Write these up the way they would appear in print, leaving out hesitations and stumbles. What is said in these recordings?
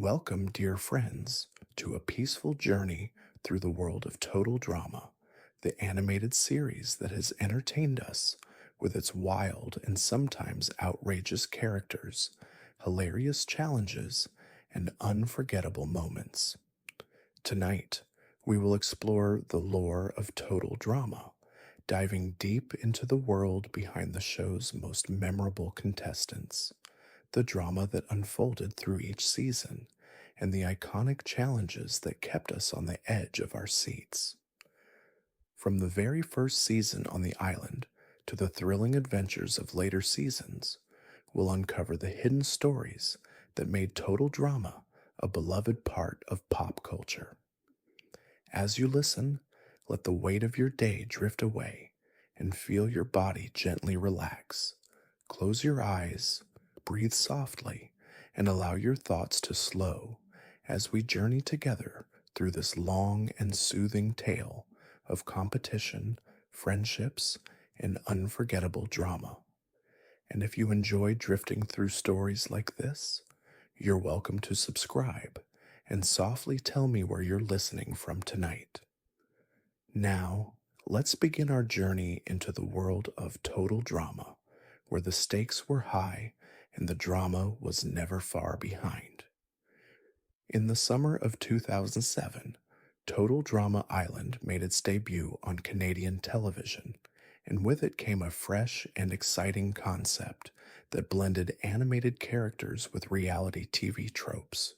Welcome, dear friends, to a peaceful journey through the world of total drama, the animated series that has entertained us with its wild and sometimes outrageous characters, hilarious challenges, and unforgettable moments. Tonight, we will explore the lore of total drama, diving deep into the world behind the show's most memorable contestants, the drama that unfolded through each season, and the iconic challenges that kept us on the edge of our seats. From the very first season on the island to the thrilling adventures of later seasons, we'll uncover the hidden stories that made total drama a beloved part of pop culture. As you listen, let the weight of your day drift away and feel your body gently relax. Close your eyes, breathe softly, and allow your thoughts to slow as we journey together through this long and soothing tale of competition, friendships, and unforgettable drama. And if you enjoy drifting through stories like this, you're welcome to subscribe and softly tell me where you're listening from tonight. Now, let's begin our journey into the world of total drama, where the stakes were high and the drama was never far behind. In the summer of 2007, Total Drama Island made its debut on Canadian television, and with it came a fresh and exciting concept that blended animated characters with reality TV tropes.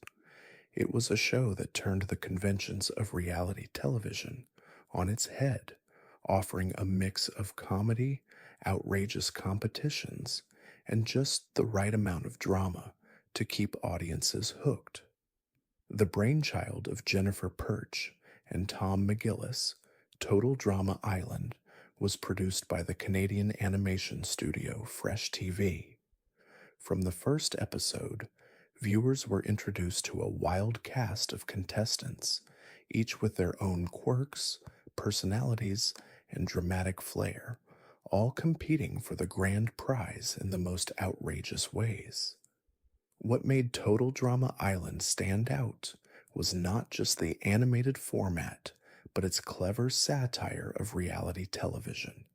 It was a show that turned the conventions of reality television on its head, offering a mix of comedy, outrageous competitions, and just the right amount of drama to keep audiences hooked. The brainchild of Jennifer Perch and Tom McGillis, Total Drama Island was produced by the Canadian animation studio Fresh TV. From the first episode, viewers were introduced to a wild cast of contestants, each with their own quirks, personalities, and dramatic flair, all competing for the grand prize in the most outrageous ways. What made Total Drama Island stand out was not just the animated format, but its clever satire of reality television.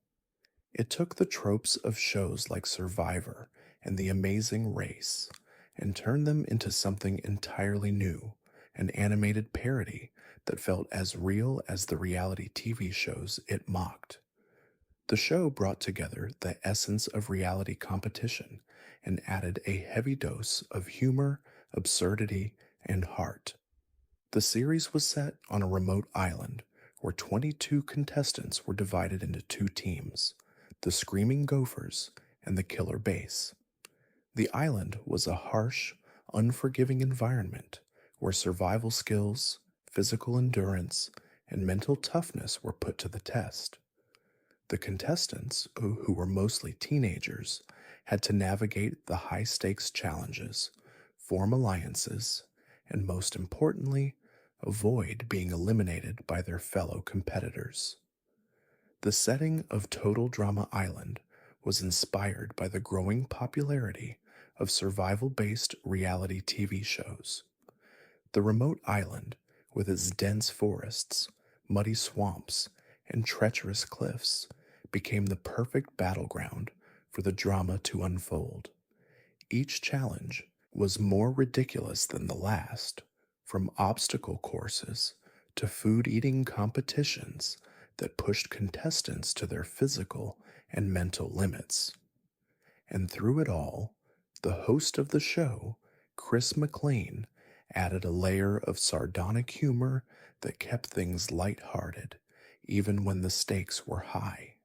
It took the tropes of shows like Survivor and The Amazing Race and turned them into something entirely new, an animated parody that felt as real as the reality TV shows it mocked. The show brought together the essence of reality competition and added a heavy dose of humor, absurdity, and heart. The series was set on a remote island where 22 contestants were divided into two teams, the Screaming Gophers and the Killer Base. The island was a harsh, unforgiving environment where survival skills, physical endurance, and mental toughness were put to the test. The contestants, who were mostly teenagers, had to navigate the high-stakes challenges, form alliances, and most importantly, avoid being eliminated by their fellow competitors. The setting of Total Drama Island was inspired by the growing popularity of survival-based reality TV shows. The remote island, with its dense forests, muddy swamps, and treacherous cliffs, became the perfect battleground for the drama to unfold. Each challenge was more ridiculous than the last, from obstacle courses to food-eating competitions that pushed contestants to their physical and mental limits. And through it all, the host of the show, Chris McLean, added a layer of sardonic humor that kept things lighthearted, even when the stakes were high.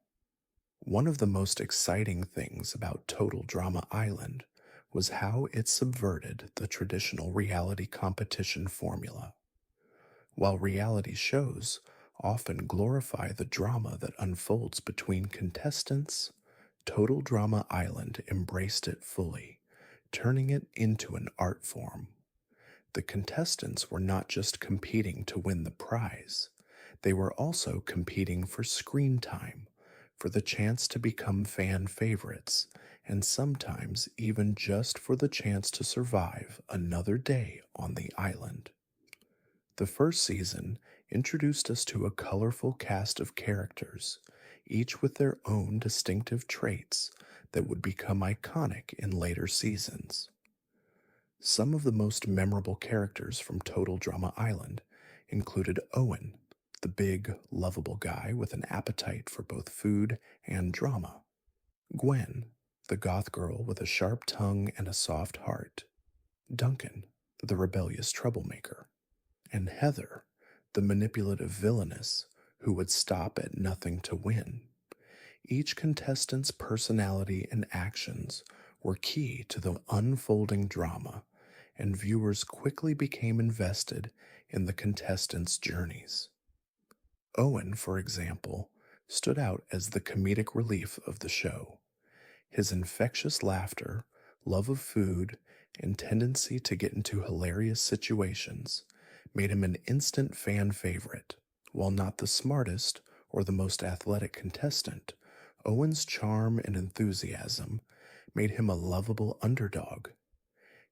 One of the most exciting things about Total Drama Island was how it subverted the traditional reality competition formula. While reality shows often glorify the drama that unfolds between contestants, Total Drama Island embraced it fully, turning it into an art form. The contestants were not just competing to win the prize, they were also competing for screen time, for the chance to become fan favorites, and sometimes even just for the chance to survive another day on the island. The first season introduced us to a colorful cast of characters, each with their own distinctive traits that would become iconic in later seasons. Some of the most memorable characters from Total Drama Island included Owen, the big, lovable guy with an appetite for both food and drama, Gwen, the goth girl with a sharp tongue and a soft heart, Duncan, the rebellious troublemaker, and Heather, the manipulative villainess who would stop at nothing to win. Each contestant's personality and actions were key to the unfolding drama, and viewers quickly became invested in the contestants' journeys. Owen, for example, stood out as the comedic relief of the show. His infectious laughter, love of food, and tendency to get into hilarious situations made him an instant fan favorite. While not the smartest or the most athletic contestant, Owen's charm and enthusiasm made him a lovable underdog.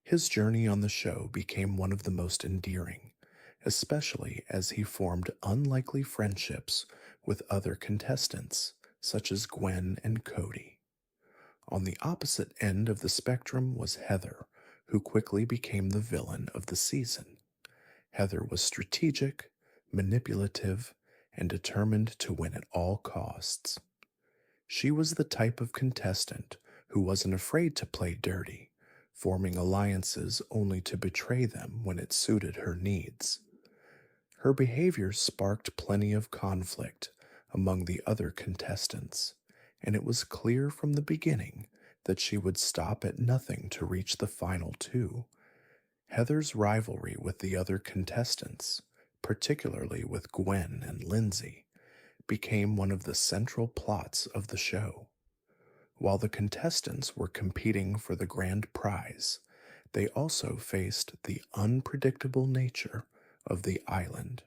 His journey on the show became one of the most endearing, especially as he formed unlikely friendships with other contestants, such as Gwen and Cody. On the opposite end of the spectrum was Heather, who quickly became the villain of the season. Heather was strategic, manipulative, and determined to win at all costs. She was the type of contestant who wasn't afraid to play dirty, forming alliances only to betray them when it suited her needs. Her behavior sparked plenty of conflict among the other contestants, and it was clear from the beginning that she would stop at nothing to reach the final two. Heather's rivalry with the other contestants, particularly with Gwen and Lindsay, became one of the central plots of the show. While the contestants were competing for the grand prize, they also faced the unpredictable nature of the island.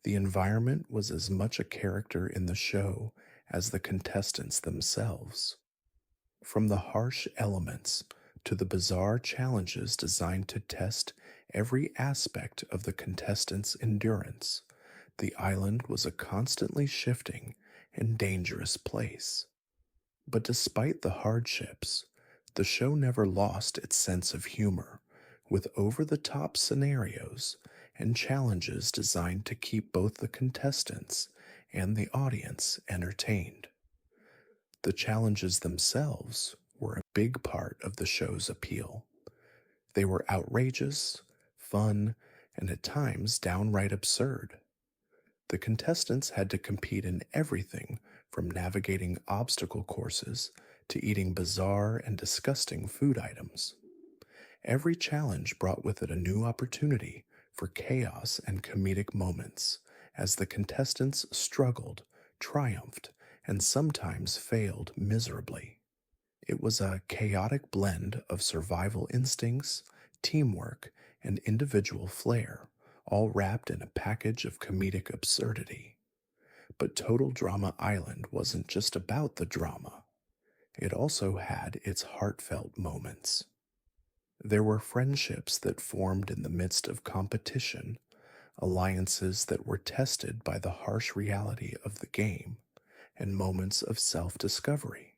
The environment was as much a character in the show as the contestants themselves. From the harsh elements to the bizarre challenges designed to test every aspect of the contestants' endurance, the island was a constantly shifting and dangerous place. But despite the hardships, the show never lost its sense of humor, with over-the-top scenarios and challenges designed to keep both the contestants and the audience entertained. The challenges themselves were a big part of the show's appeal. They were outrageous, fun, and at times downright absurd. The contestants had to compete in everything from navigating obstacle courses to eating bizarre and disgusting food items. Every challenge brought with it a new opportunity for chaos and comedic moments as the contestants struggled, triumphed, and sometimes failed miserably. It was a chaotic blend of survival instincts, teamwork, and individual flair, all wrapped in a package of comedic absurdity. But Total Drama Island wasn't just about the drama. It also had its heartfelt moments. There were friendships that formed in the midst of competition, alliances that were tested by the harsh reality of the game, and moments of self-discovery.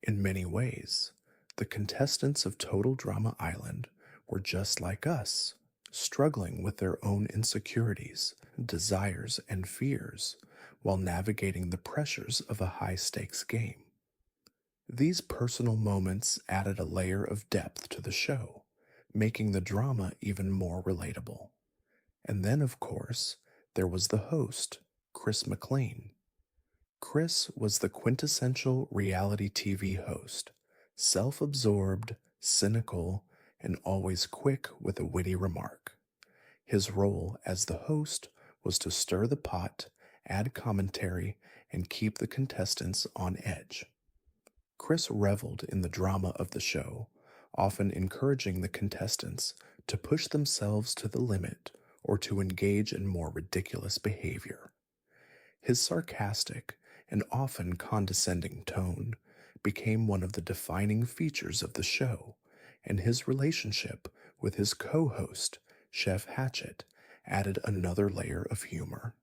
In many ways, the contestants of Total Drama Island were just like us, struggling with their own insecurities, desires, and fears while navigating the pressures of a high-stakes game. These personal moments added a layer of depth to the show, making the drama even more relatable. And then, of course, there was the host, Chris McLean. Chris was the quintessential reality TV host, self-absorbed, cynical, and always quick with a witty remark. His role as the host was to stir the pot, add commentary, and keep the contestants on edge. Chris reveled in the drama of the show, often encouraging the contestants to push themselves to the limit or to engage in more ridiculous behavior. His sarcastic and often condescending tone became one of the defining features of the show, and his relationship with his co host, Chef Hatchet, added another layer of humor.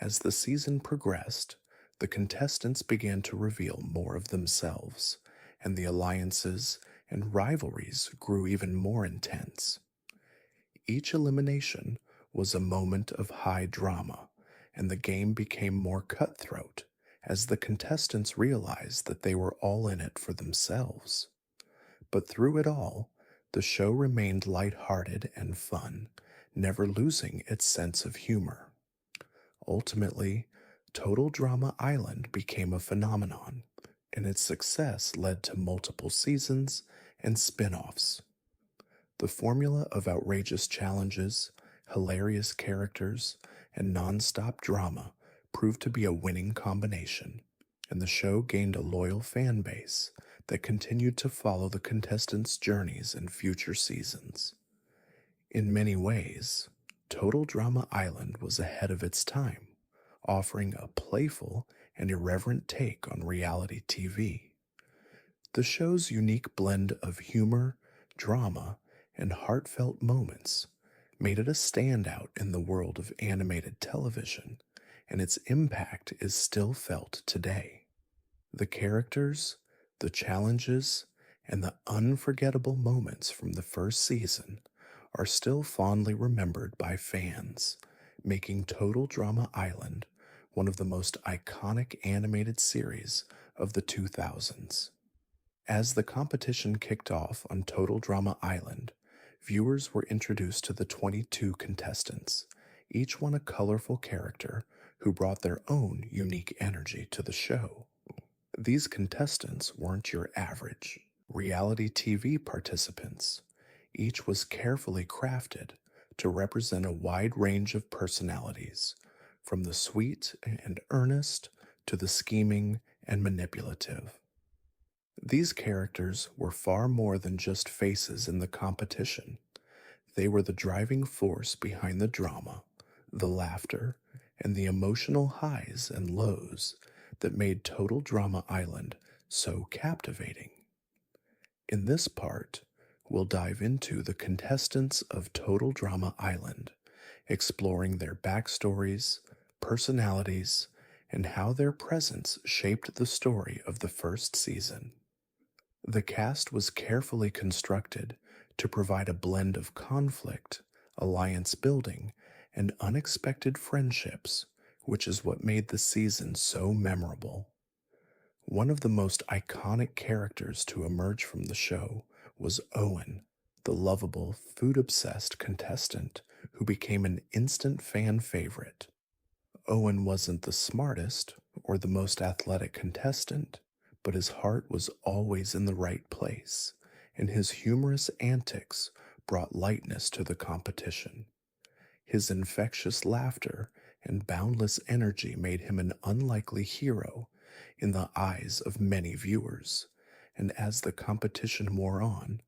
As the season progressed, the contestants began to reveal more of themselves, and the alliances and rivalries grew even more intense. Each elimination was a moment of high drama, and the game became more cutthroat as the contestants realized that they were all in it for themselves. But through it all, the show remained lighthearted and fun, never losing its sense of humor. Ultimately, Total Drama Island became a phenomenon, and its success led to multiple seasons and spin offs. The formula of outrageous challenges, hilarious characters, and non-stop drama proved to be a winning combination, and the show gained a loyal fan base that continued to follow the contestants' journeys in future seasons. In many ways, Total Drama Island was ahead of its time, offering a playful and irreverent take on reality TV. The show's unique blend of humor, drama, and heartfelt moments made it a standout in the world of animated television, and its impact is still felt today. The characters, the challenges, and the unforgettable moments from the first season are still fondly remembered by fans, making Total Drama Island one of the most iconic animated series of the 2000s. As the competition kicked off on Total Drama Island, viewers were introduced to the 22 contestants, each one a colorful character who brought their own unique energy to the show. These contestants weren't your average reality TV participants. Each was carefully crafted to represent a wide range of personalities, from the sweet and earnest to the scheming and manipulative. These characters were far more than just faces in the competition. They were the driving force behind the drama, the laughter, and the emotional highs and lows that made Total Drama Island so captivating. In this part, we'll dive into the contestants of Total Drama Island, exploring their backstories, personalities, and how their presence shaped the story of the first season. The cast was carefully constructed to provide a blend of conflict, alliance building, and unexpected friendships, which is what made the season so memorable. One of the most iconic characters to emerge from the show was Owen, the lovable, food obsessed contestant who became an instant fan favorite. Owen wasn't the smartest or the most athletic contestant, but his heart was always in the right place, and his humorous antics brought lightness to the competition. His infectious laughter and boundless energy made him an unlikely hero in the eyes of many viewers, and as the competition wore on,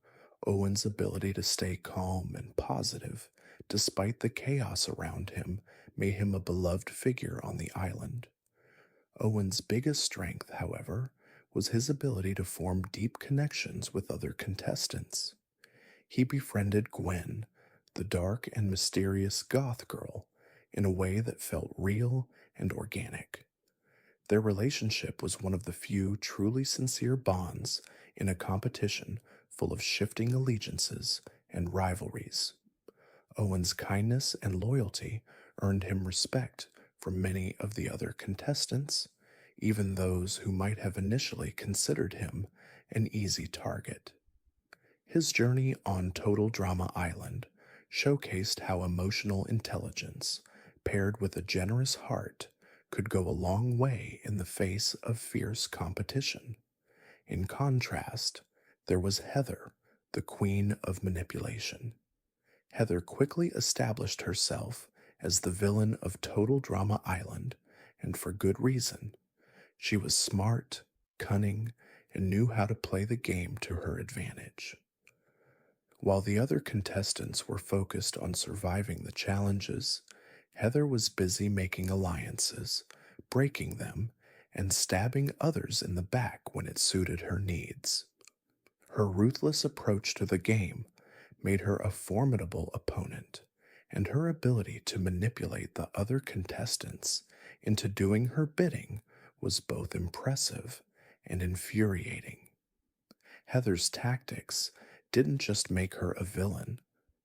Owen's ability to stay calm and positive despite the chaos around him made him a beloved figure on the island. Owen's biggest strength, however, was his ability to form deep connections with other contestants. He befriended Gwen, the dark and mysterious goth girl, in a way that felt real and organic. Their relationship was one of the few truly sincere bonds in a competition full of shifting allegiances and rivalries. Owen's kindness and loyalty earned him respect from many of the other contestants, even those who might have initially considered him an easy target. His journey on Total Drama Island showcased how emotional intelligence, paired with a generous heart, could go a long way in the face of fierce competition. In contrast, there was Heather, the queen of manipulation. Heather quickly established herself as the villain of Total Drama Island, and for good reason. She was smart, cunning, and knew how to play the game to her advantage. While the other contestants were focused on surviving the challenges, Heather was busy making alliances, breaking them, and stabbing others in the back when it suited her needs. Her ruthless approach to the game made her a formidable opponent, and her ability to manipulate the other contestants into doing her bidding was both impressive and infuriating. Heather's tactics didn't just make her a villain,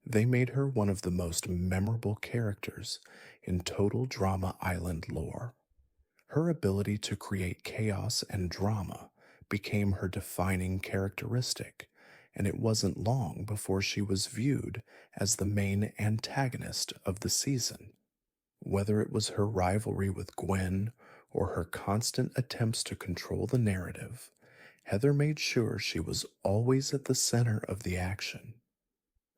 they made her one of the most memorable characters in Total Drama Island lore. Her ability to create chaos and drama became her defining characteristic, and it wasn't long before she was viewed as the main antagonist of the season. Whether it was her rivalry with Gwen or her constant attempts to control the narrative, Heather made sure she was always at the center of the action.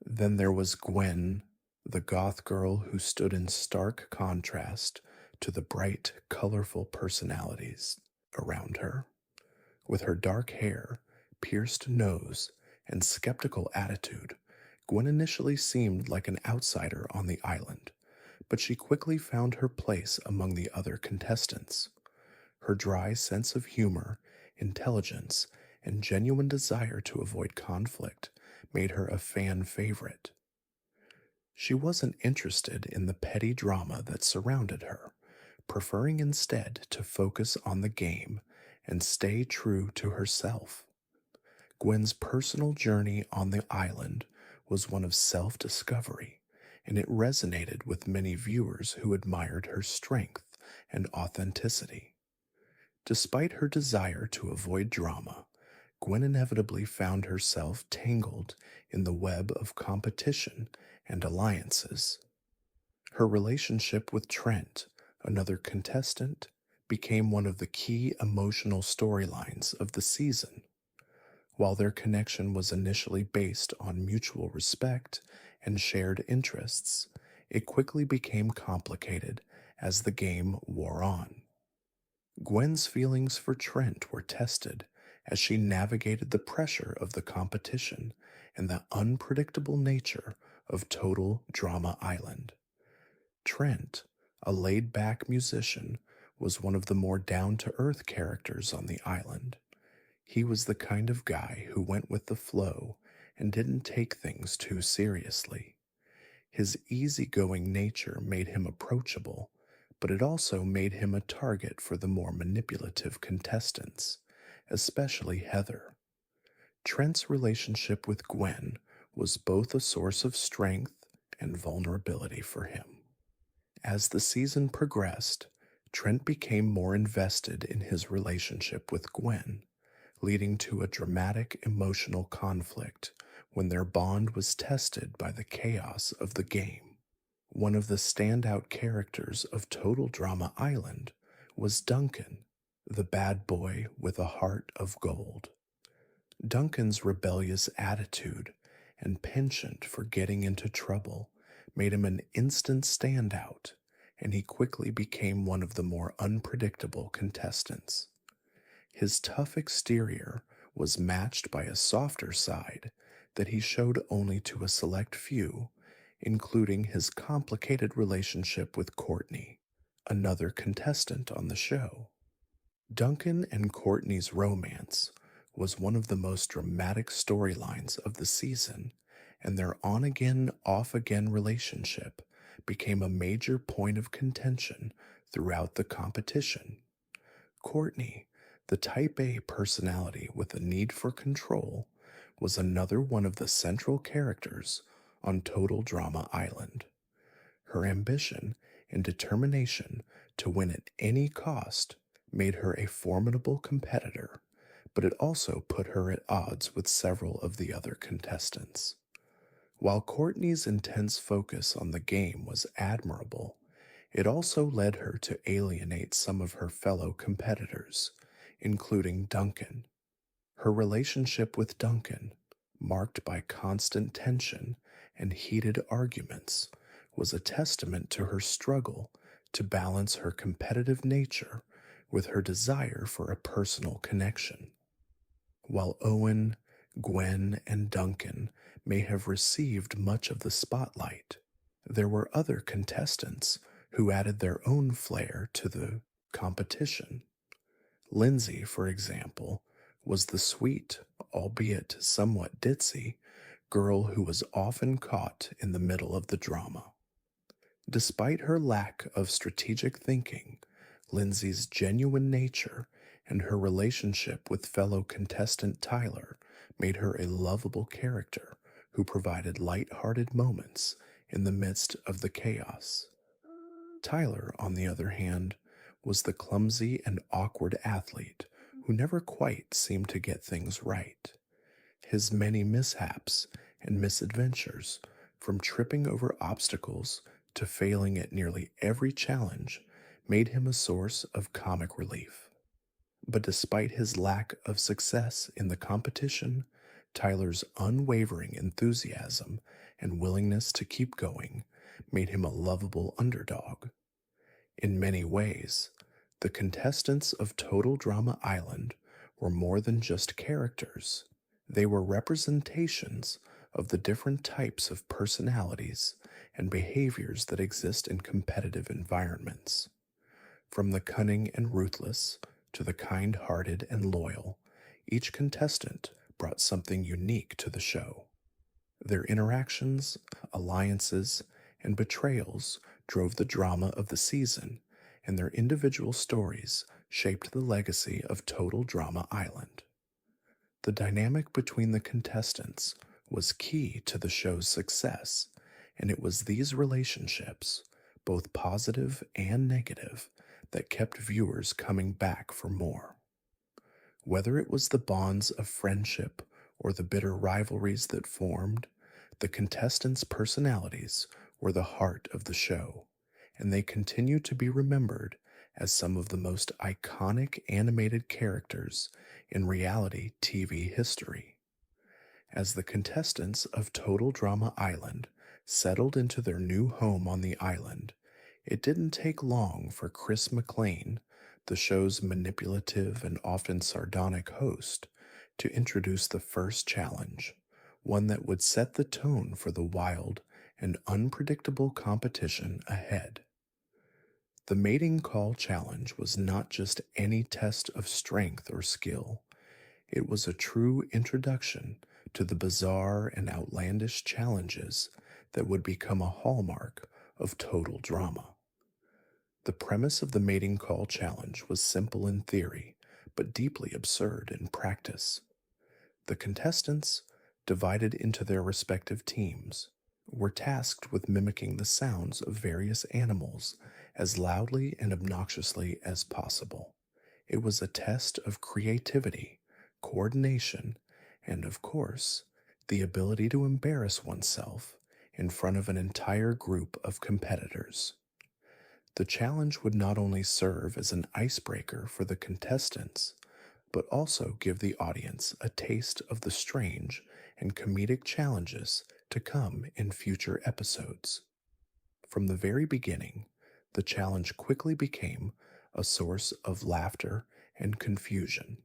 Then there was Gwen, the goth girl who stood in stark contrast to the bright, colorful personalities around her. With her dark hair, pierced nose, and skeptical attitude, Gwen initially seemed like an outsider on the island, but she quickly found her place among the other contestants. Her dry sense of humor, intelligence, and genuine desire to avoid conflict made her a fan favorite. She wasn't interested in the petty drama that surrounded her, preferring instead to focus on the game and stay true to herself. Gwen's personal journey on the island was one of self discovery, and it resonated with many viewers who admired her strength and authenticity. Despite her desire to avoid drama, Gwen inevitably found herself tangled in the web of competition and alliances. Her relationship with Trent, another contestant, became one of the key emotional storylines of the season. While their connection was initially based on mutual respect and shared interests, it quickly became complicated as the game wore on. Gwen's feelings for Trent were tested as she navigated the pressure of the competition and the unpredictable nature of Total Drama Island. Trent, a laid back musician, was one of the more down to earth characters on the island. He was the kind of guy who went with the flow and didn't take things too seriously. His easygoing nature made him approachable, but it also made him a target for the more manipulative contestants, especially Heather. Trent's relationship with Gwen was both a source of strength and vulnerability for him. As the season progressed, Trent became more invested in his relationship with Gwen, leading to a dramatic emotional conflict when their bond was tested by the chaos of the game. One of the standout characters of Total Drama Island was Duncan, the bad boy with a heart of gold. Duncan's rebellious attitude and penchant for getting into trouble made him an instant standout, and he quickly became one of the more unpredictable contestants. His tough exterior was matched by a softer side that he showed only to a select few, including his complicated relationship with Courtney, another contestant on the show. Duncan and Courtney's romance was one of the most dramatic storylines of the season, and their on again, off again relationship became a major point of contention throughout the competition. Courtney, the type A personality with a need for control, was another one of the central characters on Total Drama Island. Her ambition and determination to win at any cost made her a formidable competitor, but it also put her at odds with several of the other contestants. While Courtney's intense focus on the game was admirable, it also led her to alienate some of her fellow competitors, including Duncan. Her relationship with Duncan, marked by constant tension and heated arguments, was a testament to her struggle to balance her competitive nature with her desire for a personal connection. While Owen, Gwen, and Duncan may have received much of the spotlight, there were other contestants who added their own flair to the competition. Lindsay, for example, was the sweet, albeit somewhat ditzy, girl who was often caught in the middle of the drama. Despite her lack of strategic thinking, Lindsay's genuine nature and her relationship with fellow contestant Tyler made her a lovable character who provided light-hearted moments in the midst of the chaos. Tyler, on the other hand, was the clumsy and awkward athlete who never quite seemed to get things right. His many mishaps and misadventures, from tripping over obstacles to failing at nearly every challenge, made him a source of comic relief. But despite his lack of success in the competition, Tyler's unwavering enthusiasm and willingness to keep going made him a lovable underdog. In many ways, the contestants of Total Drama Island were more than just characters. They were representations of the different types of personalities and behaviors that exist in competitive environments. From the cunning and ruthless to the kind hearted and loyal, each contestant brought something unique to the show. Their interactions, alliances, and betrayals drove the drama of the season, and their individual stories shaped the legacy of Total Drama Island. The dynamic between the contestants was key to the show's success, and it was these relationships, both positive and negative, that kept viewers coming back for more. Whether it was the bonds of friendship or the bitter rivalries that formed, the contestants' personalities were the heart of the show, and they continue to be remembered as some of the most iconic animated characters in reality TV history. As the contestants of Total Drama Island settled into their new home on the island, it didn't take long for Chris McLean, the show's manipulative and often sardonic host, to introduce the first challenge, one that would set the tone for the wild and unpredictable competition ahead. The mating call challenge was not just any test of strength or skill. It was a true introduction to the bizarre and outlandish challenges that would become a hallmark of Total Drama. The premise of the mating call challenge was simple in theory, but deeply absurd in practice. The contestants, divided into their respective teams, were tasked with mimicking the sounds of various animals as loudly and obnoxiously as possible. It was a test of creativity, coordination, and, of course, the ability to embarrass oneself in front of an entire group of competitors. The challenge would not only serve as an icebreaker for the contestants, but also give the audience a taste of the strange and comedic challenges to come in future episodes. From the very beginning, the challenge quickly became a source of laughter and confusion.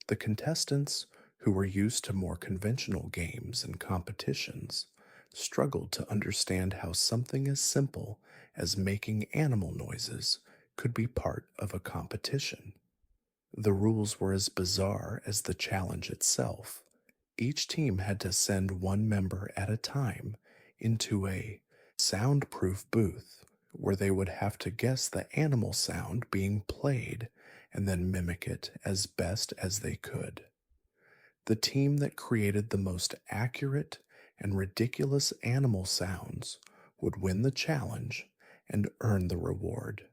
The contestants, who were used to more conventional games and competitions, struggled to understand how something as simple as making animal noises could be part of a competition. The rules were as bizarre as the challenge itself. Each team had to send one member at a time into a soundproof booth where they would have to guess the animal sound being played and then mimic it as best as they could. The team that created the most accurate and ridiculous animal sounds would win the challenge and earn the reward.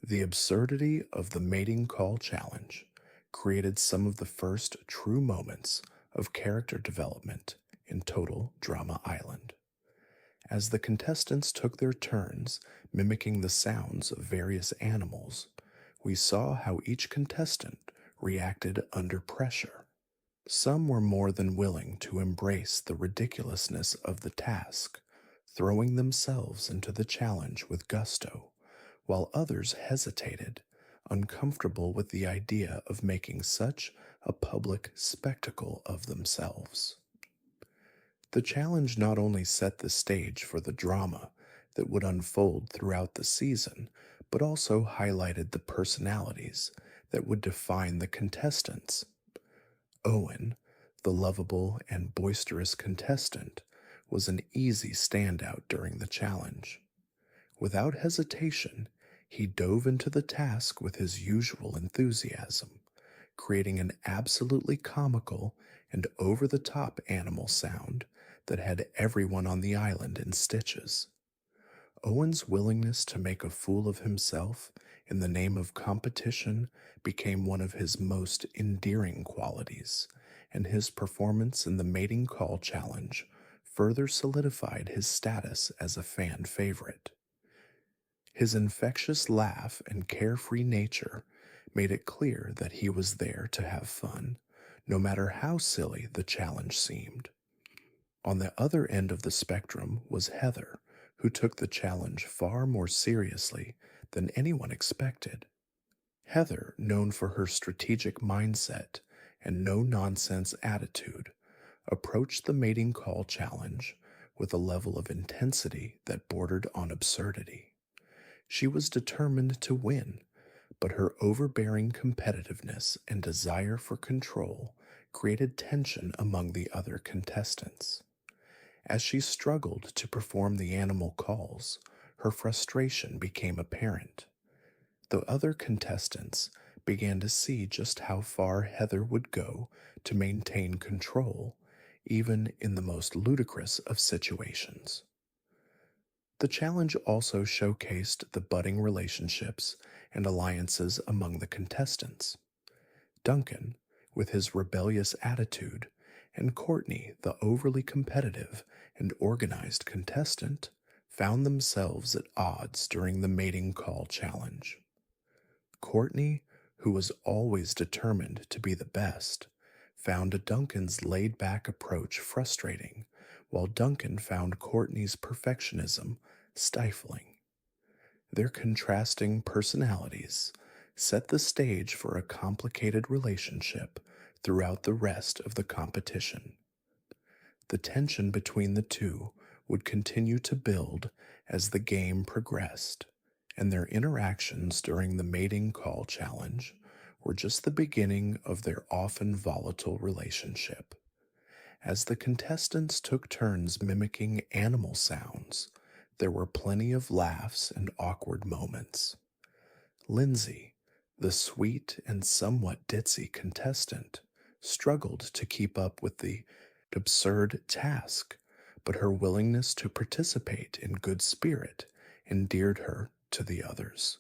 The absurdity of the mating call challenge created some of the first true moments of character development in Total Drama Island. As the contestants took their turns mimicking the sounds of various animals, we saw how each contestant reacted under pressure. Some were more than willing to embrace the ridiculousness of the task, throwing themselves into the challenge with gusto, while others hesitated, uncomfortable with the idea of making such a public spectacle of themselves. The challenge not only set the stage for the drama that would unfold throughout the season, but also highlighted the personalities that would define the contestants. Owen, the lovable and boisterous contestant, was an easy standout during the challenge. Without hesitation, he dove into the task with his usual enthusiasm, creating an absolutely comical and over the top animal sound that had everyone on the island in stitches. Owen's willingness to make a fool of himself in the name of competition became one of his most endearing qualities, and his performance in the mating call challenge further solidified his status as a fan favorite. His infectious laugh and carefree nature made it clear that he was there to have fun, no matter how silly the challenge seemed. On the other end of the spectrum was Heather, who took the challenge far more seriously than anyone expected. Heather, known for her strategic mindset and no nonsense attitude, approached the mating call challenge with a level of intensity that bordered on absurdity. She was determined to win, but her overbearing competitiveness and desire for control created tension among the other contestants. As she struggled to perform the animal calls, her frustration became apparent. The other contestants began to see just how far Heather would go to maintain control, even in the most ludicrous of situations. The challenge also showcased the budding relationships and alliances among the contestants. Duncan, with his rebellious attitude, and Courtney, the overly competitive and organized contestant, found themselves at odds during the mating call challenge. Courtney, who was always determined to be the best, found Duncan's laid back approach frustrating, while Duncan found Courtney's perfectionism stifling. Their contrasting personalities set the stage for a complicated relationship throughout the rest of the competition. The tension between the two would continue to build as the game progressed, and their interactions during the mating call challenge were just the beginning of their often volatile relationship. As the contestants took turns mimicking animal sounds, there were plenty of laughs and awkward moments. Lindsay, the sweet and somewhat ditzy contestant, struggled to keep up with the absurd task, but her willingness to participate in good spirit endeared her to the others.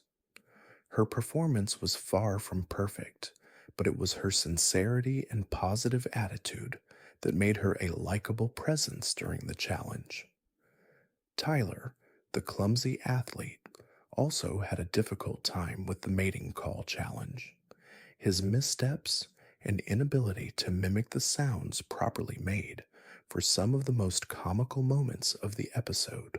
Her performance was far from perfect, but it was her sincerity and positive attitude that made her a likable presence during the challenge. Tyler, the clumsy athlete, also had a difficult time with the mating call challenge. His missteps and inability to mimic the sounds properly made for some of the most comical moments of the episode.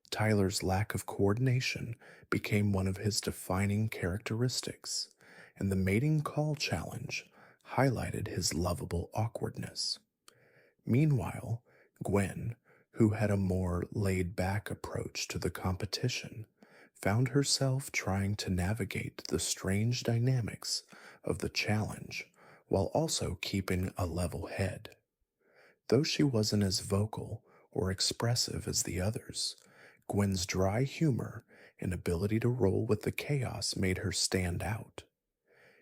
Tyler's lack of coordination became one of his defining characteristics, and the mating call challenge highlighted his lovable awkwardness. Meanwhile, Gwen, who had a more laid back approach to the competition, found herself trying to navigate the strange dynamics of the challenge while also keeping a level head. Though she wasn't as vocal or expressive as the others, Gwen's dry humor and ability to roll with the chaos made her stand out.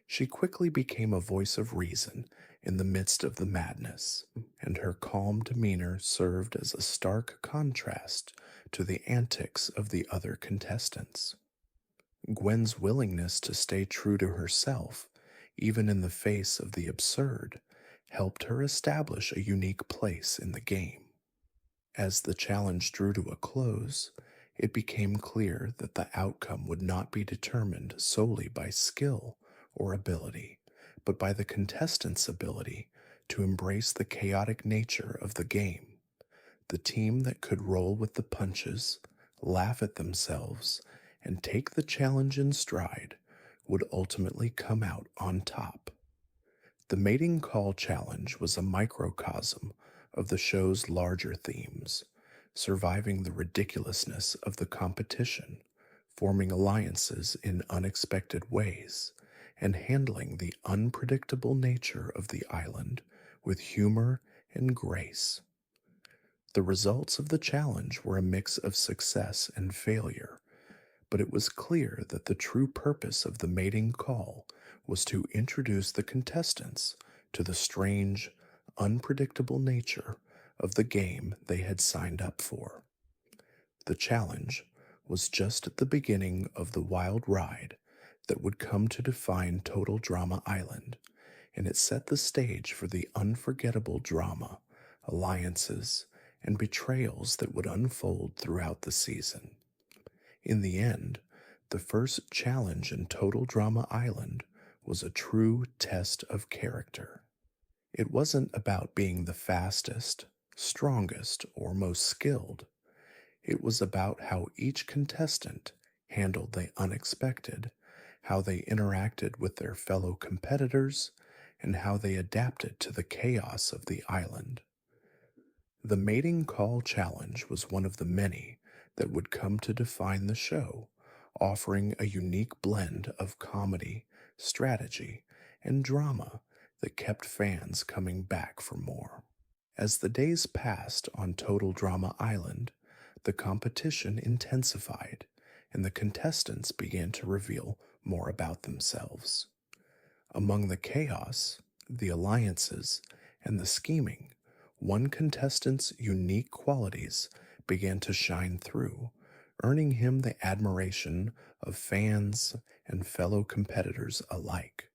She quickly became a voice of reason in the midst of the madness, and her calm demeanor served as a stark contrast to the antics of the other contestants. Gwen's willingness to stay true to herself, even in the face of the absurd, helped her establish a unique place in the game. As the challenge drew to a close, it became clear that the outcome would not be determined solely by skill or ability, but by the contestants' ability to embrace the chaotic nature of the game. The team that could roll with the punches, laugh at themselves, and take the challenge in stride would ultimately come out on top. The mating call challenge was a microcosm of the show's larger themes, surviving the ridiculousness of the competition, forming alliances in unexpected ways, and handling the unpredictable nature of the island with humor and grace. The results of the challenge were a mix of success and failure, but it was clear that the true purpose of the mating call was to introduce the contestants to the strange, unpredictable nature of the game they had signed up for. The challenge was just at the beginning of the wild ride that would come to define Total Drama Island, and it set the stage for the unforgettable drama, alliances, and betrayals that would unfold throughout the season. In the end, the first challenge in Total Drama Island was a true test of character. It wasn't about being the fastest, strongest, or most skilled. It was about how each contestant handled the unexpected, how they interacted with their fellow competitors, and how they adapted to the chaos of the island. The mating call challenge was one of the many that would come to define the show, offering a unique blend of comedy, strategy, and drama that kept fans coming back for more. As the days passed on Total Drama Island, the competition intensified and the contestants began to reveal more about themselves. Among the chaos, the alliances, and the scheming, one contestant's unique qualities began to shine through, earning him the admiration of fans and fellow competitors alike.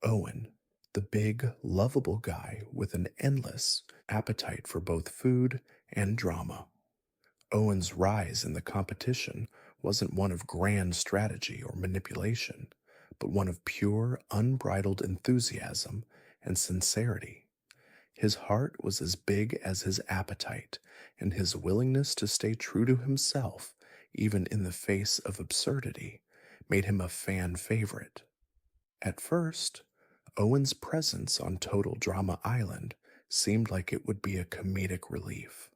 Owen, the big, lovable guy with an endless appetite for both food and drama. Owen's rise in the competition wasn't one of grand strategy or manipulation, but one of pure, unbridled enthusiasm and sincerity. His heart was as big as his appetite, and his willingness to stay true to himself, even in the face of absurdity, made him a fan favorite. At first, Owen's presence on Total Drama Island seemed like it would be a comedic relief.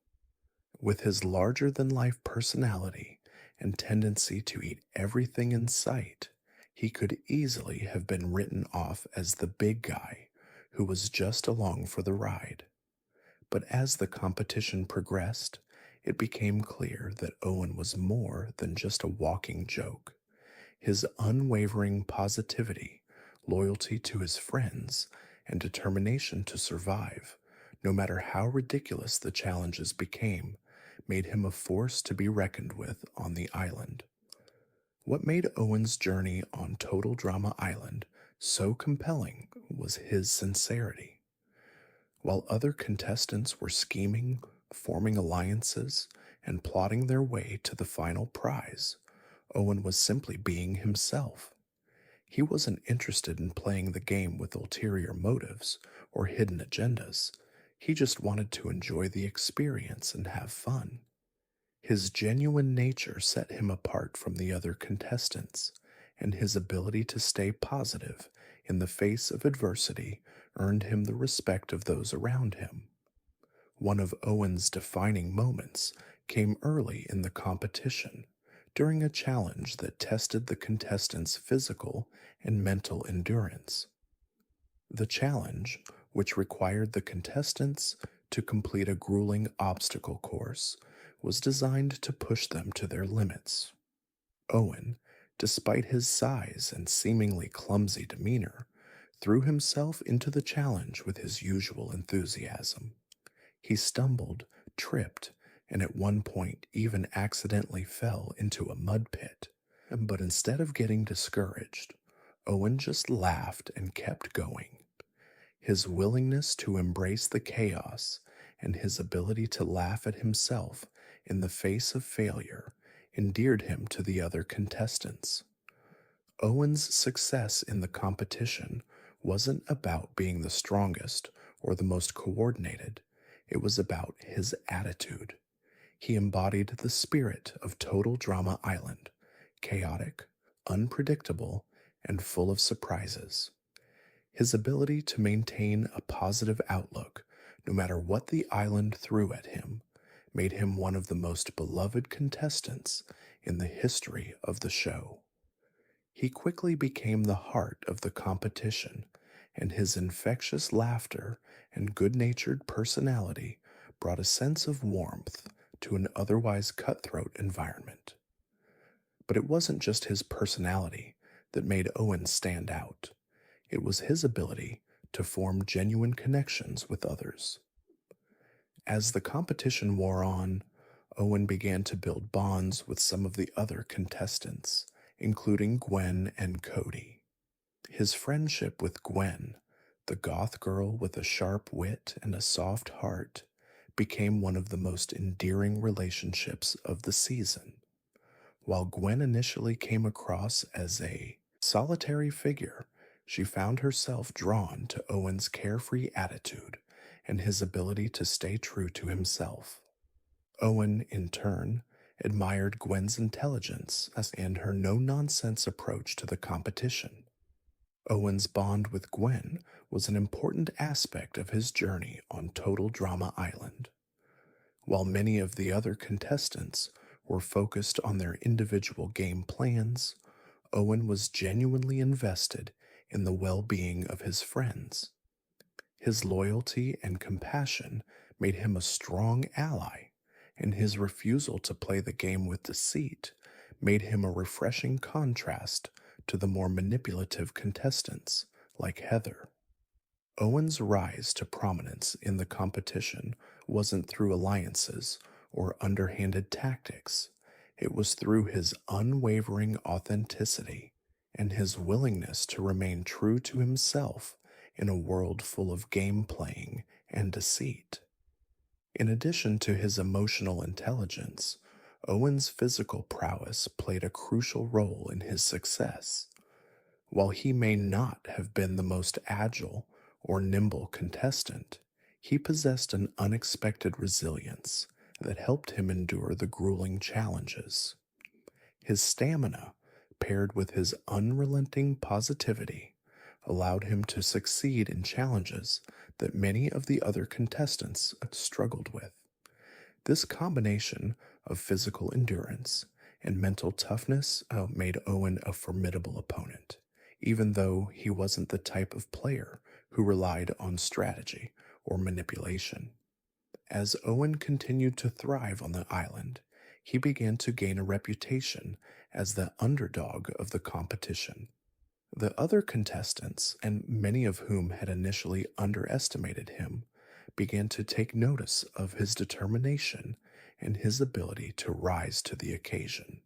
With his larger than life personality and tendency to eat everything in sight, he could easily have been written off as the big guy who was just along for the ride. But as the competition progressed, it became clear that Owen was more than just a walking joke. His unwavering positivity, loyalty to his friends, and determination to survive, no matter how ridiculous the challenges became, made him a force to be reckoned with on the island. What made Owen's journey on Total Drama Island so compelling was his sincerity. While other contestants were scheming, forming alliances, and plotting their way to the final prize, Owen was simply being himself. He wasn't interested in playing the game with ulterior motives or hidden agendas. He just wanted to enjoy the experience and have fun. His genuine nature set him apart from the other contestants, and his ability to stay positive in the face of adversity earned him the respect of those around him. One of Owen's defining moments came early in the competition, during a challenge that tested the contestants' physical and mental endurance. The challenge, which required the contestants to complete a grueling obstacle course, was designed to push them to their limits. Owen, despite his size and seemingly clumsy demeanor, threw himself into the challenge with his usual enthusiasm. He stumbled, tripped, and at one point even accidentally fell into a mud pit. But instead of getting discouraged, Owen just laughed and kept going. His willingness to embrace the chaos and his ability to laugh at himself in the face of failure endeared him to the other contestants. Owen's success in the competition wasn't about being the strongest or the most coordinated. It was about his attitude. He embodied the spirit of Total Drama Island, chaotic, unpredictable, and full of surprises. His ability to maintain a positive outlook, no matter what the island threw at him, made him one of the most beloved contestants in the history of the show. He quickly became the heart of the competition, and his infectious laughter and good natured personality brought a sense of warmth to an otherwise cutthroat environment. But it wasn't just his personality that made Owen stand out, it was his ability to form genuine connections with others. As the competition wore on, Owen began to build bonds with some of the other contestants, including Gwen and Cody. His friendship with Gwen, the goth girl with a sharp wit and a soft heart, became one of the most endearing relationships of the season. While Gwen initially came across as a solitary figure, she found herself drawn to Owen's carefree attitude and his ability to stay true to himself. Owen, in turn, admired Gwen's intelligence and her no nonsense approach to the competition. Owen's bond with Gwen was an important aspect of his journey on Total Drama Island. While many of the other contestants were focused on their individual game plans, Owen was genuinely invested in the well being of his friends. His loyalty and compassion made him a strong ally, and his refusal to play the game with deceit made him a refreshing contrast to the more manipulative contestants like Heather. Owen's rise to prominence in the competition wasn't through alliances or underhanded tactics. It was through his unwavering authenticity and his willingness to remain true to himself in a world full of game playing and deceit. In addition to his emotional intelligence, Owen's physical prowess played a crucial role in his success. While he may not have been the most agile or nimble contestant, he possessed an unexpected resilience that helped him endure the grueling challenges. His stamina, paired with his unrelenting positivity, allowed him to succeed in challenges that many of the other contestants struggled with. This combination of physical endurance and mental toughness made Owen a formidable opponent, even though he wasn't the type of player who relied on strategy or manipulation. As Owen continued to thrive on the island, he began to gain a reputation as the underdog of the competition. The other contestants, and many of whom had initially underestimated him, began to take notice of his determination and his ability to rise to the occasion.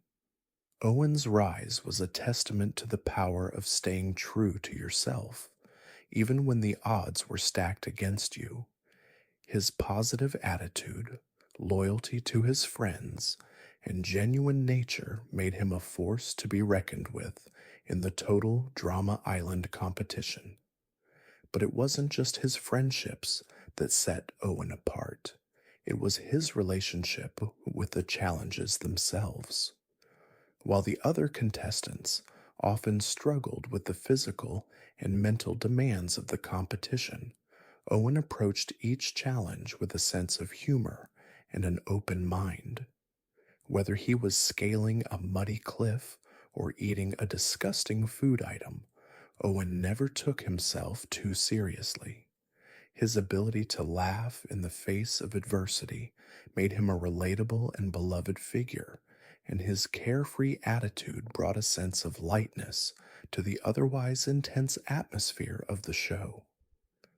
Owen's rise was a testament to the power of staying true to yourself, even when the odds were stacked against you. His positive attitude, loyalty to his friends, and genuine nature made him a force to be reckoned with in the Total Drama Island competition. But it wasn't just his friendships that set Owen apart. It was his relationship with the challenges themselves. While the other contestants often struggled with the physical and mental demands of the competition, Owen approached each challenge with a sense of humor and an open mind. Whether he was scaling a muddy cliff or eating a disgusting food item, Owen never took himself too seriously. His ability to laugh in the face of adversity made him a relatable and beloved figure, and his carefree attitude brought a sense of lightness to the otherwise intense atmosphere of the show.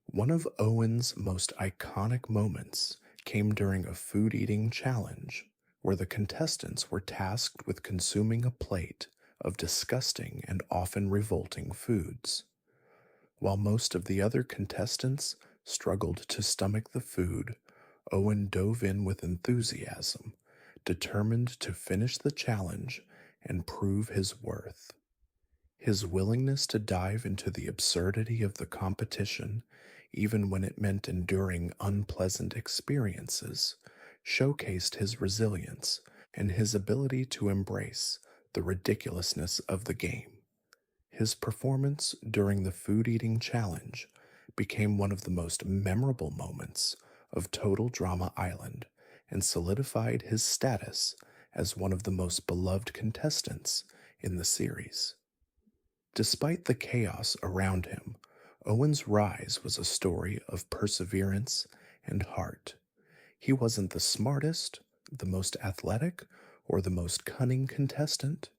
One of Owen's most iconic moments came during a food eating challenge where the contestants were tasked with consuming a plate of disgusting and often revolting foods. While most of the other contestants struggled to stomach the food, Owen dove in with enthusiasm, determined to finish the challenge and prove his worth. His willingness to dive into the absurdity of the competition, even when it meant enduring unpleasant experiences, showcased his resilience and his ability to embrace the ridiculousness of the game. His performance during the food eating challenge became one of the most memorable moments of Total Drama Island and solidified his status as one of the most beloved contestants in the series. Despite the chaos around him, Owen's rise was a story of perseverance and heart. He wasn't the smartest, the most athletic, or the most cunning contestant,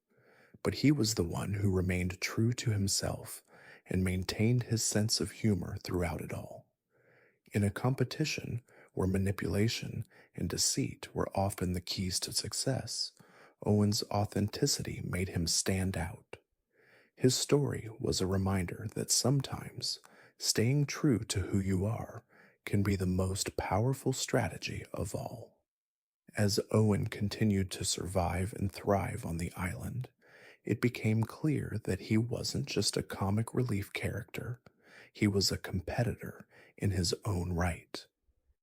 but he was the one who remained true to himself and maintained his sense of humor throughout it all. In a competition where manipulation and deceit were often the keys to success, Owen's authenticity made him stand out. His story was a reminder that sometimes staying true to who you are can be the most powerful strategy of all. As Owen continued to survive and thrive on the island, it became clear that he wasn't just a comic relief character, he was a competitor in his own right.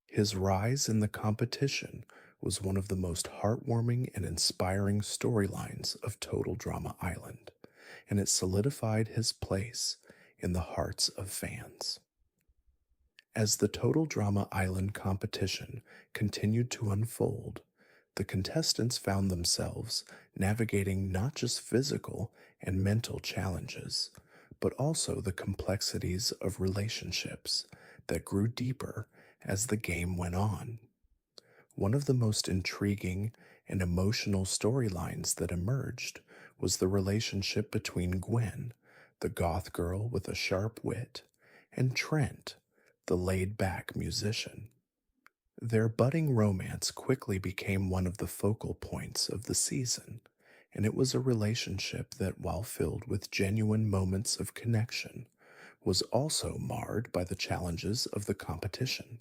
His rise in the competition was one of the most heartwarming and inspiring storylines of Total Drama Island, and it solidified his place in the hearts of fans. As the Total Drama Island competition continued to unfold, the contestants found themselves navigating not just physical and mental challenges, but also the complexities of relationships that grew deeper as the game went on. One of the most intriguing and emotional storylines that emerged was the relationship between Gwen, the goth girl with a sharp wit, and Trent, the laid back musician. Their budding romance quickly became one of the focal points of the season, and it was a relationship that, while filled with genuine moments of connection, was also marred by the challenges of the competition.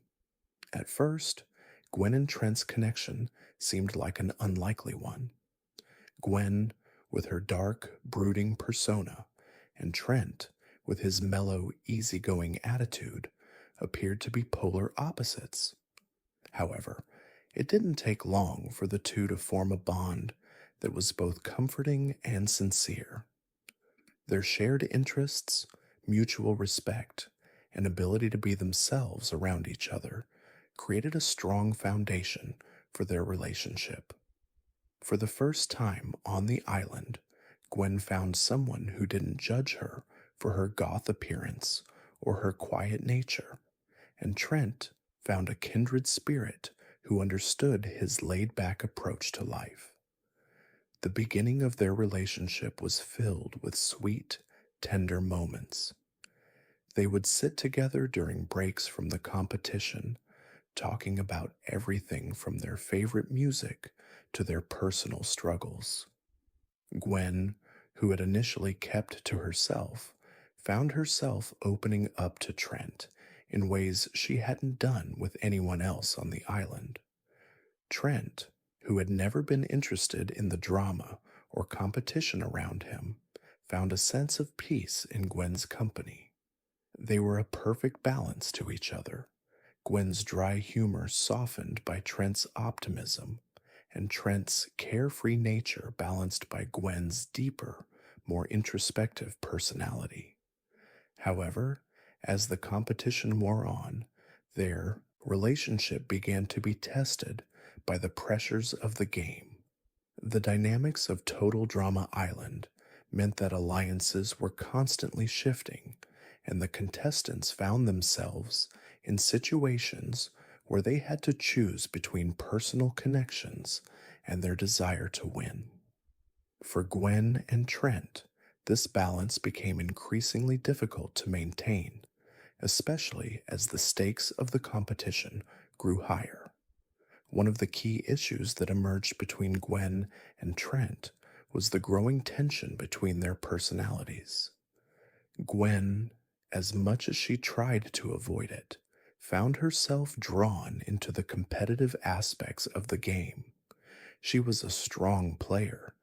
At first, Gwen and Trent's connection seemed like an unlikely one. Gwen, with her dark, brooding persona, and Trent, with his mellow, easygoing attitude, appeared to be polar opposites. However, it didn't take long for the two to form a bond that was both comforting and sincere. Their shared interests, mutual respect, and ability to be themselves around each other created a strong foundation for their relationship. For the first time on the island, Gwen found someone who didn't judge her for her goth appearance or her quiet nature, and Trent found a kindred spirit who understood his laid back approach to life. The beginning of their relationship was filled with sweet, tender moments. They would sit together during breaks from the competition, talking about everything from their favorite music to their personal struggles. Gwen, who had initially kept to herself, found herself opening up to Trent in ways she hadn't done with anyone else on the island. Trent, who had never been interested in the drama or competition around him, found a sense of peace in Gwen's company. They were a perfect balance to each other. Gwen's dry humor softened by Trent's optimism, and Trent's carefree nature balanced by Gwen's deeper, more introspective personality. However, as the competition wore on, their relationship began to be tested by the pressures of the game. The dynamics of Total Drama Island meant that alliances were constantly shifting, and the contestants found themselves in situations where they had to choose between personal connections and their desire to win. For Gwen and Trent, this balance became increasingly difficult to maintain, especially as the stakes of the competition grew higher. One of the key issues that emerged between Gwen and Trent was the growing tension between their personalities. Gwen, as much as she tried to avoid it, found herself drawn into the competitive aspects of the game. She was a strong player,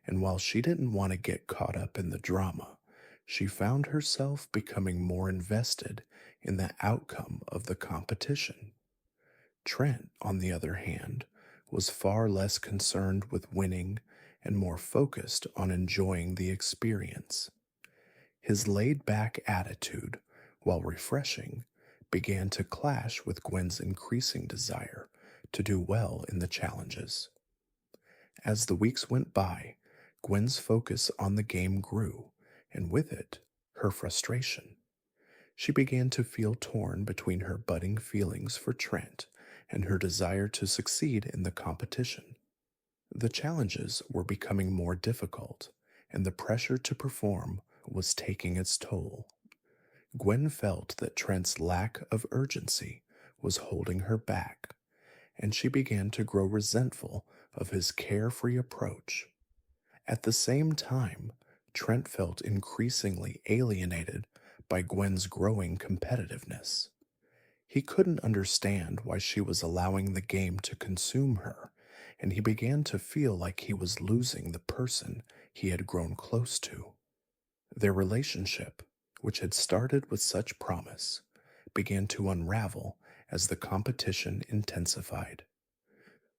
and while she didn't want to get caught up in the drama, she found herself becoming more invested in the outcome of the competition. Trent, on the other hand, was far less concerned with winning and more focused on enjoying the experience. His laid back attitude, while refreshing, began to clash with Gwen's increasing desire to do well in the challenges. As the weeks went by, Gwen's focus on the game grew, and with it, her frustration. She began to feel torn between her budding feelings for Trent and her desire to succeed in the competition. The challenges were becoming more difficult, and the pressure to perform was taking its toll. Gwen felt that Trent's lack of urgency was holding her back, and she began to grow resentful of his carefree approach. At the same time, Trent felt increasingly alienated by Gwen's growing competitiveness. He couldn't understand why she was allowing the game to consume her, and he began to feel like he was losing the person he had grown close to. Their relationship, which had started with such promise, began to unravel as the competition intensified.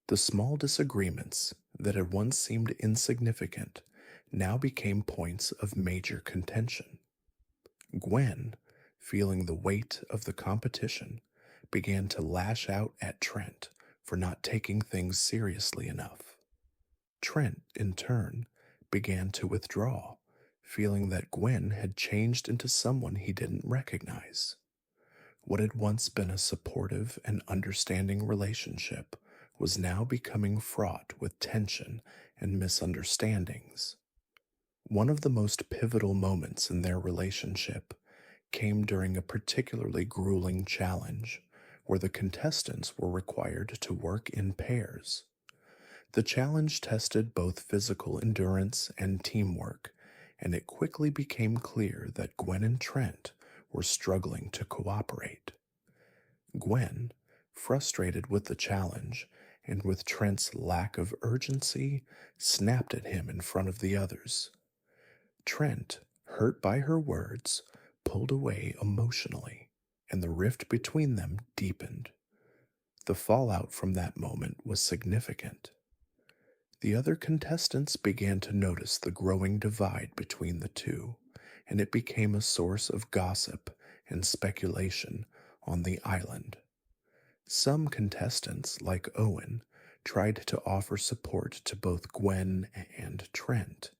The small disagreements that had once seemed insignificant now became points of major contention. Gwen, feeling the weight of the competition, began to lash out at Trent for not taking things seriously enough. Trent, in turn, began to withdraw, feeling that Gwen had changed into someone he didn't recognize. What had once been a supportive and understanding relationship was now becoming fraught with tension and misunderstandings. One of the most pivotal moments in their relationship came during a particularly grueling challenge where the contestants were required to work in pairs. The challenge tested both physical endurance and teamwork, and it quickly became clear that Gwen and Trent were struggling to cooperate. Gwen, frustrated with the challenge and with Trent's lack of urgency, snapped at him in front of the others. Trent, hurt by her words, pulled away emotionally, and the rift between them deepened. The fallout from that moment was significant. The other contestants began to notice the growing divide between the two, and it became a source of gossip and speculation on the island. Some contestants, like Owen, tried to offer support to both Gwen and Trent,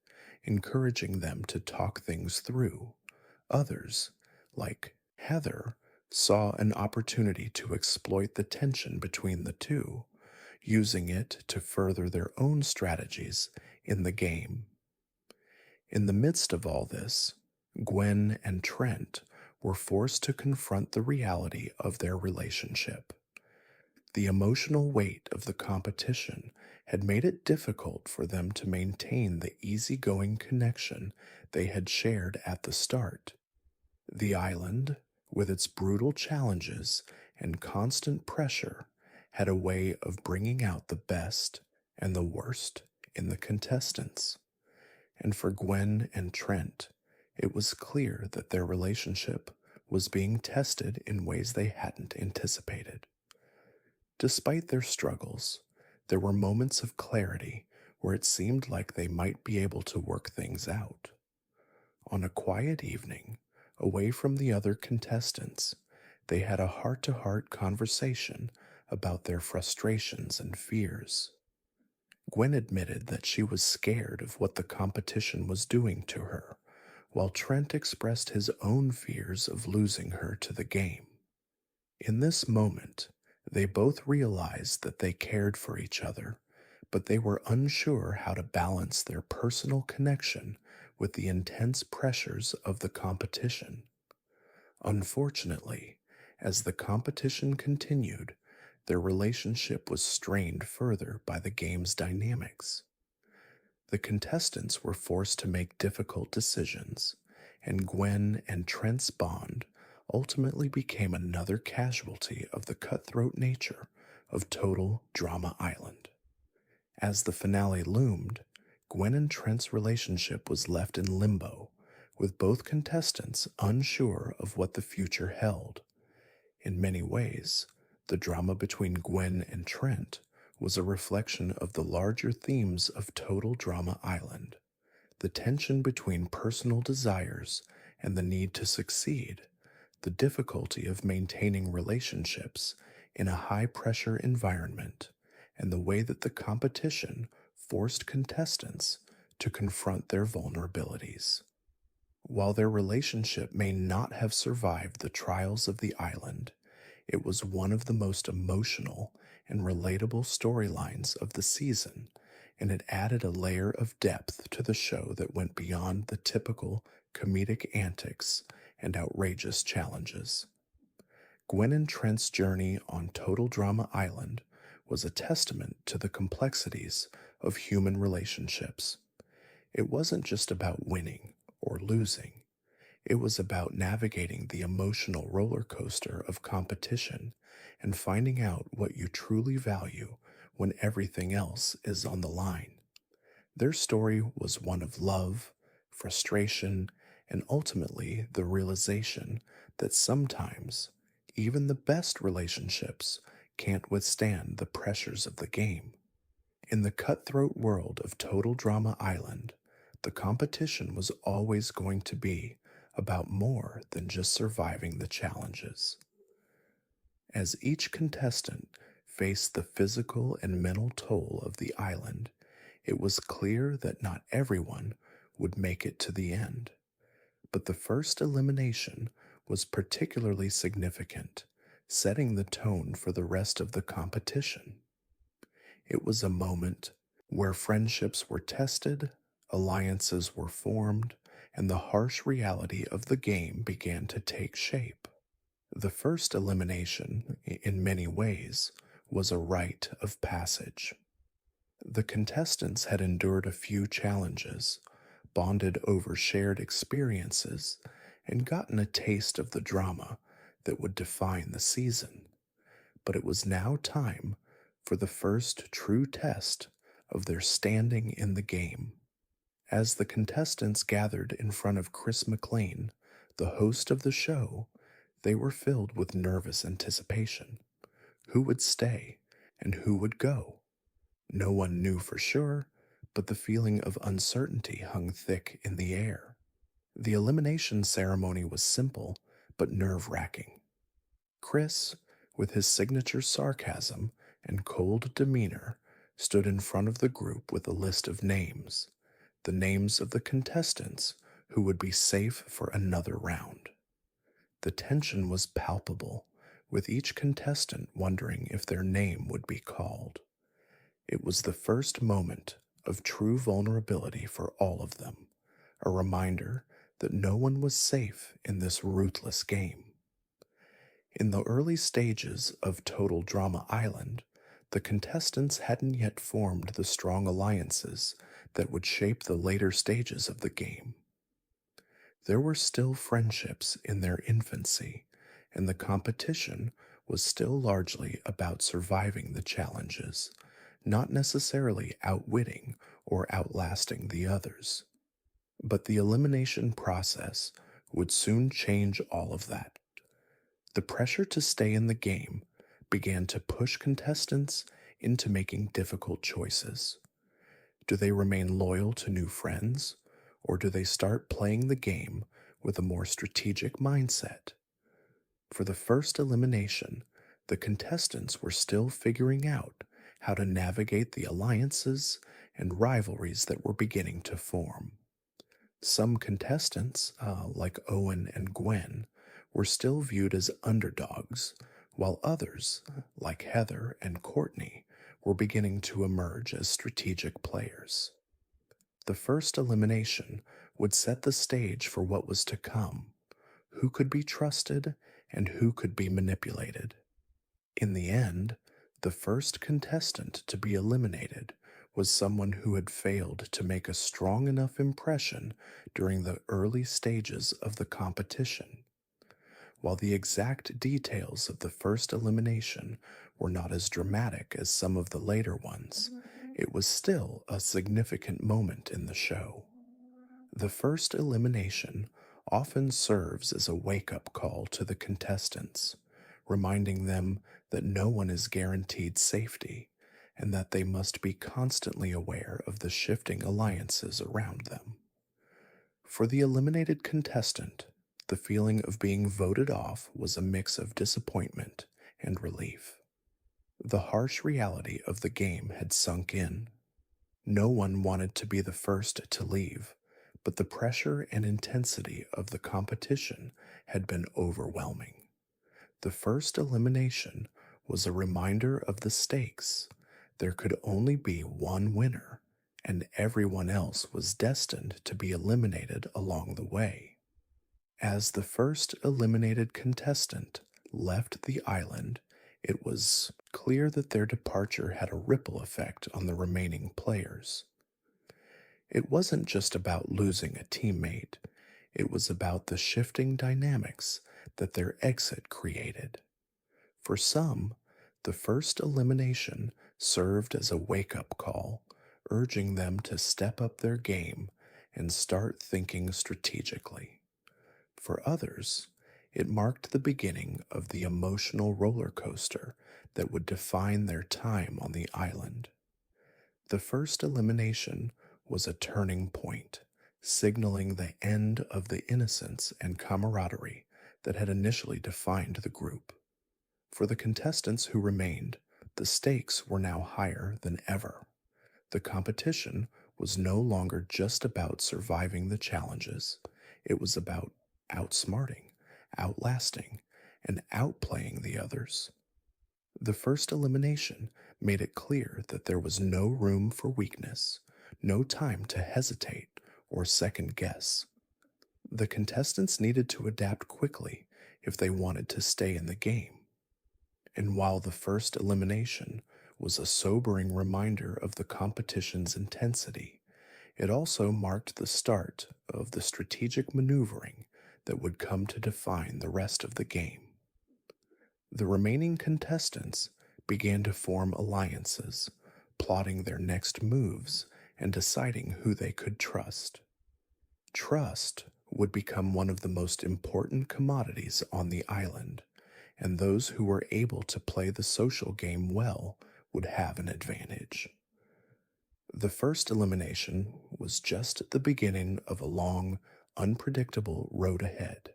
encouraging them to talk things through. Others, like Heather, saw an opportunity to exploit the tension between the two, using it to further their own strategies in the game. In the midst of all this, Gwen and Trent were forced to confront the reality of their relationship. The emotional weight of the competition had made it difficult for them to maintain the easygoing connection they had shared at the start. The island, with its brutal challenges and constant pressure, had a way of bringing out the best and the worst in the contestants. And for Gwen and Trent, it was clear that their relationship was being tested in ways they hadn't anticipated. Despite their struggles, there were moments of clarity where it seemed like they might be able to work things out. On a quiet evening, away from the other contestants, they had a heart-to-heart conversation about their frustrations and fears. Gwen admitted that she was scared of what the competition was doing to her, while Trent expressed his own fears of losing her to the game. In this moment, they both realized that they cared for each other, but they were unsure how to balance their personal connection with the intense pressures of the competition. Unfortunately, as the competition continued, their relationship was strained further by the game's dynamics. The contestants were forced to make difficult decisions, and Gwen and Trent's bond ultimately became another casualty of the cutthroat nature of Total Drama Island. As the finale loomed, Gwen and Trent's relationship was left in limbo, with both contestants unsure of what the future held. In many ways, the drama between Gwen and Trent was a reflection of the larger themes of Total Drama Island: the tension between personal desires and the need to succeed, the difficulty of maintaining relationships in a high-pressure environment, and the way that the competition forced contestants to confront their vulnerabilities. While their relationship may not have survived the trials of the island, it was one of the most emotional and relatable storylines of the season, and it added a layer of depth to the show that went beyond the typical comedic antics and outrageous challenges. Gwen and Trent's journey on Total Drama Island was a testament to the complexities of human relationships. It wasn't just about winning or losing, it was about navigating the emotional roller coaster of competition and finding out what you truly value when everything else is on the line. Their story was one of love, frustration, and ultimately the realization that sometimes even the best relationships can't withstand the pressures of the game. In the cutthroat world of Total Drama Island, the competition was always going to be about more than just surviving the challenges. As each contestant faced the physical and mental toll of the island, it was clear that not everyone would make it to the end. But the first elimination was particularly significant, setting the tone for the rest of the competition. It was a moment where friendships were tested, alliances were formed, and the harsh reality of the game began to take shape. The first elimination, in many ways, was a rite of passage. The contestants had endured a few challenges, bonded over shared experiences, and gotten a taste of the drama that would define the season. But it was now time for the first true test of their standing in the game. As the contestants gathered in front of Chris McLean, the host of the show, they were filled with nervous anticipation. Who would stay and who would go? No one knew for sure, but the feeling of uncertainty hung thick in the air. The elimination ceremony was simple but nerve-wracking. Chris, with his signature sarcasm and cold demeanor, stood in front of the group with a list of names, the names of the contestants who would be safe for another round. The tension was palpable, with each contestant wondering if their name would be called. It was the first moment of true vulnerability for all of them, a reminder that no one was safe in this ruthless game. In the early stages of Total Drama Island, the contestants hadn't yet formed the strong alliances that would shape the later stages of the game. There were still friendships in their infancy, and the competition was still largely about surviving the challenges, not necessarily outwitting or outlasting the others. But the elimination process would soon change all of that. The pressure to stay in the game began to push contestants into making difficult choices. Do they remain loyal to new friends, or do they start playing the game with a more strategic mindset? For the first elimination, the contestants were still figuring out how to navigate the alliances and rivalries that were beginning to form. Some contestants, like Owen and Gwen, were still viewed as underdogs, while others, like Heather and Courtney, were beginning to emerge as strategic players. The first elimination would set the stage for what was to come, who could be trusted and who could be manipulated. In the end, the first contestant to be eliminated was someone who had failed to make a strong enough impression during the early stages of the competition. While the exact details of the first elimination were not as dramatic as some of the later ones, it was still a significant moment in the show. The first elimination often serves as a wake-up call to the contestants, reminding them that no one is guaranteed safety and that they must be constantly aware of the shifting alliances around them. For the eliminated contestant, the feeling of being voted off was a mix of disappointment and relief. The harsh reality of the game had sunk in. No one wanted to be the first to leave, but the pressure and intensity of the competition had been overwhelming. The first elimination was a reminder of the stakes. There could only be one winner, and everyone else was destined to be eliminated along the way. As the first eliminated contestant left the island, it was clear that their departure had a ripple effect on the remaining players. It wasn't just about losing a teammate, it was about the shifting dynamics that their exit created. For some, the first elimination served as a wake up call, urging them to step up their game and start thinking strategically. For others, it marked the beginning of the emotional roller coaster that would define their time on the island. The first elimination was a turning point, signaling the end of the innocence and camaraderie that had initially defined the group. For the contestants who remained, the stakes were now higher than ever. The competition was no longer just about surviving the challenges, it was about outsmarting, outlasting, and outplaying the others. The first elimination made it clear that there was no room for weakness, no time to hesitate or second guess. The contestants needed to adapt quickly if they wanted to stay in the game. And while the first elimination was a sobering reminder of the competition's intensity, it also marked the start of the strategic maneuvering that would come to define the rest of the game. The remaining contestants began to form alliances, plotting their next moves and deciding who they could trust. Trust would become one of the most important commodities on the island, and those who were able to play the social game well would have an advantage. The first elimination was just the beginning of a long, unpredictable road ahead.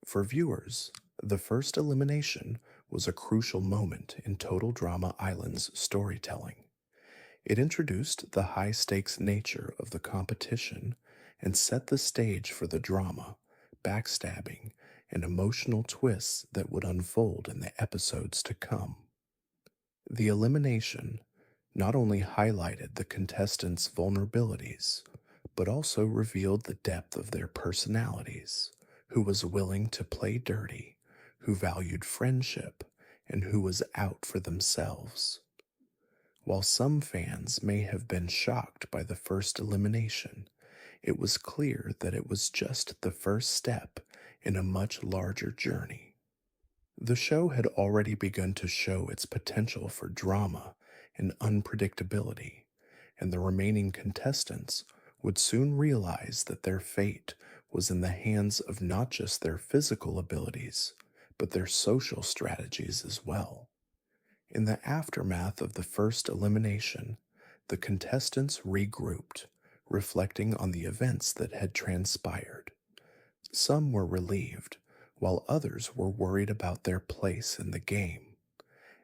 For viewers, the first elimination was a crucial moment in Total Drama Island's storytelling. It introduced the high stakes nature of the competition and set the stage for the drama, backstabbing, and emotional twists that would unfold in the episodes to come. The elimination not only highlighted the contestants' vulnerabilities, but also revealed the depth of their personalities, who was willing to play dirty, who valued friendship, and who was out for themselves. While some fans may have been shocked by the first elimination, it was clear that it was just the first step in a much larger journey. The show had already begun to show its potential for drama and unpredictability, and the remaining contestants would soon realize that their fate was in the hands of not just their physical abilities, but their social strategies as well. In the aftermath of the first elimination, the contestants regrouped, reflecting on the events that had transpired. Some were relieved, while others were worried about their place in the game.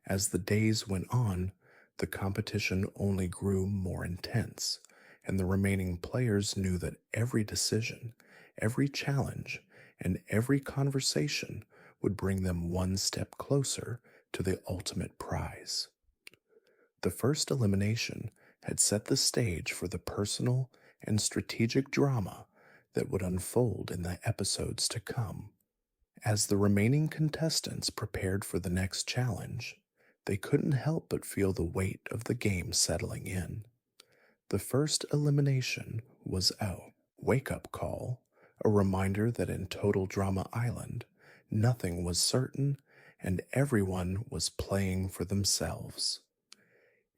As the days went on, the competition only grew more intense, and the remaining players knew that every decision, every challenge, and every conversation would bring them one step closer to the ultimate prize. The first elimination had set the stage for the personal and strategic drama that would unfold in the episodes to come. As the remaining contestants prepared for the next challenge, they couldn't help but feel the weight of the game settling in. The first elimination was a wake-up call, a reminder that in Total Drama Island, nothing was certain and everyone was playing for themselves.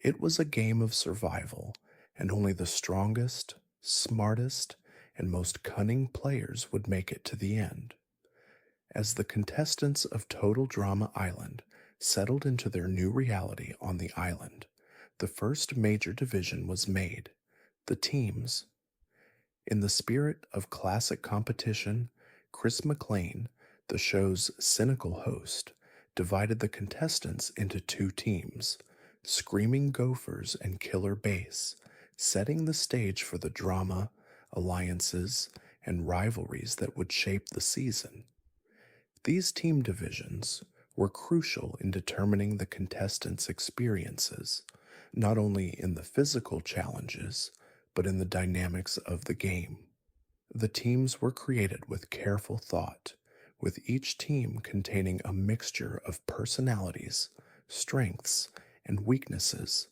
It was a game of survival, and only the strongest, smartest, and most cunning players would make it to the end. As the contestants of Total Drama Island settled into their new reality on the island, the first major division was made: the teams. In the spirit of classic competition, Chris McLean, the show's cynical host, divided the contestants into two teams: Screaming Gophers and Killer Bass, setting the stage for the drama alliances, and rivalries that would shape the season. These team divisions were crucial in determining the contestants' experiences, not only in the physical challenges, but in the dynamics of the game. The teams were created with careful thought, with each team containing a mixture of personalities, strengths, and weaknesses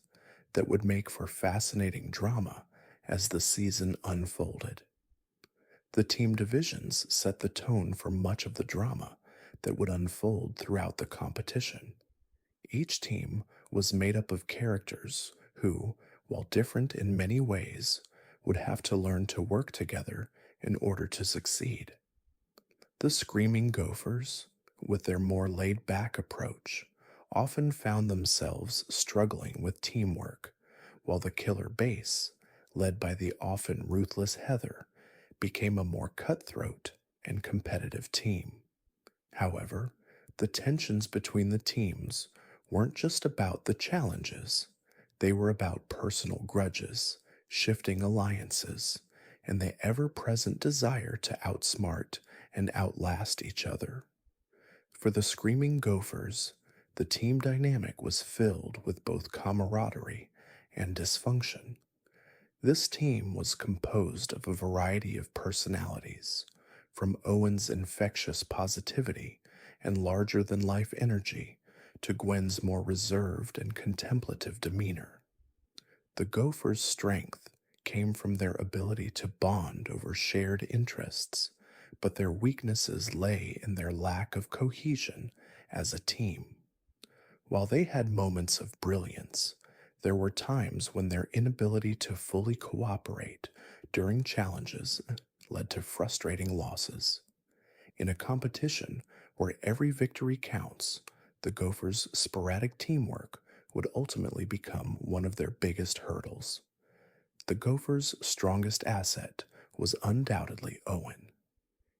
that would make for fascinating drama as the season unfolded. The team divisions set the tone for much of the drama that would unfold throughout the competition. Each team was made up of characters who, while different in many ways, would have to learn to work together in order to succeed. The Screaming Gophers, with their more laid back approach, often found themselves struggling with teamwork, while the Killer Base, led by the often ruthless Heather, became a more cutthroat and competitive team. However, the tensions between the teams weren't just about the challenges, they were about personal grudges, shifting alliances, and the ever present desire to outsmart and outlast each other. For the Screaming Gophers, the team dynamic was filled with both camaraderie and dysfunction. This team was composed of a variety of personalities, from Owen's infectious positivity and larger than life energy to Gwen's more reserved and contemplative demeanor. The Gophers' strength came from their ability to bond over shared interests, but their weaknesses lay in their lack of cohesion as a team. While they had moments of brilliance, there were times when their inability to fully cooperate during challenges led to frustrating losses. In a competition where every victory counts, the Gophers' sporadic teamwork would ultimately become one of their biggest hurdles. The Gophers' strongest asset was undoubtedly Owen.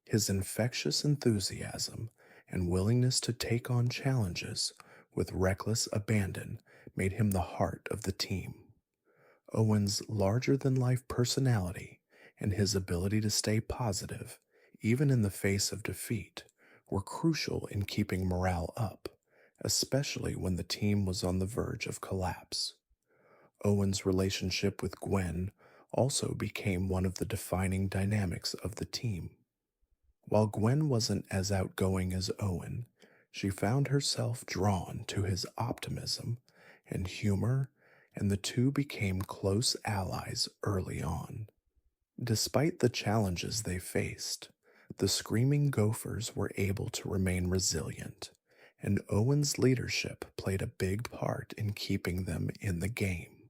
His infectious enthusiasm and willingness to take on challenges with reckless abandon made him the heart of the team. Owen's larger than life personality and his ability to stay positive, even in the face of defeat, were crucial in keeping morale up, especially when the team was on the verge of collapse. Owen's relationship with Gwen also became one of the defining dynamics of the team. While Gwen wasn't as outgoing as Owen, she found herself drawn to his optimism and humor, and the two became close allies early on. Despite the challenges they faced, the Screaming Gophers were able to remain resilient, and Owen's leadership played a big part in keeping them in the game.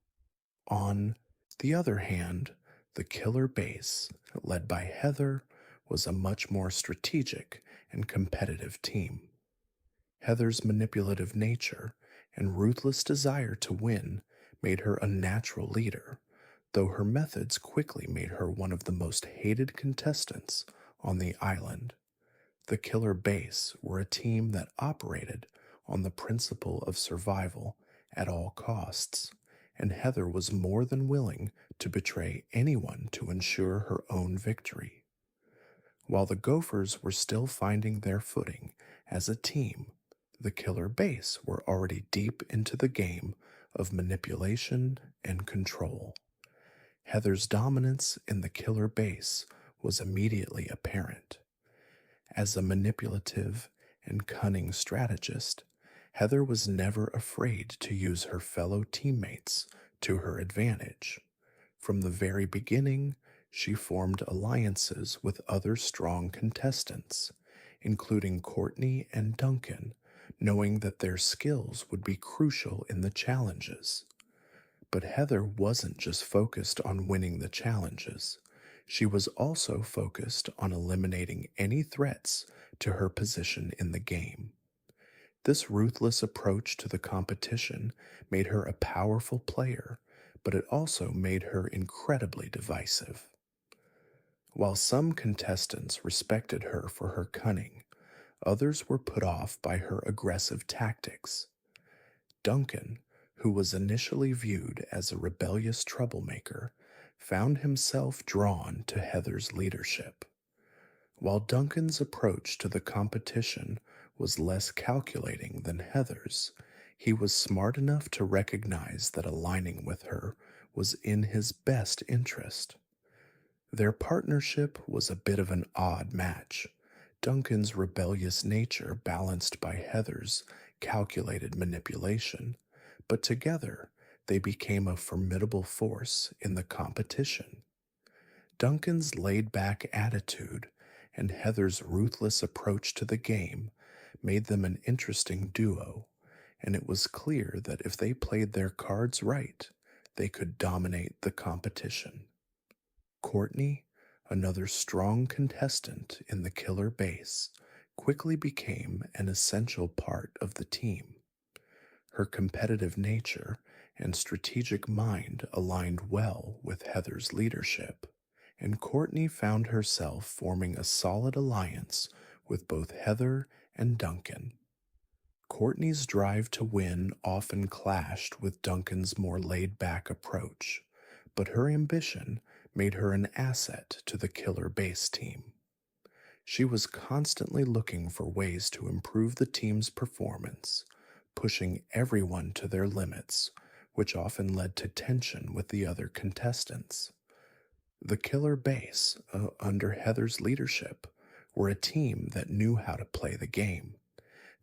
On the other hand, the Killer Base, led by Heather, was a much more strategic and competitive team. Heather's manipulative nature and ruthless desire to win made her a natural leader, though her methods quickly made her one of the most hated contestants on the island. The Killer Base were a team that operated on the principle of survival at all costs, and Heather was more than willing to betray anyone to ensure her own victory. While the Gophers were still finding their footing as a team, the Killer Base were already deep into the game of manipulation and control. Heather's dominance in the Killer Base was immediately apparent. As a manipulative and cunning strategist, Heather was never afraid to use her fellow teammates to her advantage. From the very beginning, she formed alliances with other strong contestants, including Courtney and Duncan, knowing that their skills would be crucial in the challenges. But Heather wasn't just focused on winning the challenges. She was also focused on eliminating any threats to her position in the game. This ruthless approach to the competition made her a powerful player, but it also made her incredibly divisive. While some contestants respected her for her cunning, others were put off by her aggressive tactics. Duncan, who was initially viewed as a rebellious troublemaker, found himself drawn to Heather's leadership. While Duncan's approach to the competition was less calculating than Heather's, he was smart enough to recognize that aligning with her was in his best interest. Their partnership was a bit of an odd match. Duncan's rebellious nature balanced by Heather's calculated manipulation, but together they became a formidable force in the competition. Duncan's laid back attitude and Heather's ruthless approach to the game made them an interesting duo, and it was clear that if they played their cards right, they could dominate the competition. Courtney, another strong contestant in the killer base, quickly became an essential part of the team. Her competitive nature and strategic mind aligned well with Heather's leadership, and Courtney found herself forming a solid alliance with both Heather and Duncan. Courtney's drive to win often clashed with Duncan's more laid back approach, but her ambition made her an asset to the killer base team. She was constantly looking for ways to improve the team's performance, pushing everyone to their limits, which often led to tension with the other contestants. The killer base, under Heather's leadership, were a team that knew how to play the game.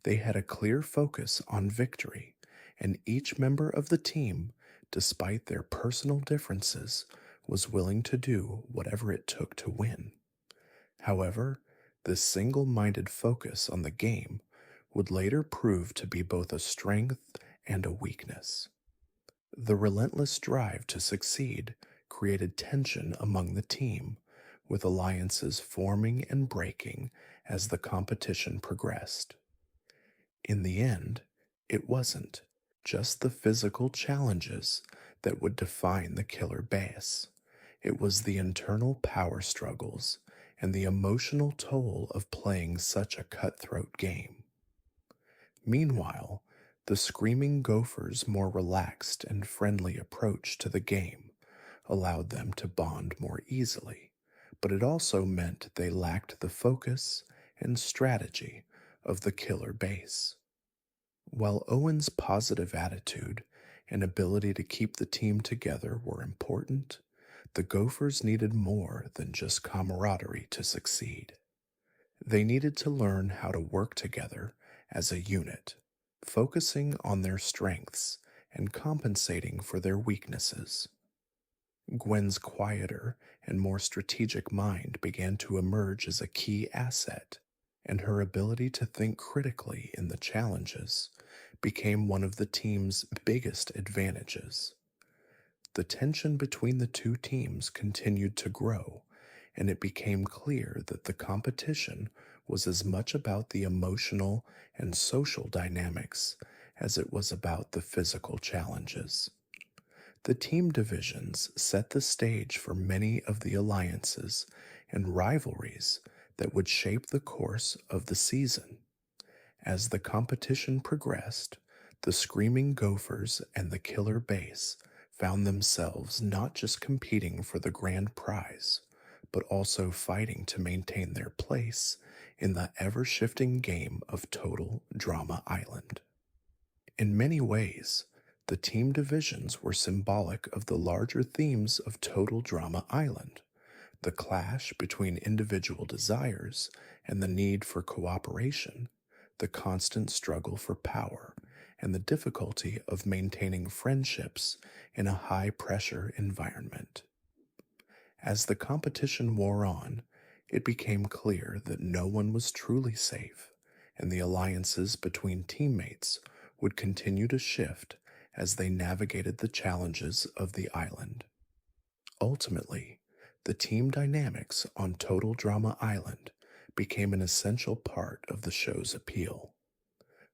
They had a clear focus on victory, and each member of the team, despite their personal differences, was willing to do whatever it took to win. However, this single minded focus on the game would later prove to be both a strength and a weakness. The relentless drive to succeed created tension among the team, with alliances forming and breaking as the competition progressed. In the end, it wasn't just the physical challenges that would define the killer base. It was the internal power struggles and the emotional toll of playing such a cutthroat game. Meanwhile, the Screaming Gopher's more relaxed and friendly approach to the game allowed them to bond more easily, but it also meant they lacked the focus and strategy of the killer base. While Owen's positive attitude and ability to keep the team together were important, the Gophers needed more than just camaraderie to succeed. They needed to learn how to work together as a unit, focusing on their strengths and compensating for their weaknesses. Gwen's quieter and more strategic mind began to emerge as a key asset, and her ability to think critically in the challenges became one of the team's biggest advantages. The tension between the two teams continued to grow, and it became clear that the competition was as much about the emotional and social dynamics as it was about the physical challenges. The team divisions set the stage for many of the alliances and rivalries that would shape the course of the season. As the competition progressed, the Screaming Gophers and the Killer Base found themselves not just competing for the grand prize, but also fighting to maintain their place in the ever shifting game of Total Drama Island. In many ways, the team divisions were symbolic of the larger themes of Total Drama Island: the clash between individual desires and the need for cooperation, the constant struggle for power, and the difficulty of maintaining friendships in a high pressure environment. As the competition wore on, it became clear that no one was truly safe, and the alliances between teammates would continue to shift as they navigated the challenges of the island. Ultimately, the team dynamics on Total Drama Island became an essential part of the show's appeal.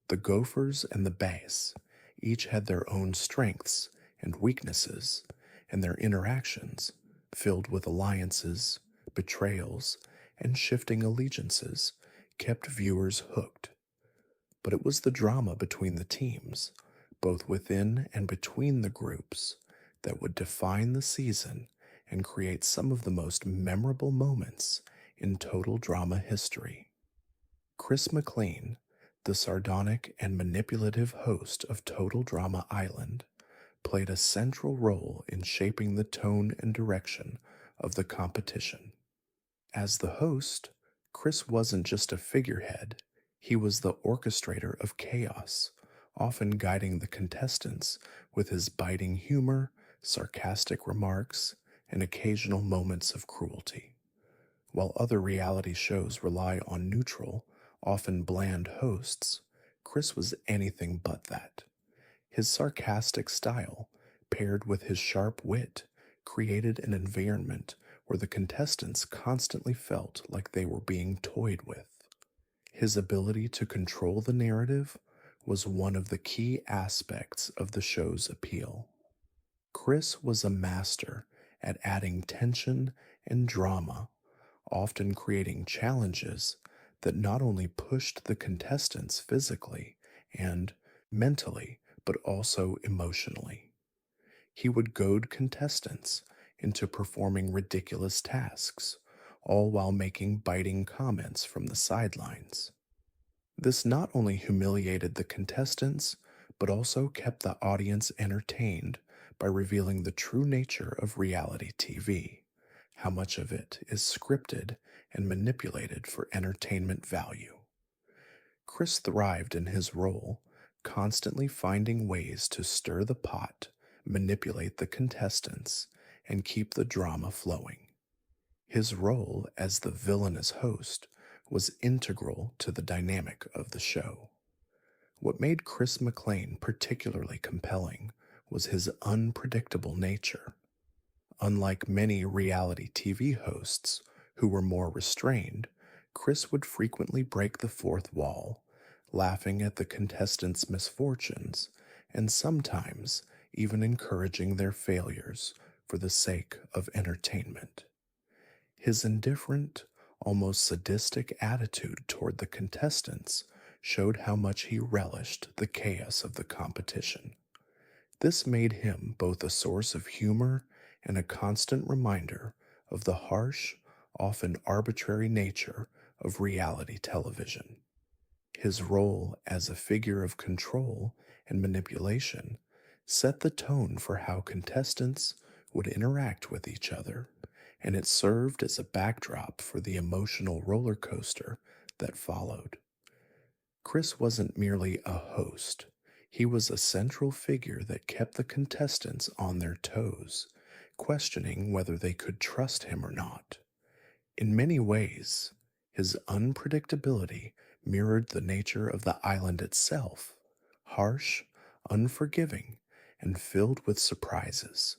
The Gophers and the Bass each had their own strengths and weaknesses, and their interactions, filled with alliances, betrayals, and shifting allegiances, kept viewers hooked. But it was the drama between the teams, both within and between the groups, that would define the season and create some of the most memorable moments in total drama history. Chris McLean, the sardonic and manipulative host of Total Drama Island, played a central role in shaping the tone and direction of the competition. As the host, Chris wasn't just a figurehead, he was the orchestrator of chaos, often guiding the contestants with his biting humor, sarcastic remarks, and occasional moments of cruelty. While other reality shows rely on neutral, often bland hosts, Chris was anything but that. His sarcastic style, paired with his sharp wit, created an environment where the contestants constantly felt like they were being toyed with. His ability to control the narrative was one of the key aspects of the show's appeal. Chris was a master at adding tension and drama, often creating challenges that not only pushed the contestants physically and mentally, but also emotionally. He would goad contestants into performing ridiculous tasks, all while making biting comments from the sidelines. This not only humiliated the contestants, but also kept the audience entertained by revealing the true nature of reality TV, how much of it is scripted and manipulated for entertainment value. Chris thrived in his role, constantly finding ways to stir the pot, manipulate the contestants, and keep the drama flowing. His role as the villainous host was integral to the dynamic of the show. What made Chris McLean particularly compelling was his unpredictable nature. Unlike many reality TV hosts who were more restrained, Chris would frequently break the fourth wall, laughing at the contestants' misfortunes and sometimes even encouraging their failures for the sake of entertainment. His indifferent, almost sadistic attitude toward the contestants showed how much he relished the chaos of the competition. This made him both a source of humor and a constant reminder of the harsh, often arbitrary nature of reality television. His role as a figure of control and manipulation set the tone for how contestants would interact with each other, and it served as a backdrop for the emotional roller coaster that followed. Chris wasn't merely a host, he was a central figure that kept the contestants on their toes, questioning whether they could trust him or not. In many ways, his unpredictability mirrored the nature of the island itself, harsh, unforgiving, and filled with surprises.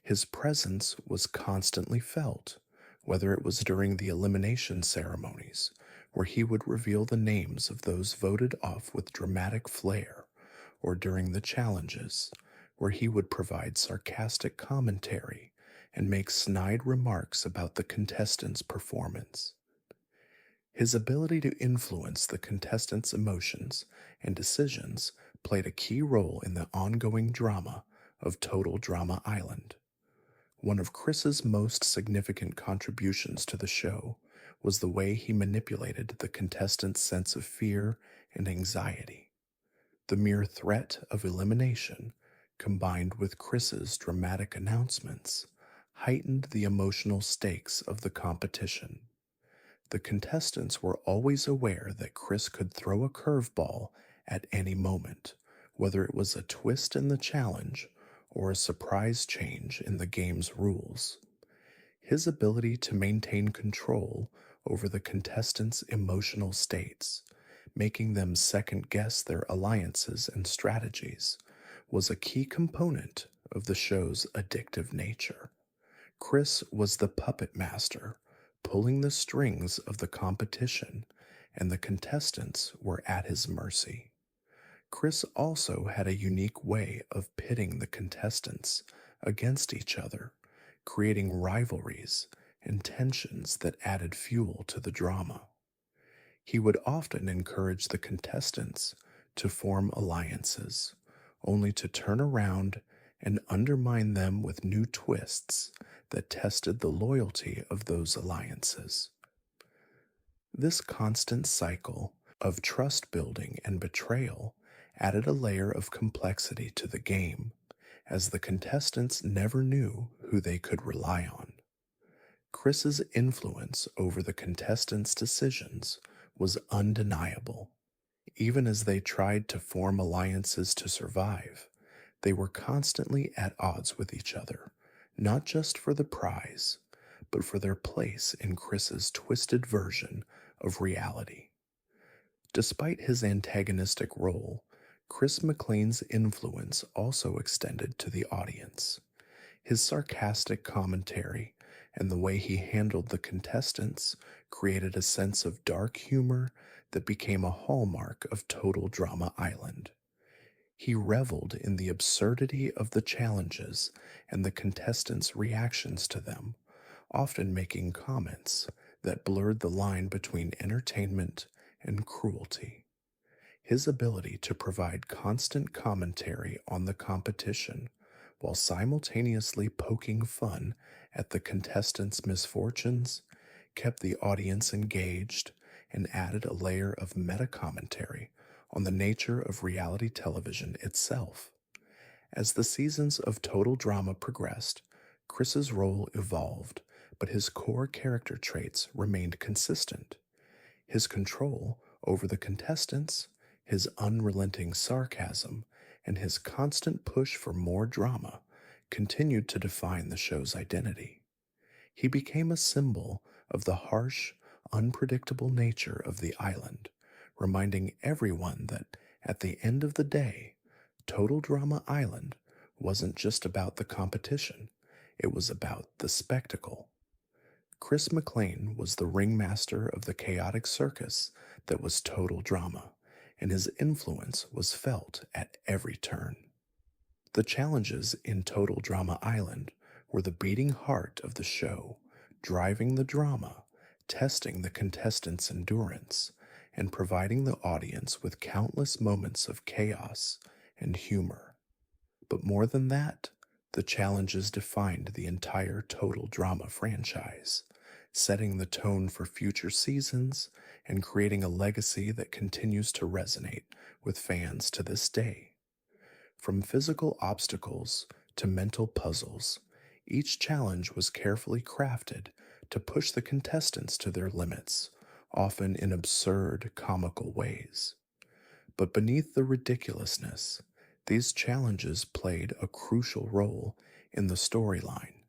His presence was constantly felt, whether it was during the elimination ceremonies, where he would reveal the names of those voted off with dramatic flair, or during the challenges, where he would provide sarcastic commentary and make snide remarks about the contestants' performance. His ability to influence the contestants' emotions and decisions played a key role in the ongoing drama of Total Drama Island. One of Chris's most significant contributions to the show was the way he manipulated the contestants' sense of fear and anxiety. The mere threat of elimination, combined with Chris's dramatic announcements, heightened the emotional stakes of the competition. The contestants were always aware that Chris could throw a curveball at any moment, whether it was a twist in the challenge or a surprise change in the game's rules. His ability to maintain control over the contestants' emotional states, making them second guess their alliances and strategies, was a key component of the show's addictive nature. Chris was the puppet master, pulling the strings of the competition, and the contestants were at his mercy. Chris also had a unique way of pitting the contestants against each other, creating rivalries and tensions that added fuel to the drama. He would often encourage the contestants to form alliances, only to turn around and undermine them with new twists that tested the loyalty of those alliances. This constant cycle of trust building and betrayal added a layer of complexity to the game, as the contestants never knew who they could rely on. Chris's influence over the contestants' decisions was undeniable. Even as they tried to form alliances to survive, they were constantly at odds with each other, not just for the prize, but for their place in Chris's twisted version of reality. Despite his antagonistic role, Chris McLean's influence also extended to the audience. His sarcastic commentary and the way he handled the contestants created a sense of dark humor that became a hallmark of Total Drama Island. He reveled in the absurdity of the challenges and the contestants' reactions to them, often making comments that blurred the line between entertainment and cruelty. His ability to provide constant commentary on the competition while simultaneously poking fun at the contestants' misfortunes kept the audience engaged and added a layer of meta commentary on the nature of reality television itself. As the seasons of Total Drama progressed, Chris's role evolved, but his core character traits remained consistent. His control over the contestants, his unrelenting sarcasm, and his constant push for more drama continued to define the show's identity. He became a symbol of the harsh, unpredictable nature of the island, reminding everyone that at the end of the day, Total Drama Island wasn't just about the competition, it was about the spectacle. Chris McLean was the ringmaster of the chaotic circus that was Total Drama, and his influence was felt at every turn. The challenges in Total Drama Island were the beating heart of the show, driving the drama, testing the contestants' endurance, and providing the audience with countless moments of chaos and humor. But more than that, the challenges defined the entire Total Drama franchise, setting the tone for future seasons and creating a legacy that continues to resonate with fans to this day. From physical obstacles to mental puzzles, each challenge was carefully crafted to push the contestants to their limits, often in absurd, comical ways. But beneath the ridiculousness, these challenges played a crucial role in the storyline,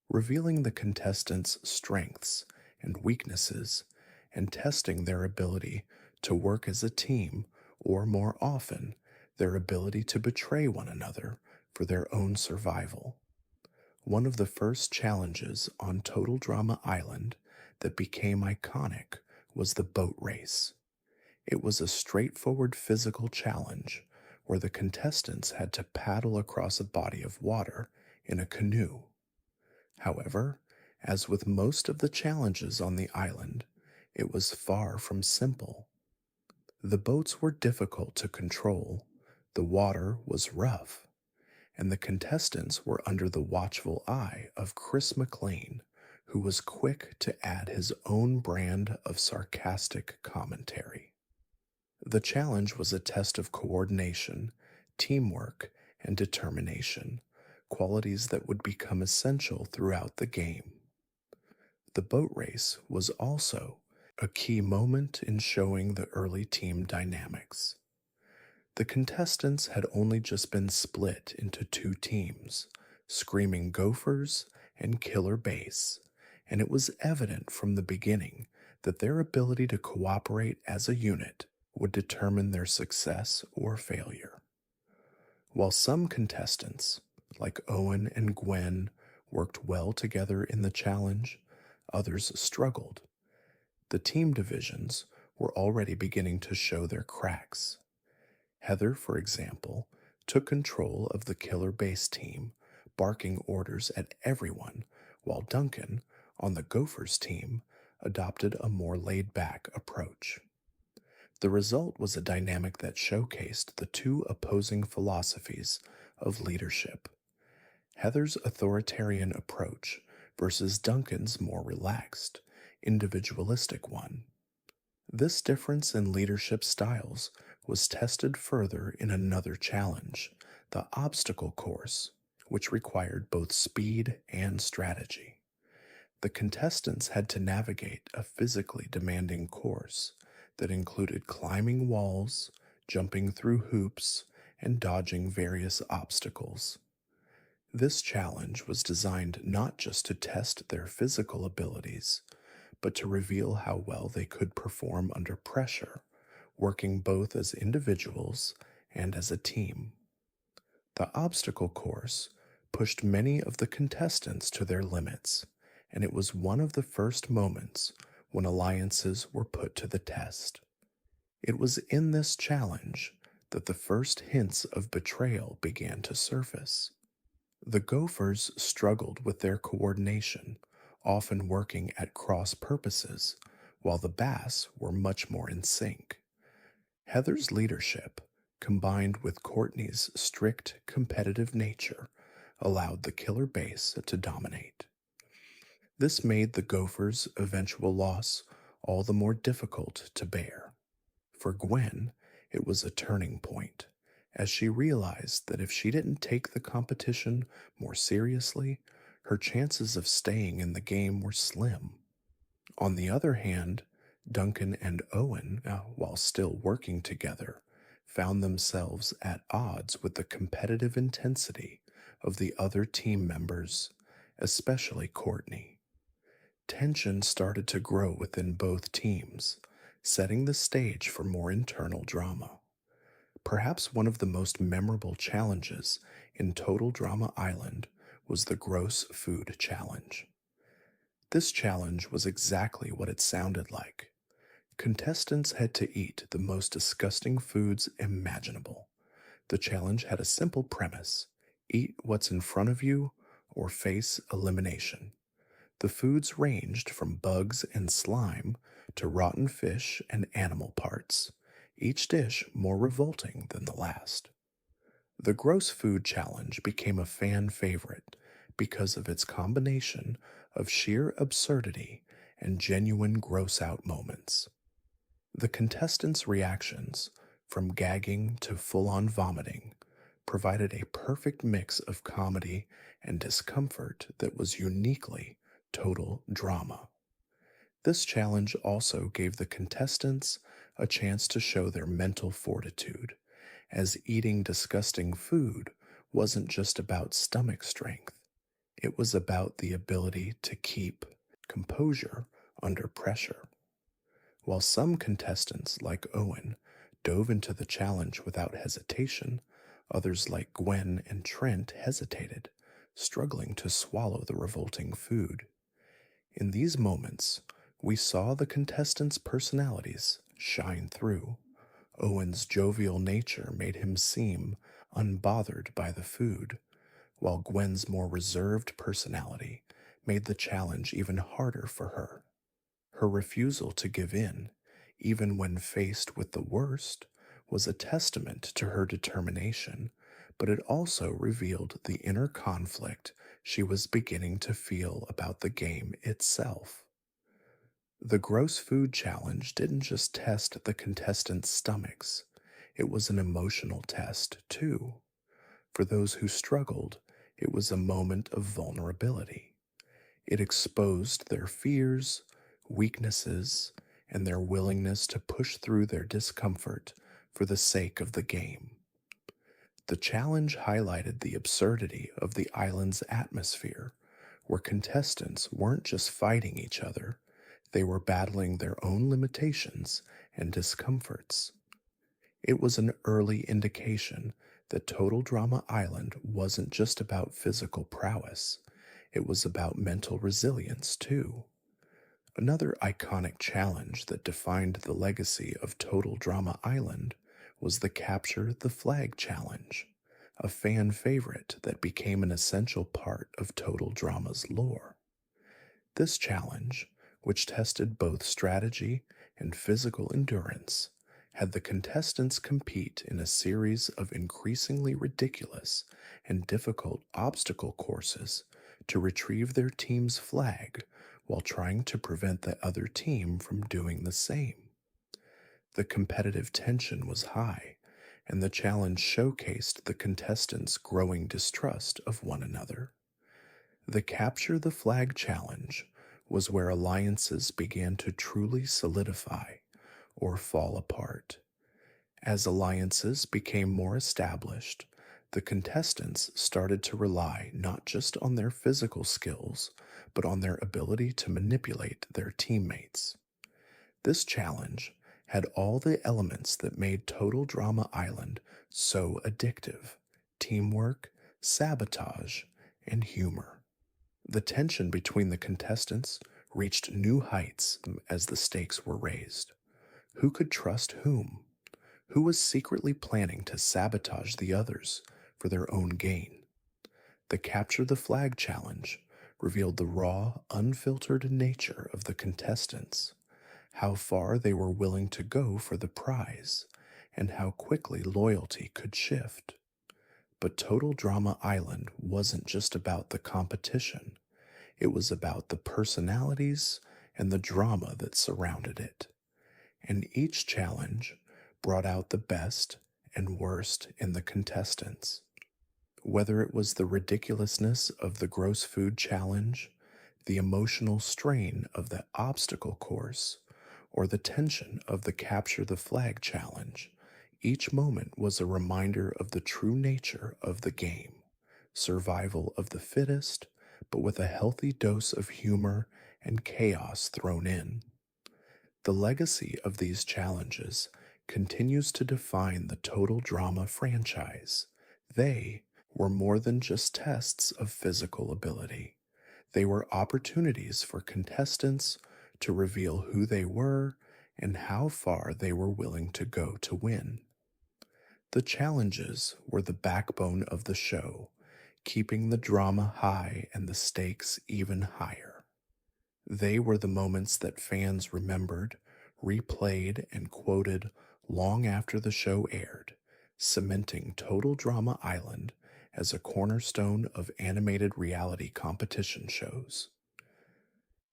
revealing the contestants' strengths and weaknesses and testing their ability to work as a team, or more often, their ability to betray one another for their own survival. One of the first challenges on Total Drama Island that became iconic was the boat race. It was a straightforward physical challenge where the contestants had to paddle across a body of water in a canoe. However, as with most of the challenges on the island, it was far from simple. The boats were difficult to control, the water was rough, and the contestants were under the watchful eye of Chris McLean, who was quick to add his own brand of sarcastic commentary. The challenge was a test of coordination, teamwork, and determination, qualities that would become essential throughout the game. The boat race was also a key moment in showing the early team dynamics. The contestants had only just been split into two teams, Screaming Gophers and Killer Bass, and it was evident from the beginning that their ability to cooperate as a unit would determine their success or failure. While some contestants, like Owen and Gwen, worked well together in the challenge, others struggled. The team divisions were already beginning to show their cracks. Heather, for example, took control of the Killer Bass team, barking orders at everyone, while Duncan, on the Gophers team, adopted a more laid-back approach. The result was a dynamic that showcased the two opposing philosophies of leadership. Heather's authoritarian approach versus Duncan's more relaxed, individualistic one. This difference in leadership styles was tested further in another challenge, the obstacle course, which required both speed and strategy. The contestants had to navigate a physically demanding course that included climbing walls, jumping through hoops, and dodging various obstacles. This challenge was designed not just to test their physical abilities, but to reveal how well they could perform under pressure, working both as individuals and as a team. The obstacle course pushed many of the contestants to their limits, and it was one of the first moments when alliances were put to the test. It was in this challenge that the first hints of betrayal began to surface. The Gophers struggled with their coordination, often working at cross purposes, while the Bass were much more in sync. Heather's leadership, combined with Courtney's strict competitive nature, allowed the killer base to dominate. This made the Gophers' eventual loss all the more difficult to bear. For Gwen, it was a turning point, as she realized that if she didn't take the competition more seriously, her chances of staying in the game were slim. On the other hand, Duncan and Owen, while still working together, found themselves at odds with the competitive intensity of the other team members, especially Courtney. Tension started to grow within both teams, setting the stage for more internal drama. Perhaps one of the most memorable challenges in Total Drama Island was the Gross Food Challenge. This challenge was exactly what it sounded like. Contestants had to eat the most disgusting foods imaginable. The challenge had a simple premise: eat what's in front of you or face elimination. The foods ranged from bugs and slime to rotten fish and animal parts, each dish more revolting than the last. The Gross Food Challenge became a fan favorite because of its combination of sheer absurdity and genuine gross out moments. The contestants' reactions, from gagging to full on vomiting, provided a perfect mix of comedy and discomfort that was uniquely total drama. This challenge also gave the contestants a chance to show their mental fortitude, as eating disgusting food wasn't just about stomach strength, it was about the ability to keep composure under pressure. While some contestants, like Owen, dove into the challenge without hesitation, others, like Gwen and Trent, hesitated, struggling to swallow the revolting food. In these moments, we saw the contestants' personalities shine through. Owen's jovial nature made him seem unbothered by the food, while Gwen's more reserved personality made the challenge even harder for her. Her refusal to give in, even when faced with the worst, was a testament to her determination, but it also revealed the inner conflict she was beginning to feel about the game itself. The Gross Food Challenge didn't just test the contestants' stomachs, it was an emotional test, too. For those who struggled, it was a moment of vulnerability. It exposed their fears, weaknesses, and their willingness to push through their discomfort for the sake of the game. The challenge highlighted the absurdity of the island's atmosphere, where contestants weren't just fighting each other, they were battling their own limitations and discomforts. It was an early indication that Total Drama Island wasn't just about physical prowess, it was about mental resilience, too. Another iconic challenge that defined the legacy of Total Drama Island was the Capture the Flag Challenge, a fan favorite that became an essential part of Total Drama's lore. This challenge, which tested both strategy and physical endurance, had the contestants compete in a series of increasingly ridiculous and difficult obstacle courses to retrieve their team's flag while trying to prevent the other team from doing the same. The competitive tension was high, and the challenge showcased the contestants' growing distrust of one another. The Capture the Flag challenge was where alliances began to truly solidify or fall apart. As alliances became more established, the contestants started to rely not just on their physical skills, but on their ability to manipulate their teammates. This challenge had all the elements that made Total Drama Island so addictive: teamwork, sabotage, and humor. The tension between the contestants reached new heights as the stakes were raised. Who could trust whom? Who was secretly planning to sabotage the others for their own gain? The Capture the Flag challenge revealed the raw, unfiltered nature of the contestants, how far they were willing to go for the prize, and how quickly loyalty could shift. But Total Drama Island wasn't just about the competition, it was about the personalities and the drama that surrounded it. And each challenge brought out the best and worst in the contestants. Whether it was the ridiculousness of the gross food challenge, the emotional strain of the obstacle course, or the tension of the Capture the Flag challenge, each moment was a reminder of the true nature of the game: survival of the fittest, but with a healthy dose of humor and chaos thrown in. The legacy of these challenges continues to define the Total Drama franchise. They were more than just tests of physical ability. They were opportunities for contestants to reveal who they were and how far they were willing to go to win. The challenges were the backbone of the show, keeping the drama high and the stakes even higher. They were the moments that fans remembered, replayed, and quoted long after the show aired, cementing Total Drama Island as a cornerstone of animated reality competition shows.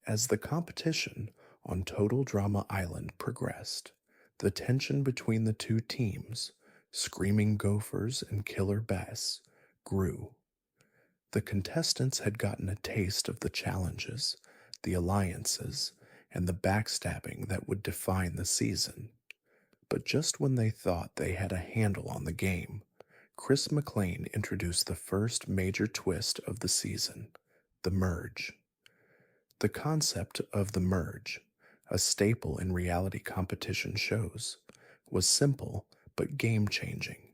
As the competition on Total Drama Island progressed, the tension between the two teams, Screaming Gophers and Killer Bess, grew. The contestants had gotten a taste of the challenges, the alliances, and the backstabbing that would define the season. But just when they thought they had a handle on the game, Chris McLean introduced the first major twist of the season: the merge. The concept of the merge, a staple in reality competition shows, was simple but game-changing.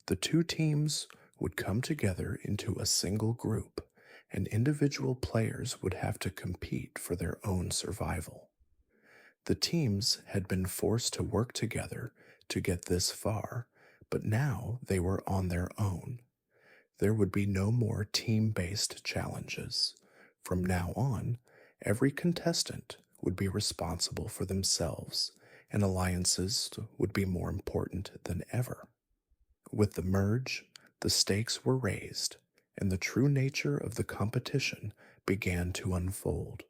The two teams would come together into a single group, and individual players would have to compete for their own survival. The teams had been forced to work together to get this far, but now they were on their own. There would be no more team-based challenges. From now on, every contestant would be responsible for themselves, and alliances would be more important than ever. With the merge, the stakes were raised, and the true nature of the competition began to unfold.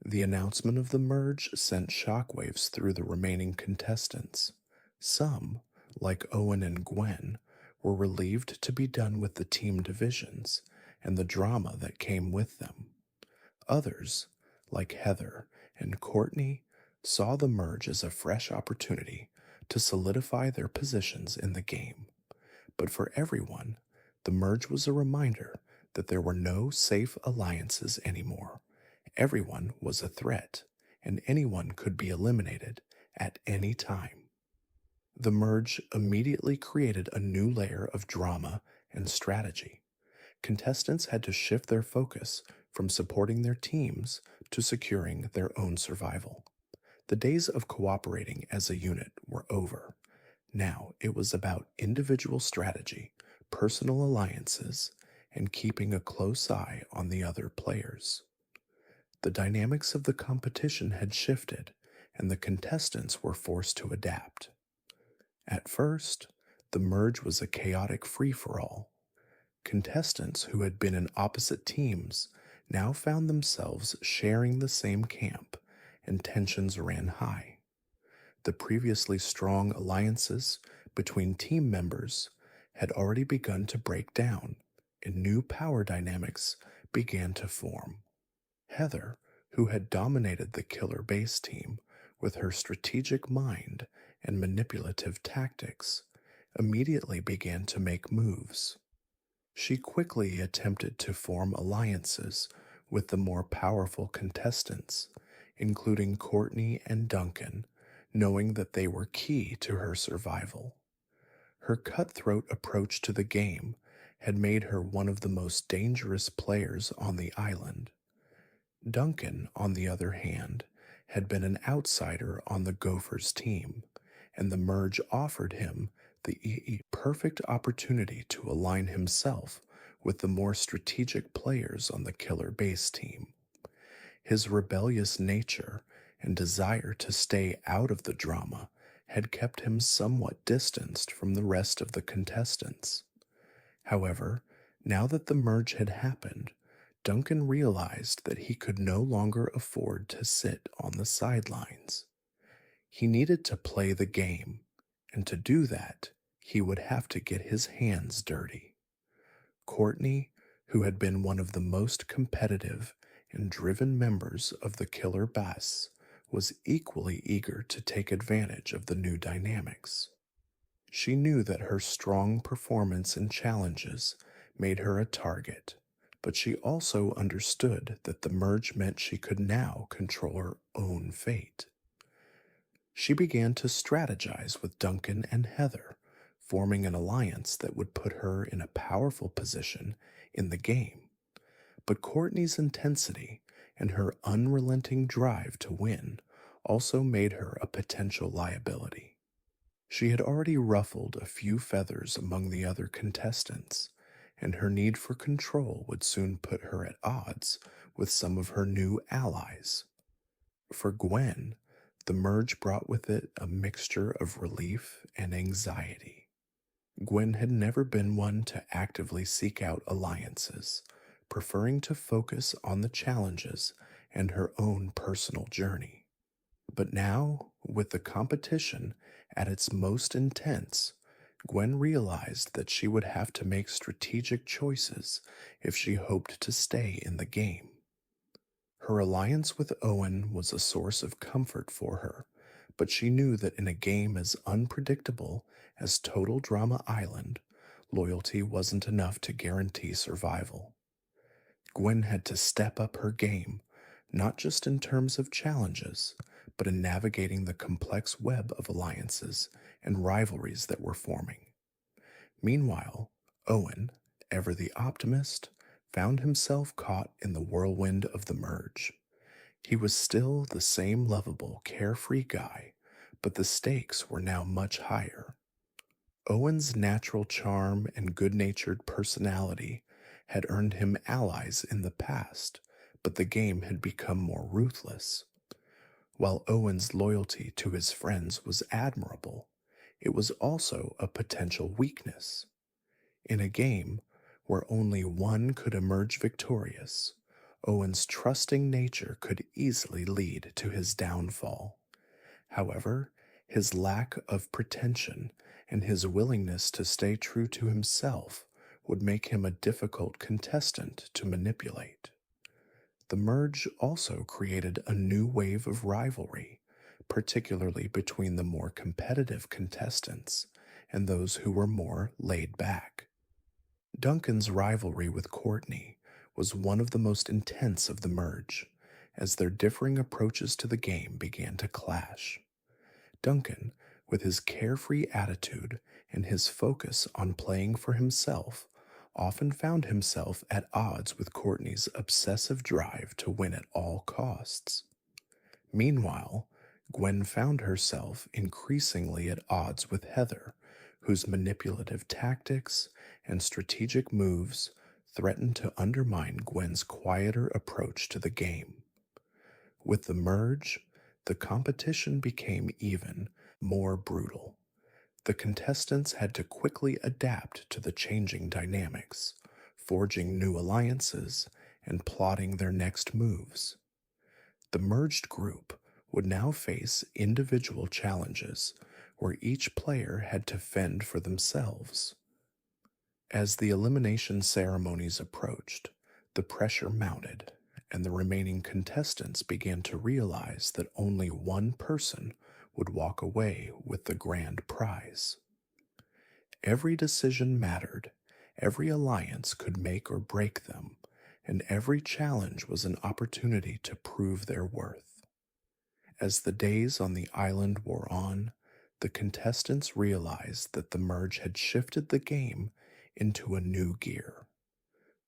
The announcement of the merge sent shockwaves through the remaining contestants. Some, like Owen and Gwen, were relieved to be done with the team divisions and the drama that came with them. Others, like Heather and Courtney, saw the merge as a fresh opportunity to solidify their positions in the game. But for everyone, the merge was a reminder that there were no safe alliances anymore. Everyone was a threat, and anyone could be eliminated at any time. The merge immediately created a new layer of drama and strategy. Contestants had to shift their focus from supporting their teams to securing their own survival. The days of cooperating as a unit were over. Now it was about individual strategy, personal alliances, and keeping a close eye on the other players. The dynamics of the competition had shifted, and the contestants were forced to adapt. At first, the merge was a chaotic free for all. Contestants who had been in opposite teams now found themselves sharing the same camp, and tensions ran high. The previously strong alliances between team members had already begun to break down, and new power dynamics began to form. Heather, who had dominated the killer base team with her strategic mind and manipulative tactics, immediately began to make moves. She quickly attempted to form alliances with the more powerful contestants, including Courtney and Duncan, knowing that they were key to her survival. Her cutthroat approach to the game had made her one of the most dangerous players on the island. Duncan, on the other hand, had been an outsider on the Gophers team, and the merge offered him the perfect opportunity to align himself with the more strategic players on the killer base team. His rebellious nature and desire to stay out of the drama had kept him somewhat distanced from the rest of the contestants. However, now that the merge had happened, Duncan realized that he could no longer afford to sit on the sidelines. He needed to play the game, and to do that, he would have to get his hands dirty. Courtney, who had been one of the most competitive and driven members of the Killer Bass, was equally eager to take advantage of the new dynamics. She knew that her strong performance in challenges made her a target, but she also understood that the merge meant she could now control her own fate. She began to strategize with Duncan and Heather, forming an alliance that would put her in a powerful position in the game. But Courtney's intensity and her unrelenting drive to win also made her a potential liability. She had already ruffled a few feathers among the other contestants, and her need for control would soon put her at odds with some of her new allies. For Gwen, the merge brought with it a mixture of relief and anxiety. Gwen had never been one to actively seek out alliances, preferring to focus on the challenges and her own personal journey. But now, with the competition at its most intense, Gwen realized that she would have to make strategic choices if she hoped to stay in the game. Her alliance with Owen was a source of comfort for her, but she knew that in a game as unpredictable as Total Drama Island, loyalty wasn't enough to guarantee survival. Gwen had to step up her game, not just in terms of challenges, but in navigating the complex web of alliances and rivalries that were forming. Meanwhile, Owen, ever the optimist, found himself caught in the whirlwind of the merge. He was still the same lovable, carefree guy, but the stakes were now much higher. Owen's natural charm and good-natured personality had earned him allies in the past, but the game had become more ruthless. While Owen's loyalty to his friends was admirable, it was also a potential weakness. In a game where only one could emerge victorious, Owen's trusting nature could easily lead to his downfall. However, his lack of pretension and his willingness to stay true to himself would make him a difficult contestant to manipulate. The merge also created a new wave of rivalry, particularly between the more competitive contestants and those who were more laid back. Duncan's rivalry with Courtney was one of the most intense of the merge, as their differing approaches to the game began to clash. Duncan, with his carefree attitude and his focus on playing for himself, often found himself at odds with Courtney's obsessive drive to win at all costs. Meanwhile, Gwen found herself increasingly at odds with Heather, whose manipulative tactics and strategic moves threatened to undermine Gwen's quieter approach to the game. With the merge, The competition became even more brutal. The contestants had to quickly adapt to the changing dynamics, forging new alliances and plotting their next moves. The merged group would now face individual challenges where each player had to fend for themselves. As the elimination ceremonies approached, the pressure mounted, and the remaining contestants began to realize that only one person would walk away with the grand prize. Every decision mattered, every alliance could make or break them, and every challenge was an opportunity to prove their worth. As the days on the island wore on, the contestants realized that the merge had shifted the game into a new gear.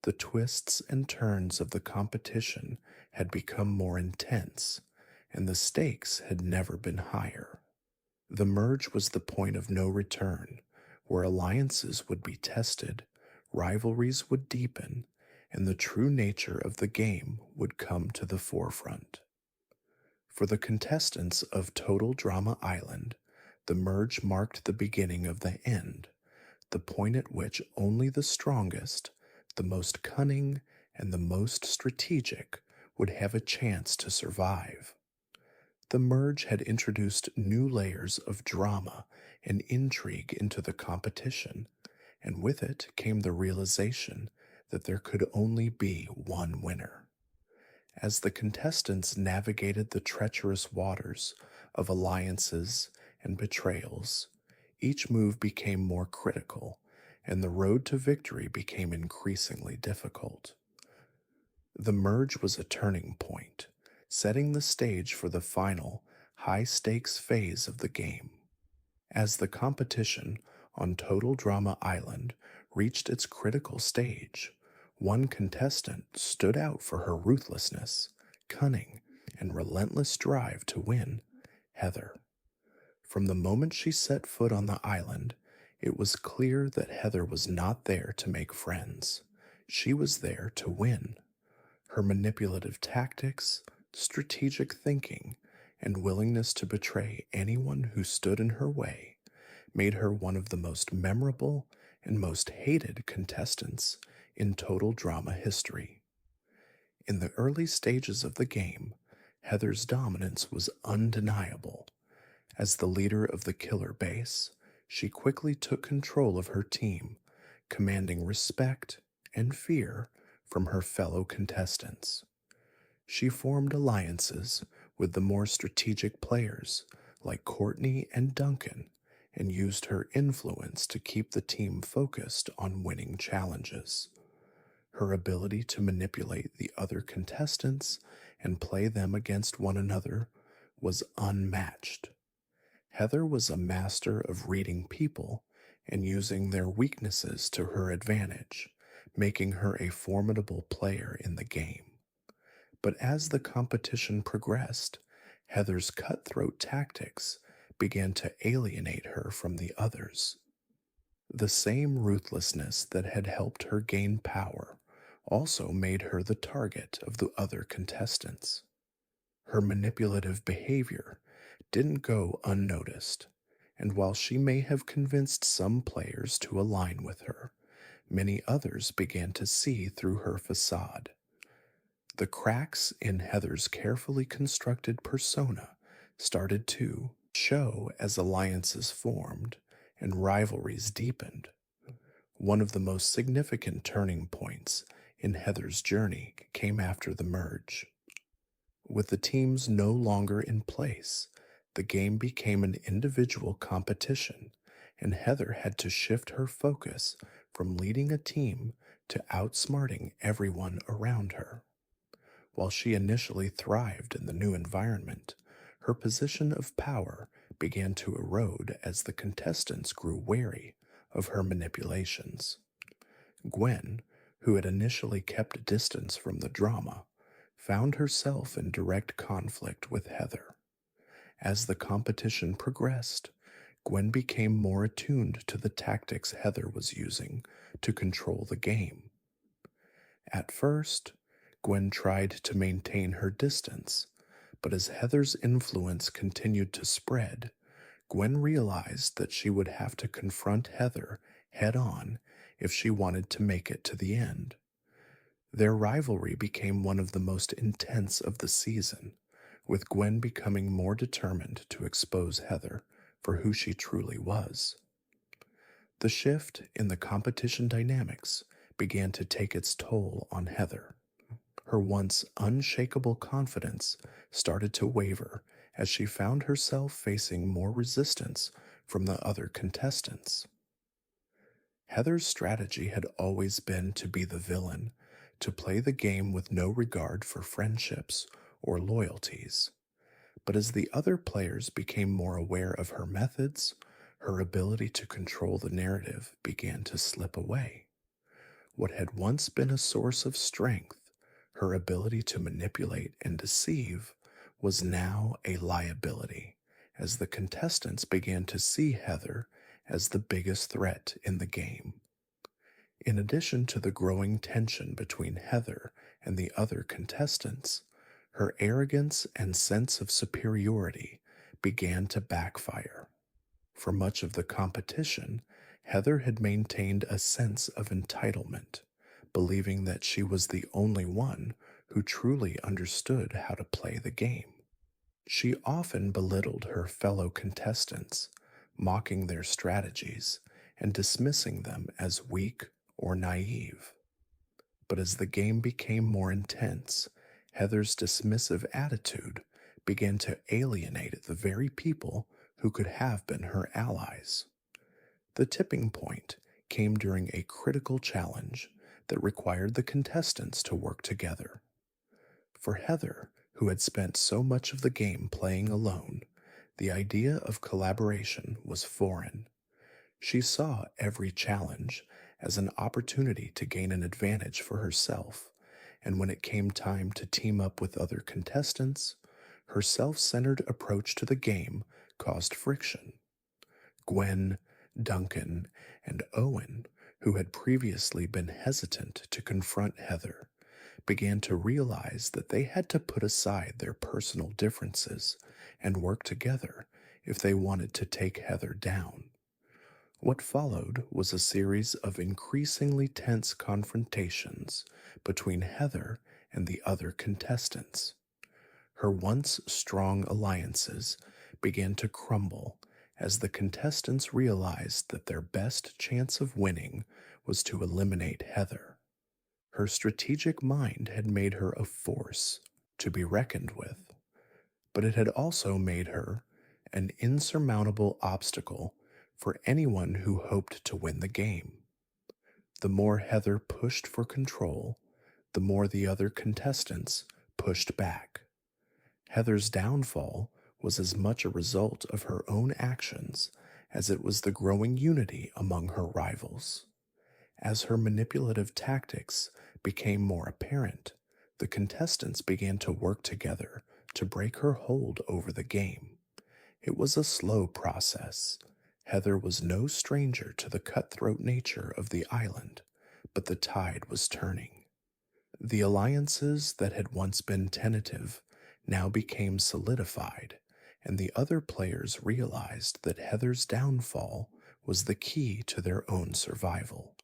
The twists and turns of the competition had become more intense, and the stakes had never been higher. The merge was the point of no return, where alliances would be tested, rivalries would deepen, and the true nature of the game would come to the forefront. For the contestants of Total Drama Island, the merge marked the beginning of the end, the point at which only the strongest, the most cunning, and the most strategic would have a chance to survive. The merge had introduced new layers of drama and intrigue into the competition, and with it came the realization that there could only be one winner. As the contestants navigated the treacherous waters of alliances and betrayals, each move became more critical, and the road to victory became increasingly difficult. The merge was a turning point, setting the stage for the final, high stakes phase of the game. As the competition on Total Drama Island reached its critical stage, one contestant stood out for her ruthlessness, cunning, and relentless drive to win: Heather. From the moment she set foot on the island, it was clear that Heather was not there to make friends. She was there to win. Her manipulative tactics, strategic thinking, and willingness to betray anyone who stood in her way made her one of the most memorable and most hated contestants in Total Drama history. In the early stages of the game, Heather's dominance was undeniable. As the leader of the killer base, she quickly took control of her team, commanding respect and fear from her fellow contestants. She formed alliances with the more strategic players like Courtney and Duncan, and used her influence to keep the team focused on winning challenges. Her ability to manipulate the other contestants and play them against one another was unmatched. Heather was a master of reading people and using their weaknesses to her advantage, making her a formidable player in the game. But as the competition progressed, Heather's cutthroat tactics began to alienate her from the others. The same ruthlessness that had helped her gain power also made her the target of the other contestants. Her manipulative behavior didn't go unnoticed, and while she may have convinced some players to align with her, many others began to see through her facade. The cracks in Heather's carefully constructed persona started to show as alliances formed and rivalries deepened. One of the most significant turning points in Heather's journey came after the merge. With the teams no longer in place, the game became an individual competition, and Heather had to shift her focus from leading a team to outsmarting everyone around her. While she initially thrived in the new environment, her position of power began to erode as the contestants grew wary of her manipulations. Gwen, who had initially kept distance from the drama, found herself in direct conflict with Heather. As the competition progressed, Gwen became more attuned to the tactics Heather was using to control the game. At first, Gwen tried to maintain her distance, But as Heather's influence continued to spread, Gwen realized that she would have to confront Heather head on if she wanted to make it to the end. Their rivalry became one of the most intense of the season, with Gwen becoming more determined to expose Heather for who she truly was. The shift in the competition dynamics began to take its toll on Heather. Her once unshakable confidence started to waver as she found herself facing more resistance from the other contestants. Heather's strategy had always been to be the villain, to play the game with no regard for friendships or loyalties. But as the other players became more aware of her methods, her ability to control the narrative began to slip away. What had once been a source of strength, her ability to manipulate and deceive, was now a liability, as the contestants began to see Heather as the biggest threat in the game. In addition to the growing tension between Heather and the other contestants, her arrogance and sense of superiority began to backfire. For much of the competition, Heather had maintained a sense of entitlement, believing that she was the only one who truly understood how to play the game. She often belittled her fellow contestants, mocking their strategies and dismissing them as weak or naive. But as the game became more intense, Heather's dismissive attitude began to alienate the very people who could have been her allies. The tipping point came during a critical challenge that required the contestants to work together. For Heather, who had spent so much of the game playing alone, the idea of collaboration was foreign. She saw every challenge as an opportunity to gain an advantage for herself, and when it came time to team up with other contestants, her self centered approach to the game caused friction. Gwen, Duncan, and Owen, who had previously been hesitant to confront Heather, began to realize that they had to put aside their personal differences and work together if they wanted to take Heather down. What followed was a series of increasingly tense confrontations between Heather and the other contestants. Her once strong alliances began to crumble as the contestants realized that their best chance of winning was to eliminate Heather. Her strategic mind had made her a force to be reckoned with, but it had also made her an insurmountable obstacle for anyone who hoped to win the game. The more Heather pushed for control, the more the other contestants pushed back. Heather's downfall was as much a result of her own actions as it was the growing unity among her rivals. As her manipulative tactics became more apparent, the contestants began to work together to break her hold over the game. It was a slow process. Heather was no stranger to the cutthroat nature of the island, but the tide was turning. The alliances that had once been tentative now became solidified, and the other players realized that Heather's downfall was the key to their own survival.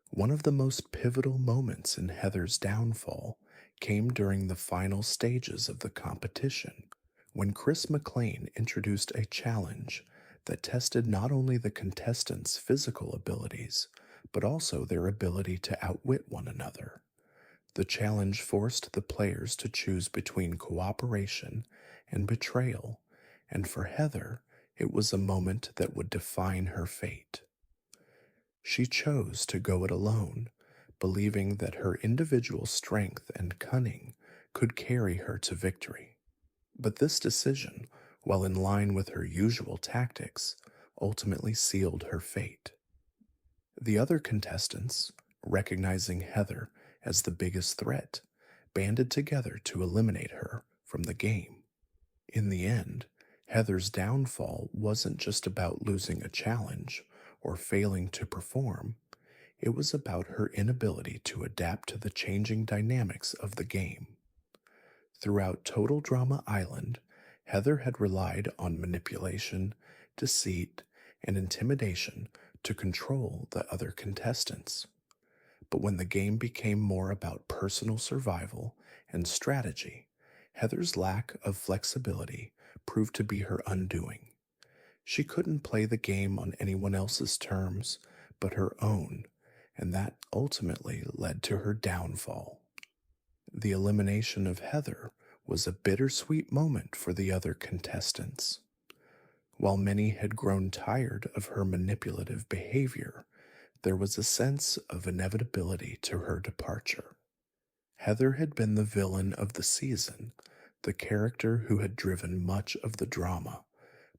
One of the most pivotal moments in Heather's downfall came during the final stages of the competition, when Chris McLean introduced a challenge that tested not only the contestants' physical abilities, but also their ability to outwit one another. The challenge forced the players to choose between cooperation and betrayal, and for Heather, it was a moment that would define her fate. She chose to go it alone, believing that her individual strength and cunning could carry her to victory. But this decision, while in line with her usual tactics, ultimately sealed her fate. The other contestants, recognizing Heather as the biggest threat, banded together to eliminate her from the game. In the end, Heather's downfall wasn't just about losing a challenge or failing to perform, it was about her inability to adapt to the changing dynamics of the game. Throughout Total Drama Island, Heather had relied on manipulation, deceit, and intimidation to control the other contestants. But when the game became more about personal survival and strategy, Heather's lack of flexibility proved to be her undoing. She couldn't play the game on anyone else's terms but her own, and that ultimately led to her downfall. The elimination of Heather was a bittersweet moment for the other contestants. While many had grown tired of her manipulative behavior, there was a sense of inevitability to her departure. Heather had been the villain of the season, the character who had driven much of the drama,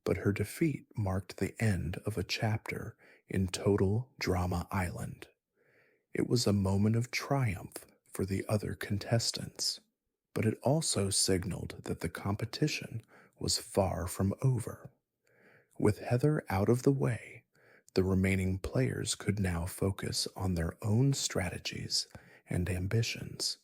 but her defeat marked the end of a chapter in Total Drama Island. It was a moment of triumph for the other contestants, but it also signaled that the competition was far from over. With Heather out of the way, the remaining players could now focus on their own strategies and ambitions,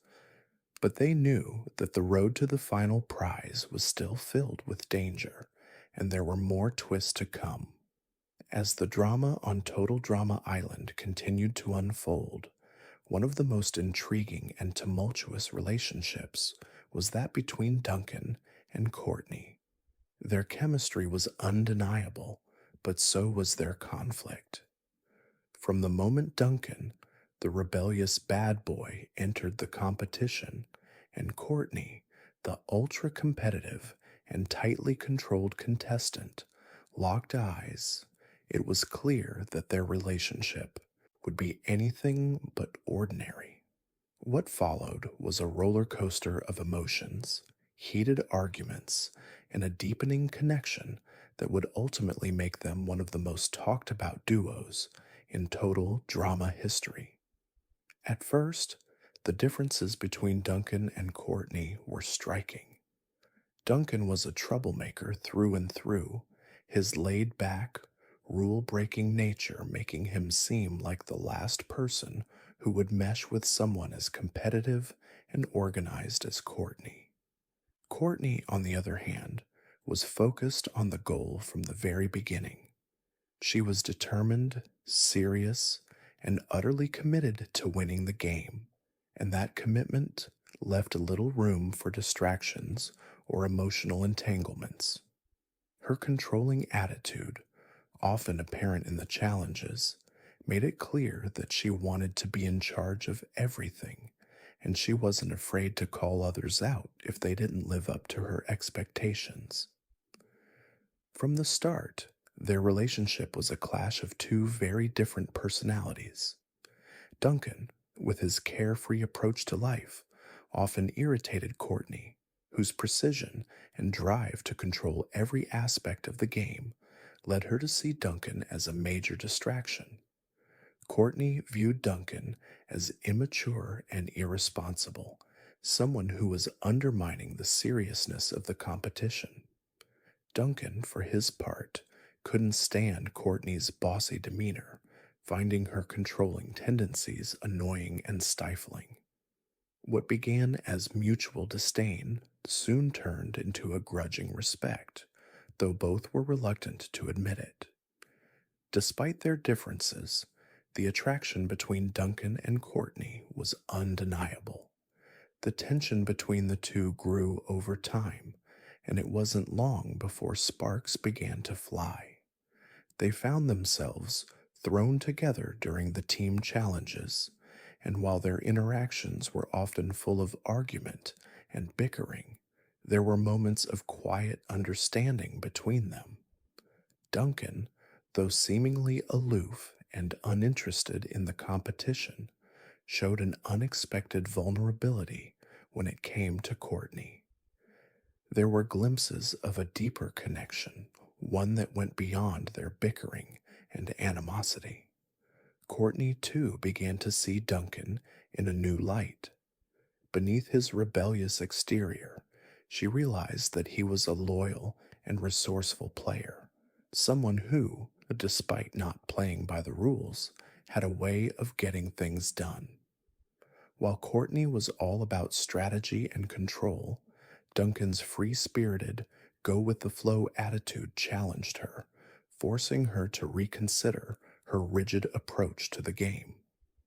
but they knew that the road to the final prize was still filled with danger, and there were more twists to come. As the drama on Total Drama Island continued to unfold, one of the most intriguing and tumultuous relationships was that between Duncan and Courtney. Their chemistry was undeniable, but so was their conflict. From the moment Duncan, the rebellious bad boy, entered the competition, and Courtney, the ultra competitive and tightly controlled contestant, locked eyes, it was clear that their relationship would be anything but ordinary. What followed was a roller coaster of emotions, heated arguments, and a deepening connection that would ultimately make them one of the most talked about duos in total drama history. At first, the differences between Duncan and Courtney were striking. Duncan was a troublemaker through and through, his laid back, rule breaking nature making him seem like the last person who would mesh with someone as competitive and organized as Courtney. Courtney, on the other hand, was focused on the goal from the very beginning. She was determined, serious, and utterly committed to winning the game, and that commitment left little room for distractions or emotional entanglements. Her controlling attitude, often apparent in the challenges, made it clear that she wanted to be in charge of everything, and she wasn't afraid to call others out if they didn't live up to her expectations. From the start, their relationship was a clash of two very different personalities. Duncan, with his carefree approach to life, often irritated Courtney, whose precision and drive to control every aspect of the game led her to see Duncan as a major distraction. Courtney viewed Duncan as immature and irresponsible, someone who was undermining the seriousness of the competition. Duncan, for his part, couldn't stand Courtney's bossy demeanor, finding her controlling tendencies annoying and stifling. What began as mutual disdain soon turned into a grudging respect, though both were reluctant to admit it. Despite their differences, the attraction between Duncan and Courtney was undeniable. The tension between the two grew over time, and it wasn't long before sparks began to fly. They found themselves thrown together during the team challenges, and while their interactions were often full of argument and bickering, there were moments of quiet understanding between them. Duncan, though seemingly aloof and uninterested in the competition, showed an unexpected vulnerability when it came to Courtney. There were glimpses of a deeper connection, one that went beyond their bickering and animosity. Courtney, too, began to see Duncan in a new light. Beneath his rebellious exterior, she realized that he was a loyal and resourceful player, someone who, despite not playing by the rules, had a way of getting things done. While Courtney was all about strategy and control, Duncan's free spirited, go with the flow attitude challenged her, forcing her to reconsider her rigid approach to the game.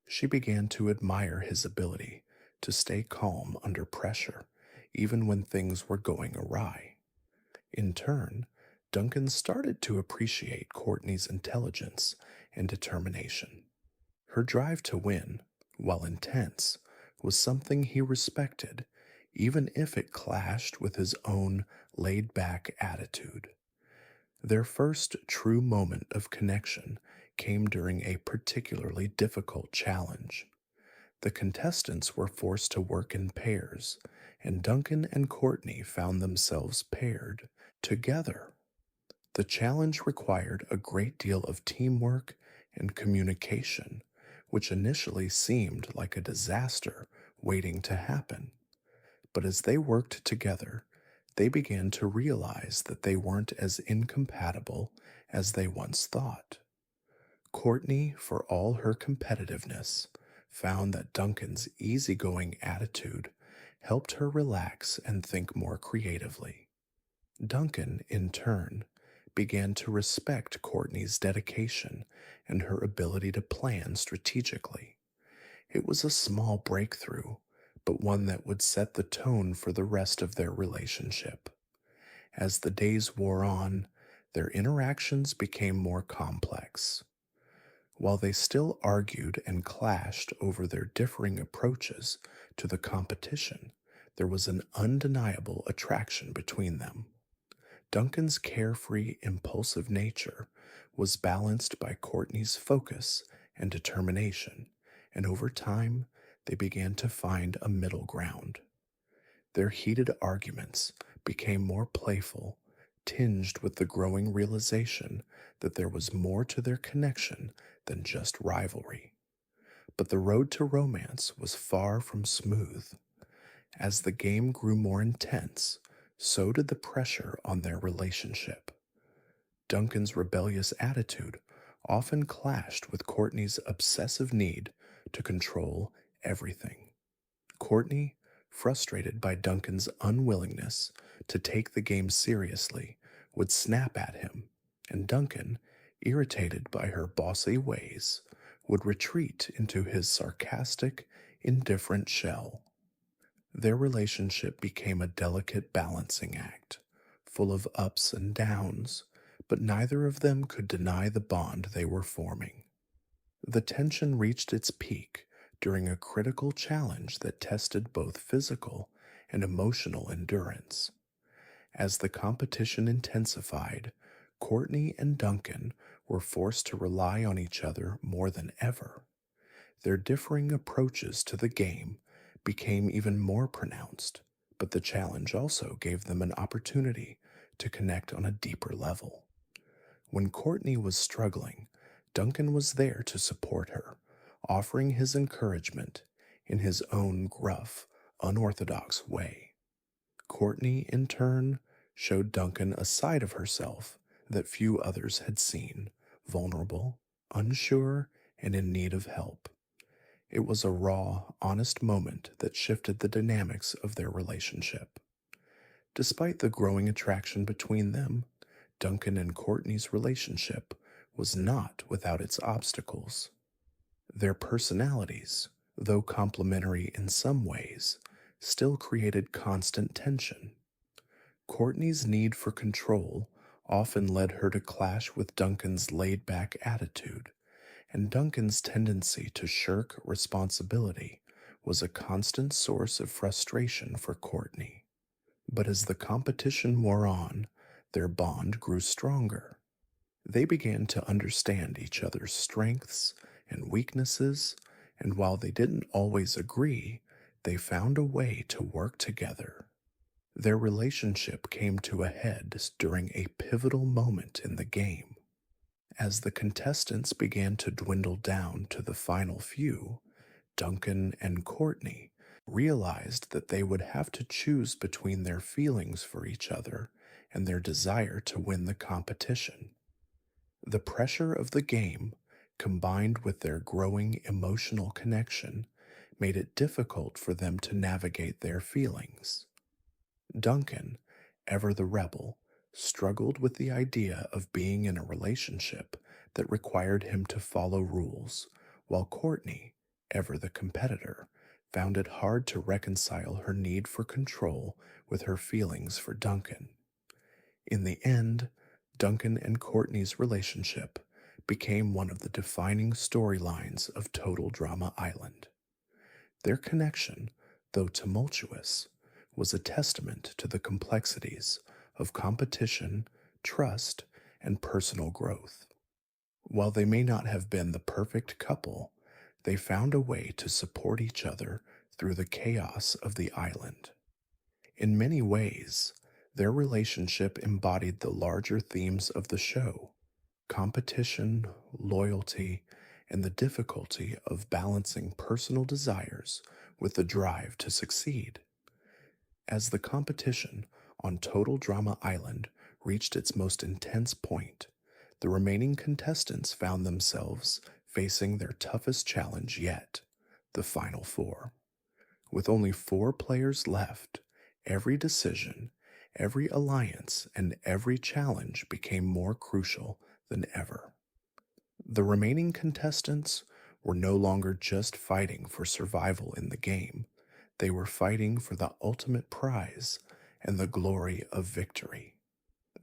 She began to admire his ability to stay calm under pressure, even when things were going awry. In turn, Duncan started to appreciate Courtney's intelligence and determination. Her drive to win, while intense, was something he respected, even if it clashed with his own laid back attitude. Their first true moment of connection came during a particularly difficult challenge. The contestants were forced to work in pairs, and Duncan and Courtney found themselves paired together. The challenge required a great deal of teamwork and communication, which initially seemed like a disaster waiting to happen. But as they worked together, they began to realize that they weren't as incompatible as they once thought. Courtney, for all her competitiveness, found that Duncan's easygoing attitude helped her relax and think more creatively. Duncan, in turn, began to respect Courtney's dedication and her ability to plan strategically. It was a small breakthrough, but one that would set the tone for the rest of their relationship. As the days wore on, their interactions became more complex. While they still argued and clashed over their differing approaches to the competition, there was an undeniable attraction between them. Duncan's carefree, impulsive nature was balanced by Courtney's focus and determination, and over time they began to find a middle ground. Their heated arguments became more playful, tinged with the growing realization that there was more to their connection than just rivalry. But the road to romance was far from smooth. As the game grew more intense, so did the pressure on their relationship. Duncan's rebellious attitude often clashed with Courtney's obsessive need to control everything. Courtney, frustrated by Duncan's unwillingness to take the game seriously, would snap at him, and Duncan, irritated by her bossy ways, would retreat into his sarcastic, indifferent shell. Their relationship became a delicate balancing act, full of ups and downs, but neither of them could deny the bond they were forming. The tension reached its peak during a critical challenge that tested both physical and emotional endurance. As the competition intensified, Courtney and Duncan were forced to rely on each other more than ever. Their differing approaches to the game became even more pronounced, but the challenge also gave them an opportunity to connect on a deeper level. When Courtney was struggling, Duncan was there to support her, offering his encouragement in his own gruff, unorthodox way. Courtney, in turn, showed Duncan a side of herself that few others had seen, vulnerable, unsure, and in need of help. It was a raw, honest moment that shifted the dynamics of their relationship. Despite the growing attraction between them, Duncan and Courtney's relationship was not without its obstacles. Their personalities, though complementary in some ways, still created constant tension. Courtney's need for control often led her to clash with Duncan's laid-back attitude, and Duncan's tendency to shirk responsibility was a constant source of frustration for Courtney. But as the competition wore on, their bond grew stronger. They began to understand each other's strengths and weaknesses, and while they didn't always agree, they found a way to work together. Their relationship came to a head during a pivotal moment in the game. As the contestants began to dwindle down to the final few, Duncan and Courtney realized that they would have to choose between their feelings for each other and their desire to win the competition. The pressure of the game, combined with their growing emotional connection, made it difficult for them to navigate their feelings. Duncan, ever the rebel, struggled with the idea of being in a relationship that required him to follow rules, while Courtney, ever the competitor, found it hard to reconcile her need for control with her feelings for Duncan. In the end, Duncan and Courtney's relationship became one of the defining storylines of Total Drama Island. Their connection, though tumultuous, was a testament to the complexities of competition, trust, and personal growth. While they may not have been the perfect couple, they found a way to support each other through the chaos of the island. In many ways, their relationship embodied the larger themes of the show: competition, loyalty, and the difficulty of balancing personal desires with the drive to succeed. As the competition on Total Drama Island reached its most intense point, the remaining contestants found themselves facing their toughest challenge yet: the Final Four. With only four players left, every decision, every alliance, and every challenge became more crucial than ever. The remaining contestants were no longer just fighting for survival in the game, they were fighting for the ultimate prize and the glory of victory.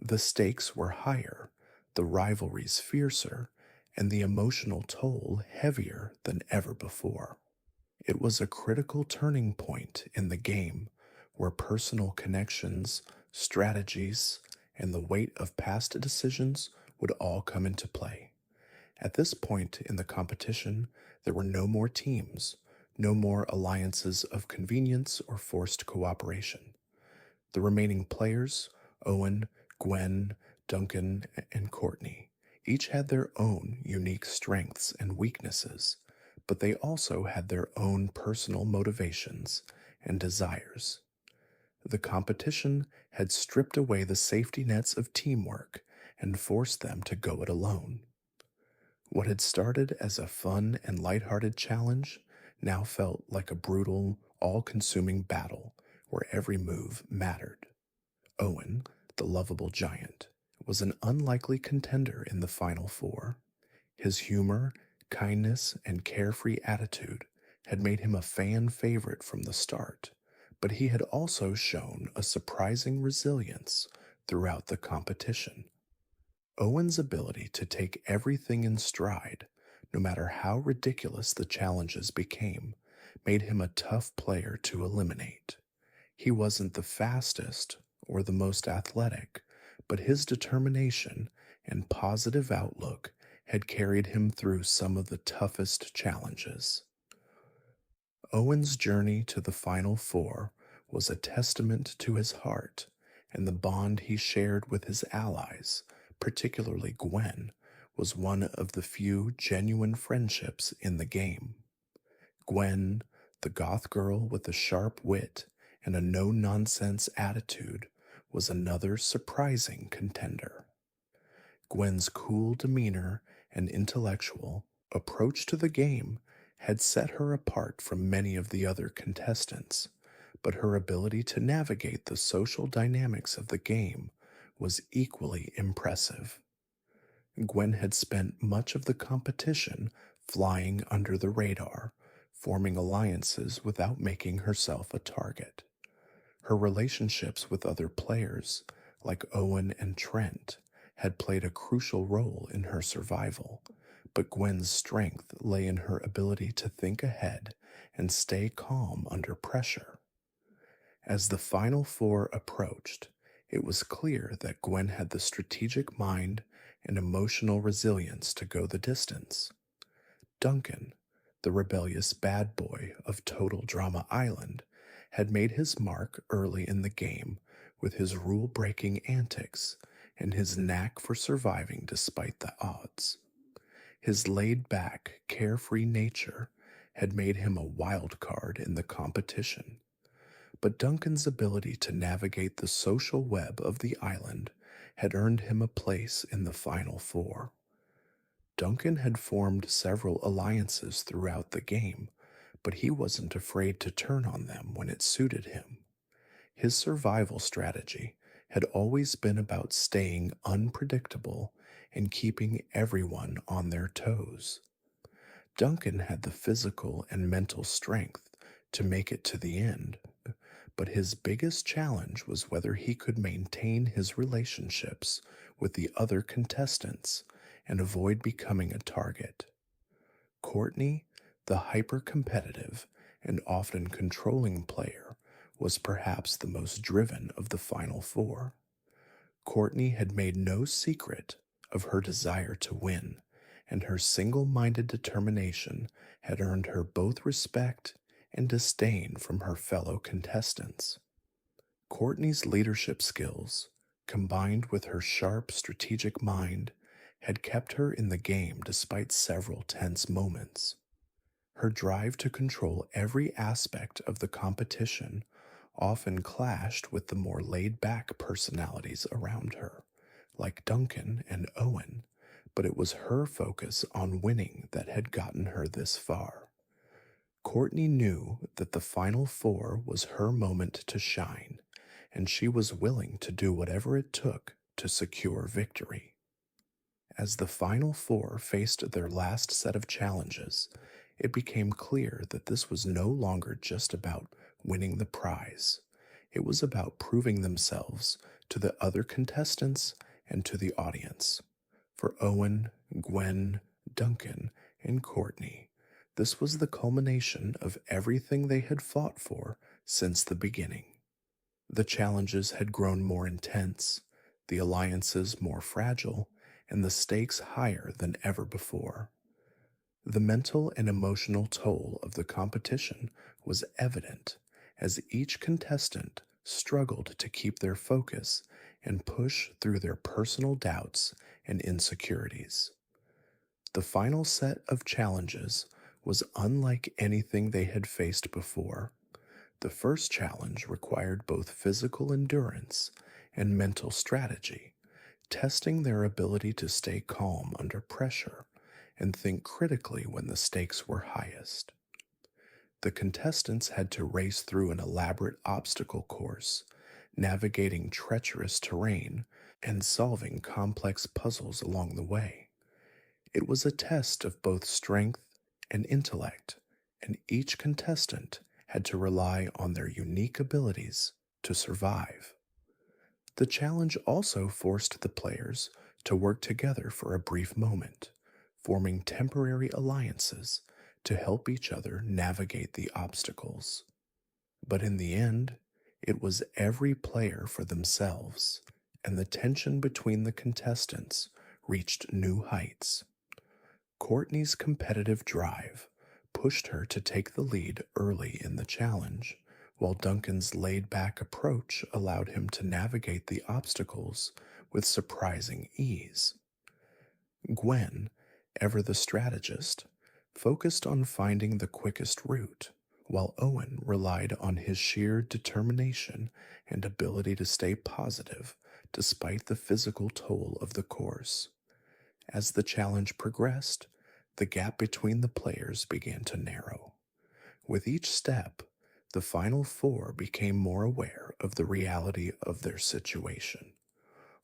The stakes were higher, the rivalries fiercer, and the emotional toll heavier than ever before. It was a critical turning point in the game where personal connections, strategies, and the weight of past decisions would all come into play. At this point in the competition, there were no more teams, no more alliances of convenience or forced cooperation. The remaining players, Owen, Gwen, Duncan, and Courtney, each had their own unique strengths and weaknesses, but they also had their own personal motivations and desires. The competition had stripped away the safety nets of teamwork and forced them to go it alone. What had started as a fun and lighthearted challenge now felt like a brutal, all consuming battle where every move mattered. Owen, the lovable giant, was an unlikely contender in the Final Four. His humor, kindness, and carefree attitude had made him a fan favorite from the start, but he had also shown a surprising resilience throughout the competition. Owen's ability to take everything in stride, no matter how ridiculous the challenges became, made him a tough player to eliminate. He wasn't the fastest or the most athletic, but his determination and positive outlook had carried him through some of the toughest challenges. Owen's journey to the Final Four was a testament to his heart and the bond he shared with his allies, particularly Gwen, was one of the few genuine friendships in the game. Gwen, the goth girl with a sharp wit and a no nonsense attitude, was another surprising contender. Gwen's cool demeanor and intellectual approach to the game had set her apart from many of the other contestants, but her ability to navigate the social dynamics of the game was equally impressive. Gwen had spent much of the competition flying under the radar, forming alliances without making herself a target. Her relationships with other players, like Owen and Trent, had played a crucial role in her survival, but Gwen's strength lay in her ability to think ahead and stay calm under pressure. As the Final Four approached, it was clear that Gwen had the strategic mind and emotional resilience to go the distance. Duncan, the rebellious bad boy of Total Drama Island, had made his mark early in the game with his rule-breaking antics and his knack for surviving despite the odds. His laid-back, carefree nature had made him a wild card in the competition, but Duncan's ability to navigate the social web of the island had earned him a place in the Final Four. Duncan had formed several alliances throughout the game, but he wasn't afraid to turn on them when it suited him. His survival strategy had always been about staying unpredictable and keeping everyone on their toes. Duncan had the physical and mental strength to make it to the end, but his biggest challenge was whether he could maintain his relationships with the other contestants and avoid becoming a target. Courtney, the hyper competitive and often controlling player, was perhaps the most driven of the final four. Courtney had made no secret of her desire to win, and her single minded determination had earned her both respect and disdain from her fellow contestants. Courtney's leadership skills, combined with her sharp strategic mind, had kept her in the game despite several tense moments. Her drive to control every aspect of the competition often clashed with the more laid back personalities around her, like Duncan and Owen, but it was her focus on winning that had gotten her this far. Courtney knew that the final four was her moment to shine, and she was willing to do whatever it took to secure victory. As the final four faced their last set of challenges, it became clear that this was no longer just about winning the prize. It was about proving themselves to the other contestants and to the audience. For Owen, Gwen, Duncan, and Courtney, this was the culmination of everything they had fought for since the beginning. The challenges had grown more intense, the alliances more fragile, and the stakes higher than ever before. The mental and emotional toll of the competition was evident as each contestant struggled to keep their focus and push through their personal doubts and insecurities. The final set of challenges was unlike anything they had faced before. The first challenge required both physical endurance and mental strategy, testing their ability to stay calm under pressure and think critically when the stakes were highest. The contestants had to race through an elaborate obstacle course, navigating treacherous terrain and solving complex puzzles along the way. It was a test of both strength and intellect, and each contestant had to rely on their unique abilities to survive. The challenge also forced the players to work together for a brief moment, forming temporary alliances to help each other navigate the obstacles. But in the end, it was every player for themselves, and the tension between the contestants reached new heights. Courtney's competitive drive pushed her to take the lead early in the challenge, while Duncan's laid back approach allowed him to navigate the obstacles with surprising ease. Gwen, ever the strategist, focused on finding the quickest route, while Owen relied on his sheer determination and ability to stay positive despite the physical toll of the course. As the challenge progressed, the gap between the players began to narrow. With each step, the final four became more aware of the reality of their situation.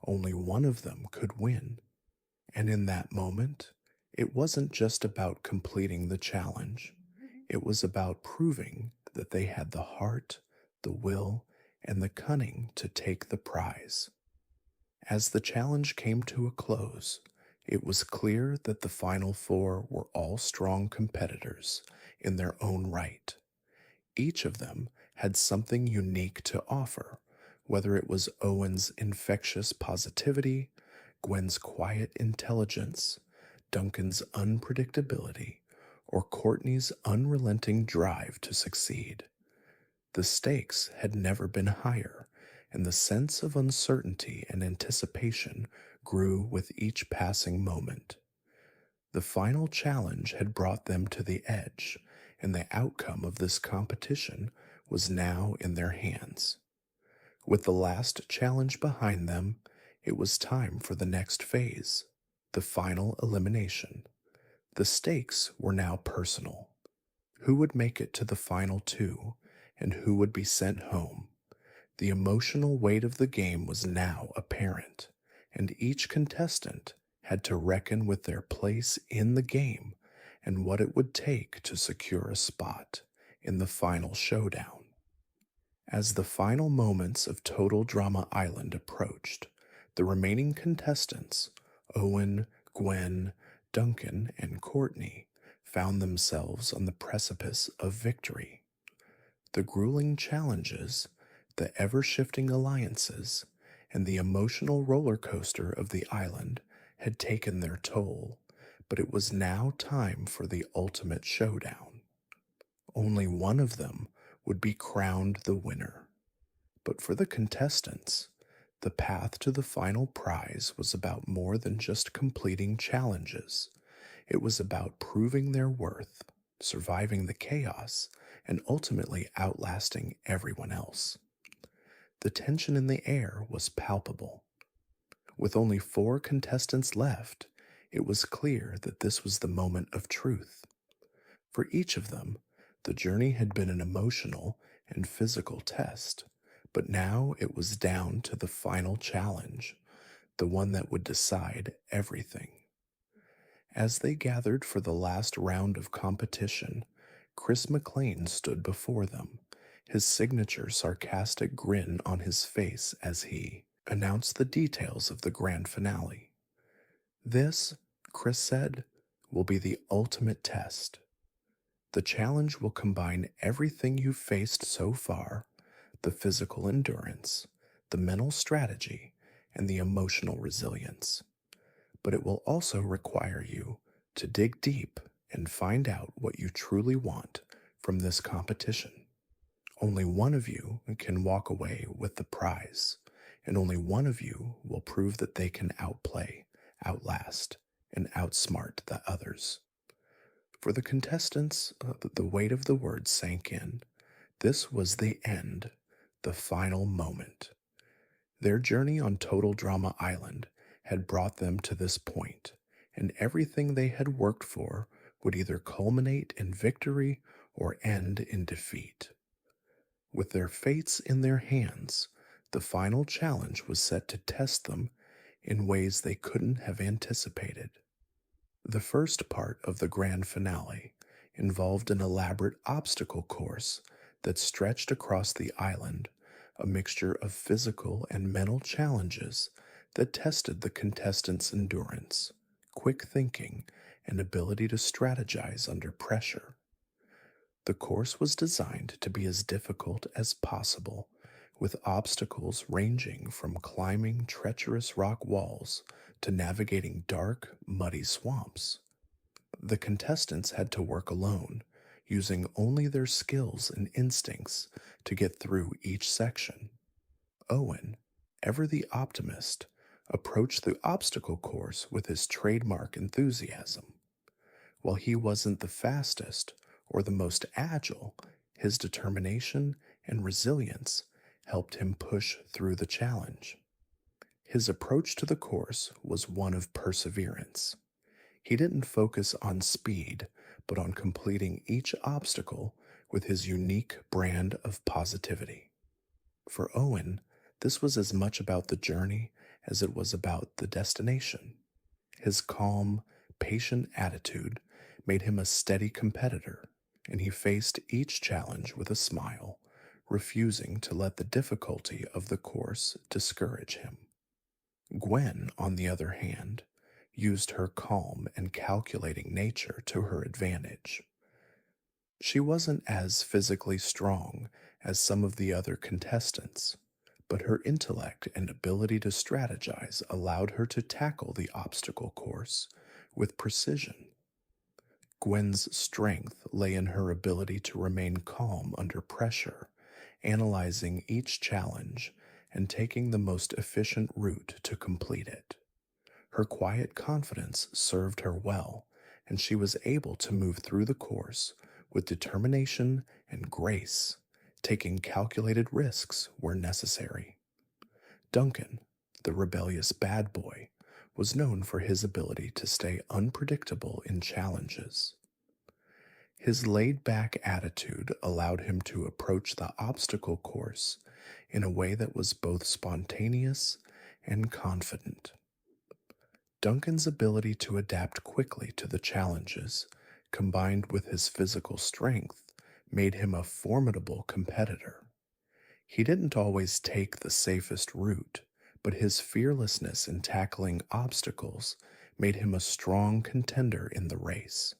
Only one of them could win, and in that moment, it wasn't just about completing the challenge. It was about proving that they had the heart, the will, and the cunning to take the prize. As the challenge came to a close, it was clear that the final four were all strong competitors in their own right. Each of them had something unique to offer, whether it was Owen's infectious positivity, Gwen's quiet intelligence, Duncan's unpredictability, or Courtney's unrelenting drive to succeed. The stakes had never been higher, and the sense of uncertainty and anticipation grew with each passing moment. The final challenge had brought them to the edge, and the outcome of this competition was now in their hands. With the last challenge behind them, it was time for the next phase, the final elimination. The stakes were now personal. Who would make it to the final two, and who would be sent home? The emotional weight of the game was now apparent, and each contestant had to reckon with their place in the game and what it would take to secure a spot in the final showdown. As the final moments of Total Drama Island approached, the remaining contestants, Owen, Gwen, Duncan, and Courtney, found themselves on the precipice of victory. The grueling challenges, the ever shifting alliances, and the emotional roller coaster of the island had taken their toll, but it was now time for the ultimate showdown. Only one of them would be crowned the winner. But for the contestants, the path to the final prize was about more than just completing challenges. It was about proving their worth, surviving the chaos, and ultimately outlasting everyone else. The tension in the air was palpable. With only 4 contestants left, it was clear that this was the moment of truth. For each of them, the journey had been an emotional and physical test, but now it was down to the final challenge, the one that would decide everything. As they gathered for the last round of competition, Chris McLean stood before them, his signature sarcastic grin on his face as he announced the details of the grand finale. This, Chris said, will be the ultimate test. The challenge will combine everything you've faced so far: the physical endurance, the mental strategy, and the emotional resilience. But it will also require you to dig deep and find out what you truly want from this competition. Only one of you can walk away with the prize, and only one of you will prove that they can outplay, outlast, and outsmart the others. For the contestants, the weight of the words sank in. This was the end, the final moment. Their journey on Total Drama Island had brought them to this point, and everything they had worked for would either culminate in victory or end in defeat. With their fates in their hands, the final challenge was set to test them in ways they couldn't have anticipated. The first part of the grand finale involved an elaborate obstacle course that stretched across the island, a mixture of physical and mental challenges that tested the contestants' endurance, quick thinking, and ability to strategize under pressure. The course was designed to be as difficult as possible, with obstacles ranging from climbing treacherous rock walls to navigating dark, muddy swamps. The contestants had to work alone, using only their skills and instincts to get through each section. Owen, ever the optimist, approached the obstacle course with his trademark enthusiasm. While he wasn't the fastest or the most agile, his determination and resilience helped him push through the challenge. His approach to the course was one of perseverance. He didn't focus on speed, but on completing each obstacle with his unique brand of positivity. For Owen, this was as much about the journey as it was about the destination. His calm, patient attitude made him a steady competitor, and he faced each challenge with a smile, refusing to let the difficulty of the course discourage him. Gwen, on the other hand, used her calm and calculating nature to her advantage. She wasn't as physically strong as some of the other contestants, but her intellect and ability to strategize allowed her to tackle the obstacle course with precision. Gwen's strength lay in her ability to remain calm under pressure, analyzing each challenge and taking the most efficient route to complete it. Her quiet confidence served her well, and she was able to move through the course with determination and grace, taking calculated risks where necessary. Duncan, the rebellious bad boy, was known for his ability to stay unpredictable in challenges. His laid-back attitude allowed him to approach the obstacle course in a way that was both spontaneous and confident. Duncan's ability to adapt quickly to the challenges, combined with his physical strength, made him a formidable competitor. He didn't always take the safest route, but his fearlessness in tackling obstacles made him a strong contender in the race.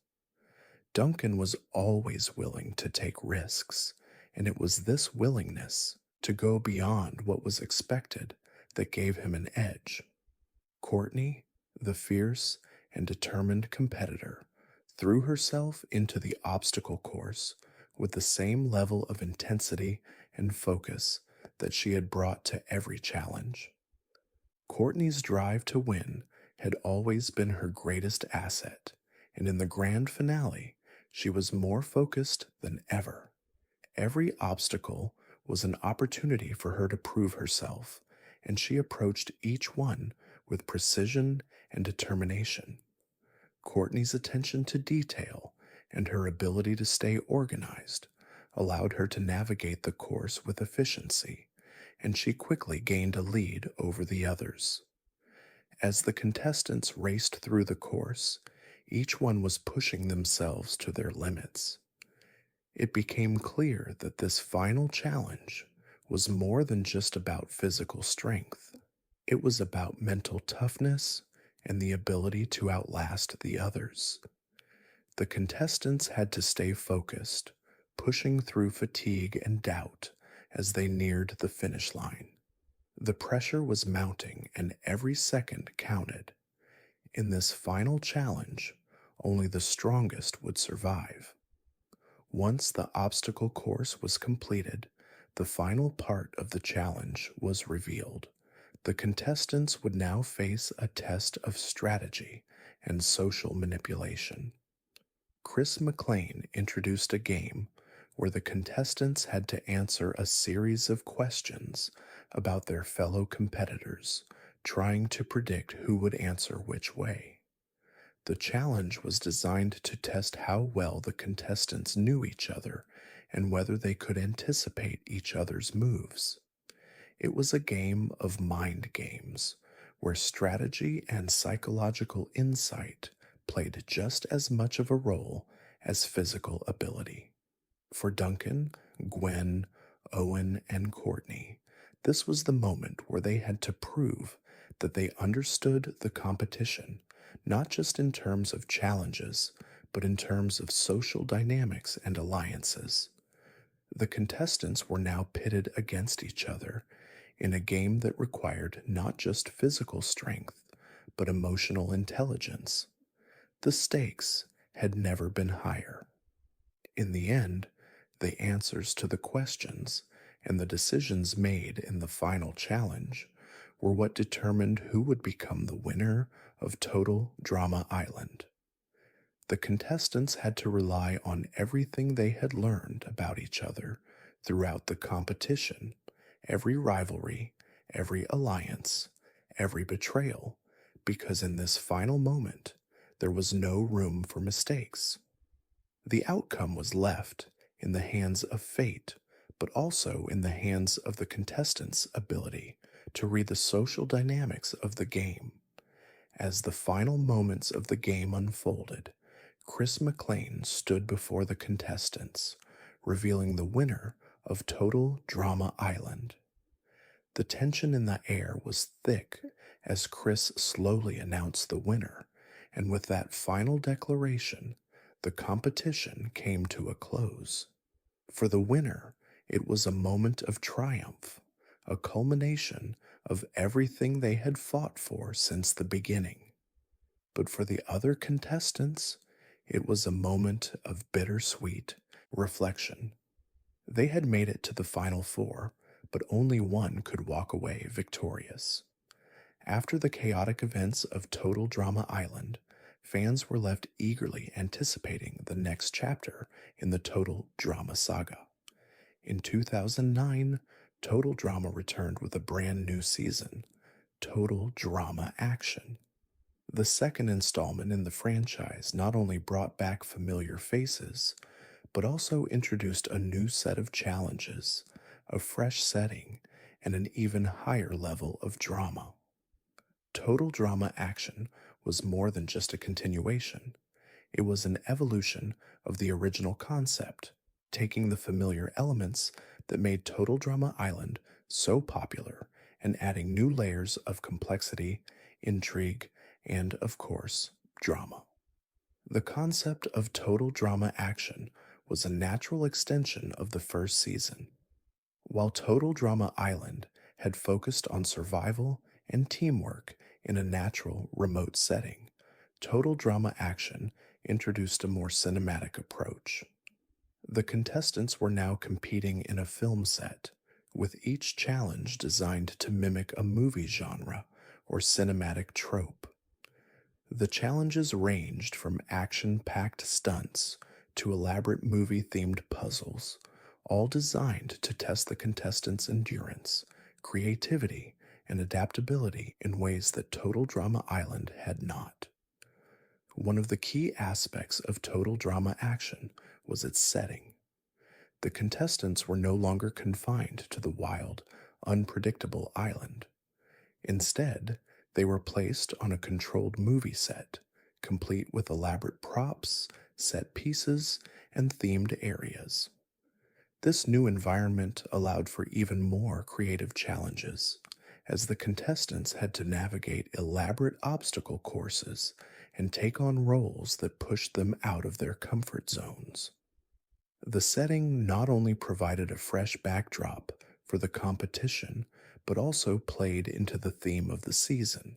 Duncan was always willing to take risks, and it was this willingness to go beyond what was expected that gave him an edge. Courtney, the fierce and determined competitor, threw herself into the obstacle course with the same level of intensity and focus that she had brought to every challenge. Courtney's drive to win had always been her greatest asset, and in the grand finale, she was more focused than ever. Every obstacle was an opportunity for her to prove herself, and she approached each one with precision and determination. Courtney's attention to detail and her ability to stay organized allowed her to navigate the course with efficiency, and she quickly gained a lead over the others. As the contestants raced through the course, each one was pushing themselves to their limits. It became clear that this final challenge was more than just about physical strength. It was about mental toughness and the ability to outlast the others. The contestants had to stay focused, pushing through fatigue and doubt as they neared the finish line. The pressure was mounting and every second counted. In this final challenge, only the strongest would survive. Once the obstacle course was completed, the final part of the challenge was revealed. The contestants would now face a test of strategy and social manipulation. Chris McLean introduced a game where the contestants had to answer a series of questions about their fellow competitors, trying to predict who would answer which way. The challenge was designed to test how well the contestants knew each other and whether they could anticipate each other's moves. It was a game of mind games, where strategy and psychological insight played just as much of a role as physical ability. For Duncan, Gwen, Owen, and Courtney, this was the moment where they had to prove that they understood the competition, not just in terms of challenges, but in terms of social dynamics and alliances. The contestants were now pitted against each other in a game that required not just physical strength, but emotional intelligence. The stakes had never been higher. In the end, the answers to the questions and the decisions made in the final challenge were what determined who would become the winner of Total Drama Island. The contestants had to rely on everything they had learned about each other throughout the competition, every rivalry, every alliance, every betrayal, because in this final moment, there was no room for mistakes. The outcome was left in the hands of fate, but also in the hands of the contestants' ability to read the social dynamics of the game. As the final moments of the game unfolded, Chris McLean stood before the contestants, revealing the winner of Total Drama Island. The tension in the air was thick as Chris slowly announced the winner, and with that final declaration, the competition came to a close. For the winner, it was a moment of triumph, a culmination of everything they had fought for since the beginning. But for the other contestants, it was a moment of bittersweet reflection. They had made it to the final four, but only one could walk away victorious. After the chaotic events of Total Drama Island, fans were left eagerly anticipating the next chapter in the Total Drama saga. In 2009, Total Drama returned with a brand new season, Total Drama Action. The second installment in the franchise not only brought back familiar faces, but also introduced a new set of challenges, a fresh setting, and an even higher level of drama. Total drama action was more than just a continuation, it was an evolution of the original concept, taking the familiar elements that made Total Drama Island so popular and adding new layers of complexity, intrigue, and, of course, drama. The concept of total drama action was a natural extension of the first season. While Total Drama Island had focused on survival and teamwork in a natural, remote setting, Total Drama Action introduced a more cinematic approach. The contestants were now competing in a film set, with each challenge designed to mimic a movie genre or cinematic trope. The challenges ranged from action packed stunts to elaborate movie themed puzzles, all designed to test the contestants' endurance, creativity, and adaptability in ways that Total Drama Island had not. One of the key aspects of Total Drama Action was its setting. The contestants were no longer confined to the wild, unpredictable island. Instead, they were placed on a controlled movie set, complete with elaborate props, set pieces, and themed areas. This new environment allowed for even more creative challenges, as the contestants had to navigate elaborate obstacle courses and take on roles that pushed them out of their comfort zones. The setting not only provided a fresh backdrop for the competition, but also played into the theme of the season.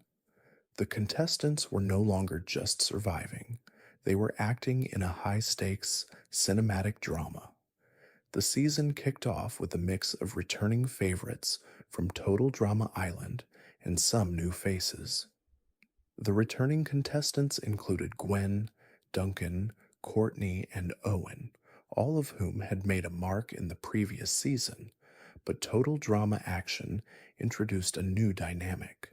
The contestants were no longer just surviving, they were acting in a high stakes, cinematic drama. The season kicked off with a mix of returning favorites from Total Drama Island and some new faces. The returning contestants included Gwen, Duncan, Courtney, and Owen, all of whom had made a mark in the previous season, but Total Drama Action introduced a new dynamic.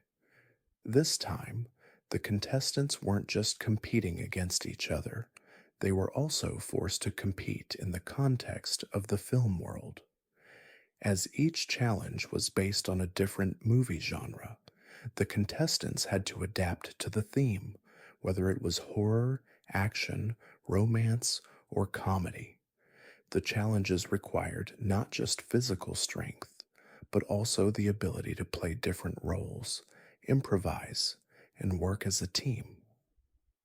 This time, the contestants weren't just competing against each other, they were also forced to compete in the context of the film world. As each challenge was based on a different movie genre, the contestants had to adapt to the theme, whether it was horror, action, romance, or comedy. The challenges required not just physical strength, but also the ability to play different roles, improvise, and work as a team.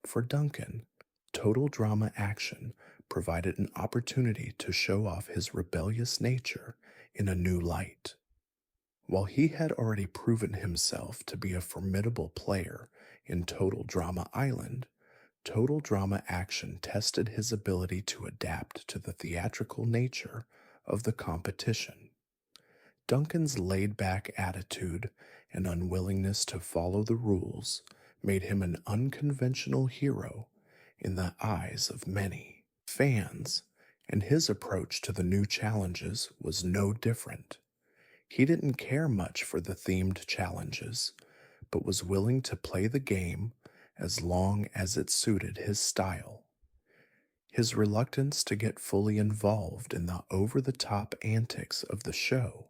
For Duncan, Total Drama Action provided an opportunity to show off his rebellious nature in a new light. While he had already proven himself to be a formidable player in Total Drama Island, Total Drama Action tested his ability to adapt to the theatrical nature of the competition. Duncan's laid back attitude and unwillingness to follow the rules made him an unconventional hero in the eyes of many fans, and his approach to the new challenges was no different. He didn't care much for the themed challenges, but was willing to play the game as long as it suited his style. His reluctance to get fully involved in the over the top antics of the show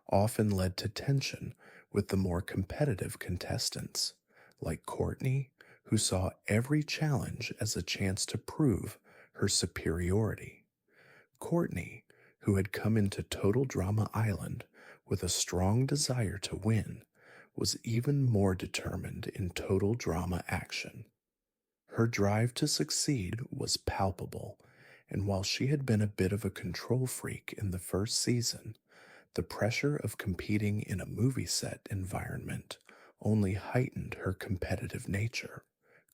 often led to tension with the more competitive contestants, like Courtney, who saw every challenge as a chance to prove her superiority. Courtney, who had come into Total Drama Island with a strong desire to win, was even more determined in Total Drama Action. Her drive to succeed was palpable, and while she had been a bit of a control freak in the first season, the pressure of competing in a movie set environment only heightened her competitive nature.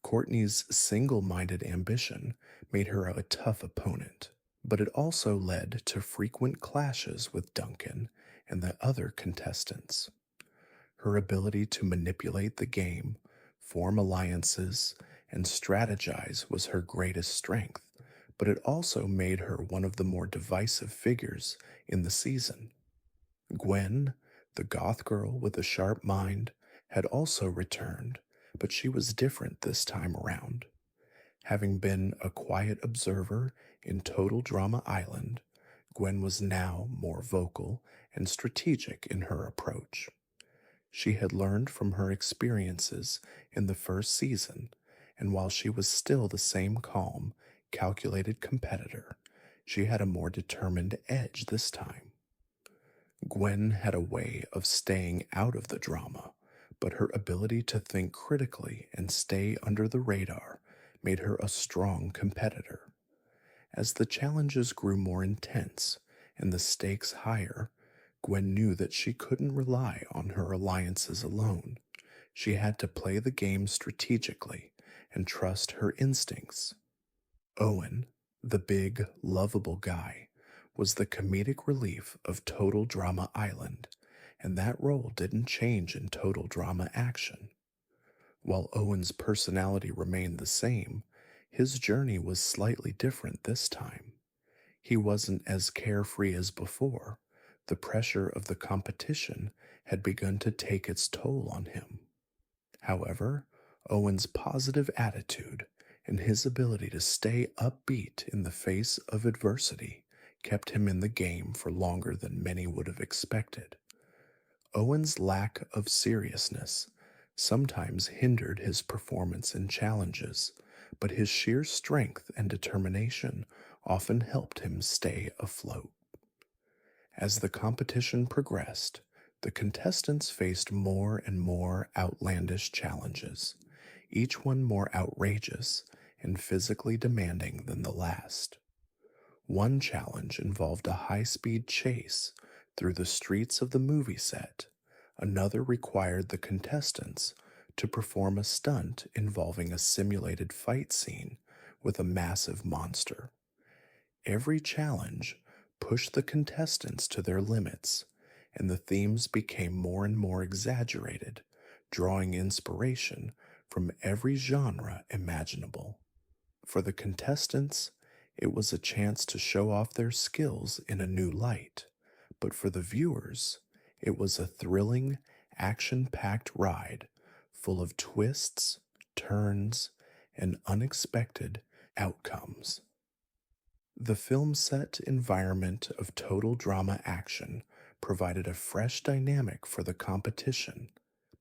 Courtney's single minded ambition made her a tough opponent, but it also led to frequent clashes with Duncan and the other contestants. Her ability to manipulate the game, form alliances, and strategize was her greatest strength, but it also made her one of the more divisive figures in the season. Gwen, the goth girl with a sharp mind, had also returned, but she was different this time around. Having been a quiet observer in Total Drama Island, Gwen was now more vocal and strategic in her approach. She had learned from her experiences in the first season, and while she was still the same calm, calculated competitor, she had a more determined edge this time. Gwen had a way of staying out of the drama, but her ability to think critically and stay under the radar made her a strong competitor. As the challenges grew more intense and the stakes higher, Gwen knew that she couldn't rely on her alliances alone. She had to play the game strategically and trust her instincts. Owen, the big, lovable guy, was the comedic relief of Total Drama Island, and that role didn't change in Total Drama Action. While Owen's personality remained the same, his journey was slightly different this time. He wasn't as carefree as before. The pressure of the competition had begun to take its toll on him. However, Owen's positive attitude and his ability to stay upbeat in the face of adversity kept him in the game for longer than many would have expected. Owen's lack of seriousness sometimes hindered his performance in challenges, but his sheer strength and determination often helped him stay afloat. As the competition progressed, the contestants faced more and more outlandish challenges, each one more outrageous and physically demanding than the last. One challenge involved a high-speed chase through the streets of the movie set. Another required the contestants to perform a stunt involving a simulated fight scene with a massive monster. Every challenge pushed the contestants to their limits, and the themes became more and more exaggerated, drawing inspiration from every genre imaginable. For the contestants, it was a chance to show off their skills in a new light, but for the viewers, it was a thrilling, action-packed ride full of twists, turns, and unexpected outcomes. The film set environment of Total Drama Action provided a fresh dynamic for the competition,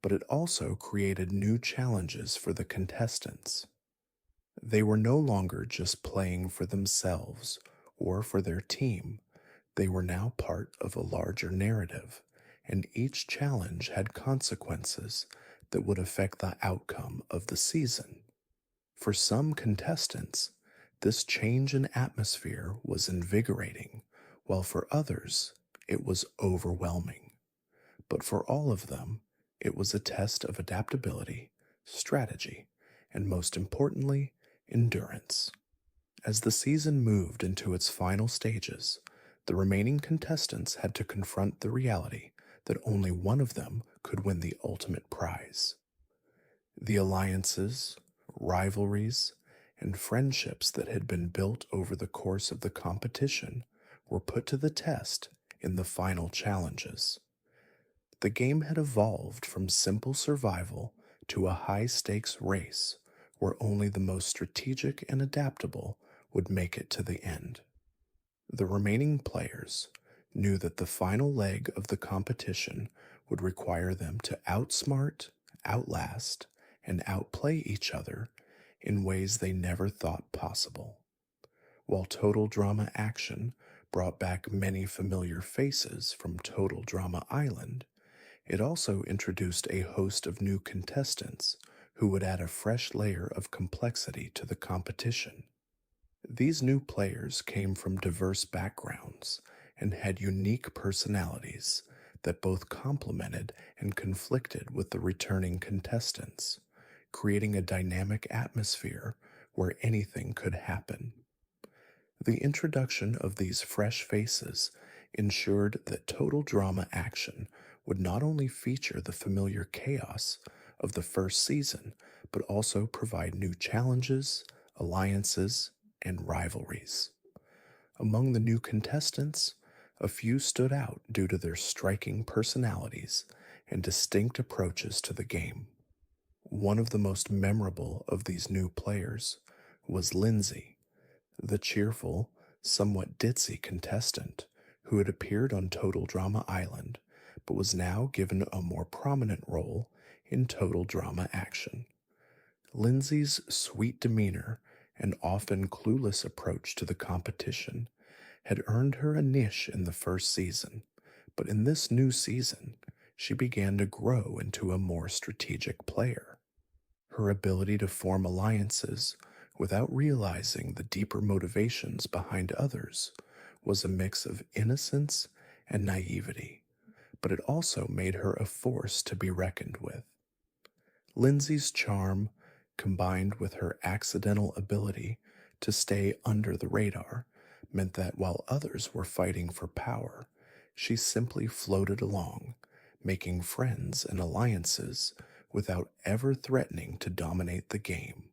but it also created new challenges for the contestants. They were no longer just playing for themselves or for their team. They were now part of a larger narrative, and each challenge had consequences that would affect the outcome of the season. For some contestants, this change in atmosphere was invigorating, while for others, it was overwhelming. But for all of them, it was a test of adaptability, strategy, and most importantly, endurance. As the season moved into its final stages, the remaining contestants had to confront the reality that only one of them could win the ultimate prize. The alliances, rivalries, and friendships that had been built over the course of the competition were put to the test in the final challenges. The game had evolved from simple survival to a high-stakes race where only the most strategic and adaptable would make it to the end. The remaining players knew that the final leg of the competition would require them to outsmart, outlast, and outplay each other in ways they never thought possible. While Total Drama Action brought back many familiar faces from Total Drama Island, it also introduced a host of new contestants who would add a fresh layer of complexity to the competition. These new players came from diverse backgrounds and had unique personalities that both complemented and conflicted with the returning contestants, creating a dynamic atmosphere where anything could happen. The introduction of these fresh faces ensured that Total Drama Action would not only feature the familiar chaos of the first season, but also provide new challenges, alliances, and rivalries. Among the new contestants, a few stood out due to their striking personalities and distinct approaches to the game. One of the most memorable of these new players was Lindsay, the cheerful, somewhat ditzy contestant who had appeared on Total Drama Island, but was now given a more prominent role in Total Drama Action. Lindsay's sweet demeanor and often clueless approach to the competition had earned her a niche in the first season, but in this new season, she began to grow into a more strategic player. Her ability to form alliances without realizing the deeper motivations behind others was a mix of innocence and naivety, but it also made her a force to be reckoned with. Lindsay's charm, combined with her accidental ability to stay under the radar, meant that while others were fighting for power, she simply floated along, making friends and alliances without ever threatening to dominate the game.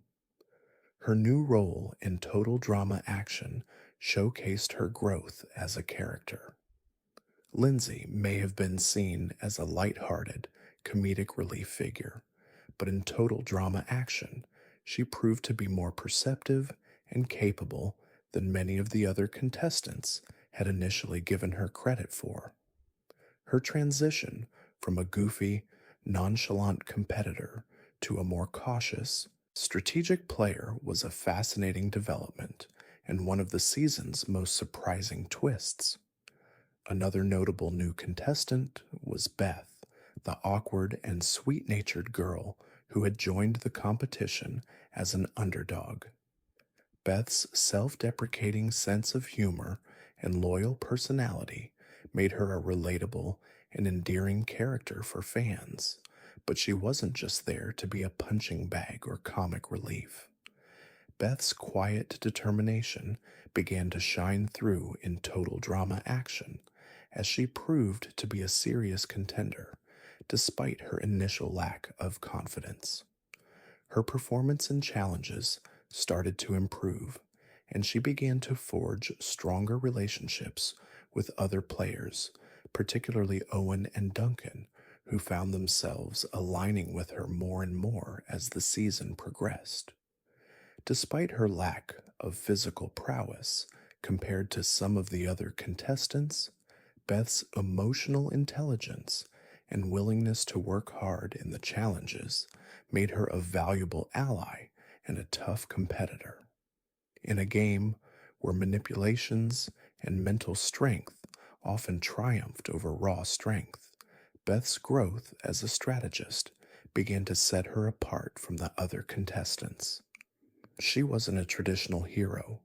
Her new role in Total Drama Action showcased her growth as a character. Lindsay may have been seen as a light-hearted, comedic relief figure, but in Total Drama Action, she proved to be more perceptive and capable than many of the other contestants had initially given her credit for. Her transition from a goofy, nonchalant competitor to a more cautious, strategic player was a fascinating development and one of the season's most surprising twists. Another notable new contestant was Beth, the awkward and sweet natured girl who had joined the competition as an underdog. Beth's self deprecating sense of humor and loyal personality made her a relatable and endearing character for fans, but she wasn't just there to be a punching bag or comic relief. Beth's quiet determination began to shine through in Total Drama Action as she proved to be a serious contender despite her initial lack of confidence. Her performance and challenges started to improve, and she began to forge stronger relationships with other players, particularly Owen and Duncan, who found themselves aligning with her more and more as the season progressed. Despite her lack of physical prowess compared to some of the other contestants, Beth's emotional intelligence and willingness to work hard in the challenges made her a valuable ally and a tough competitor. In a game where manipulations and mental strength often triumphed over raw strength, Beth's growth as a strategist began to set her apart from the other contestants. She wasn't a traditional hero,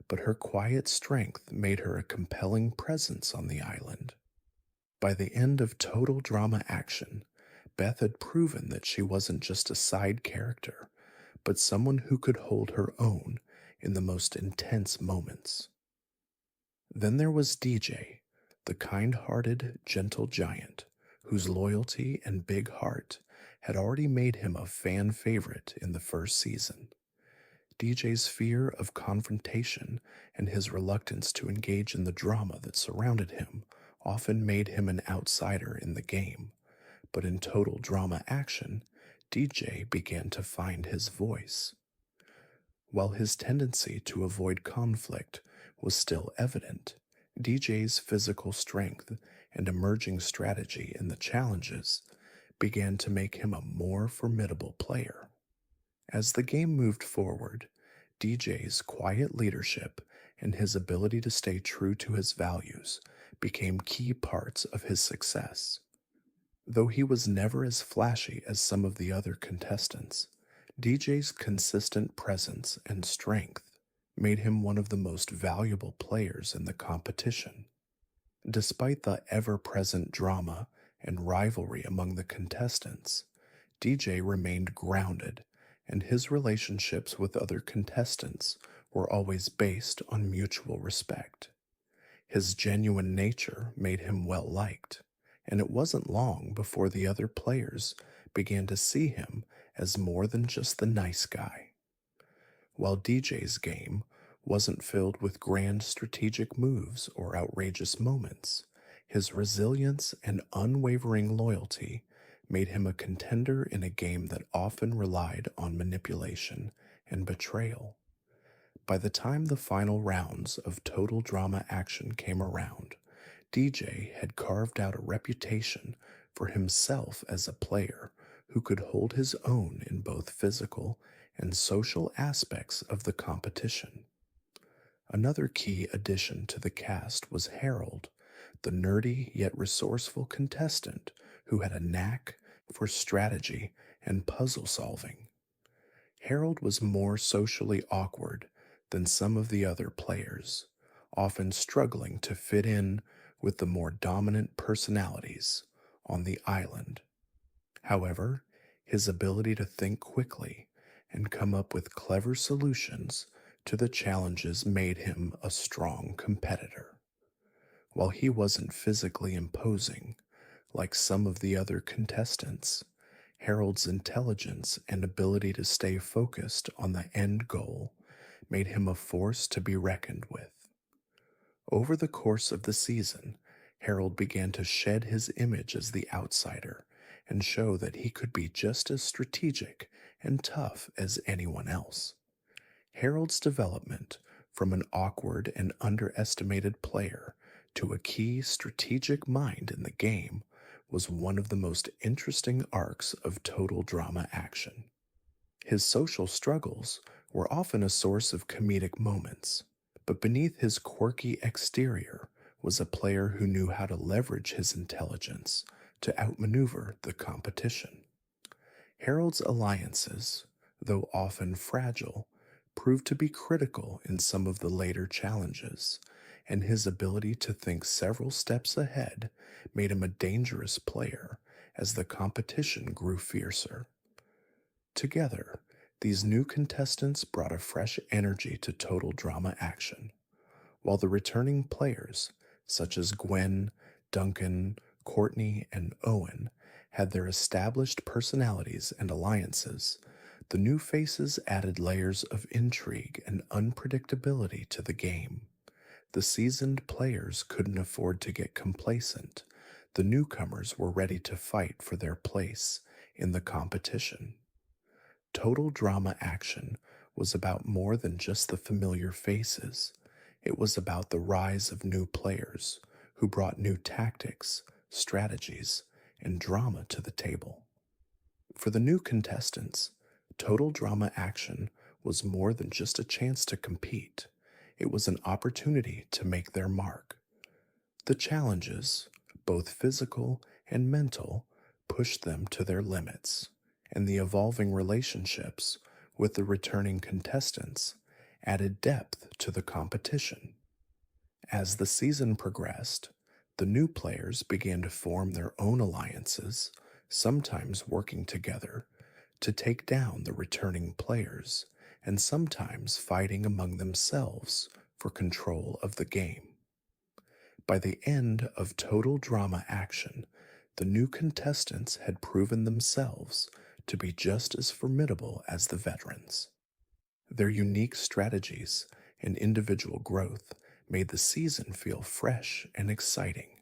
but her quiet strength made her a compelling presence on the island. By the end of Total Drama Action, Beth had proven that she wasn't just a side character, but someone who could hold her own in the most intense moments. Then there was DJ, the kind-hearted, gentle giant, whose loyalty and big heart had already made him a fan favorite in the first season. DJ's fear of confrontation and his reluctance to engage in the drama that surrounded him often made him an outsider in the game, but in Total Drama Action, DJ began to find his voice. While his tendency to avoid conflict was still evident, DJ's physical strength and emerging strategy in the challenges began to make him a more formidable player. As the game moved forward, DJ's quiet leadership and his ability to stay true to his values became key parts of his success. Though he was never as flashy as some of the other contestants, DJ's consistent presence and strength made him one of the most valuable players in the competition. Despite the ever-present drama and rivalry among the contestants, DJ remained grounded, and his relationships with other contestants were always based on mutual respect. His genuine nature made him well liked, and it wasn't long before the other players began to see him as more than just the nice guy. While DJ's game wasn't filled with grand strategic moves or outrageous moments, his resilience and unwavering loyalty made him a contender in a game that often relied on manipulation and betrayal. By the time the final rounds of Total Drama Action came around, DJ had carved out a reputation for himself as a player who could hold his own in both physical and social aspects of the competition. Another key addition to the cast was Harold, the nerdy yet resourceful contestant who had a knack for strategy and puzzle solving. Harold was more socially awkward than some of the other players, often struggling to fit in with the more dominant personalities on the island. However, his ability to think quickly and come up with clever solutions to the challenges made him a strong competitor. While he wasn't physically imposing, like some of the other contestants, Harold's intelligence and ability to stay focused on the end goal made him a force to be reckoned with. Over the course of the season, Harold began to shed his image as the outsider and show that he could be just as strategic and tough as anyone else. Harold's development from an awkward and underestimated player to a key strategic mind in the game was one of the most interesting arcs of total drama action. His social struggles were often a source of comedic moments, but beneath his quirky exterior was a player who knew how to leverage his intelligence to outmaneuver the competition. Harold's alliances, though often fragile, proved to be critical in some of the later challenges, and his ability to think several steps ahead made him a dangerous player as the competition grew fiercer. Together, these new contestants brought a fresh energy to total drama action, while the returning players, such as Gwen, Duncan, Courtney, and Owen, had their established personalities and alliances. The new faces added layers of intrigue and unpredictability to the game. The seasoned players couldn't afford to get complacent. The newcomers were ready to fight for their place in the competition. Total drama action was about more than just the familiar faces. It was about the rise of new players who brought new tactics, strategies, and drama to the table. For the new contestants, total drama action was more than just a chance to compete. It was an opportunity to make their mark. The challenges, both physical and mental, pushed them to their limits, and the evolving relationships with the returning contestants added depth to the competition. As the season progressed, the new players began to form their own alliances, sometimes working together to take down the returning players, and sometimes fighting among themselves for control of the game. By the end of total drama action, the new contestants had proven themselves to be just as formidable as the veterans. Their unique strategies and individual growth made the season feel fresh and exciting,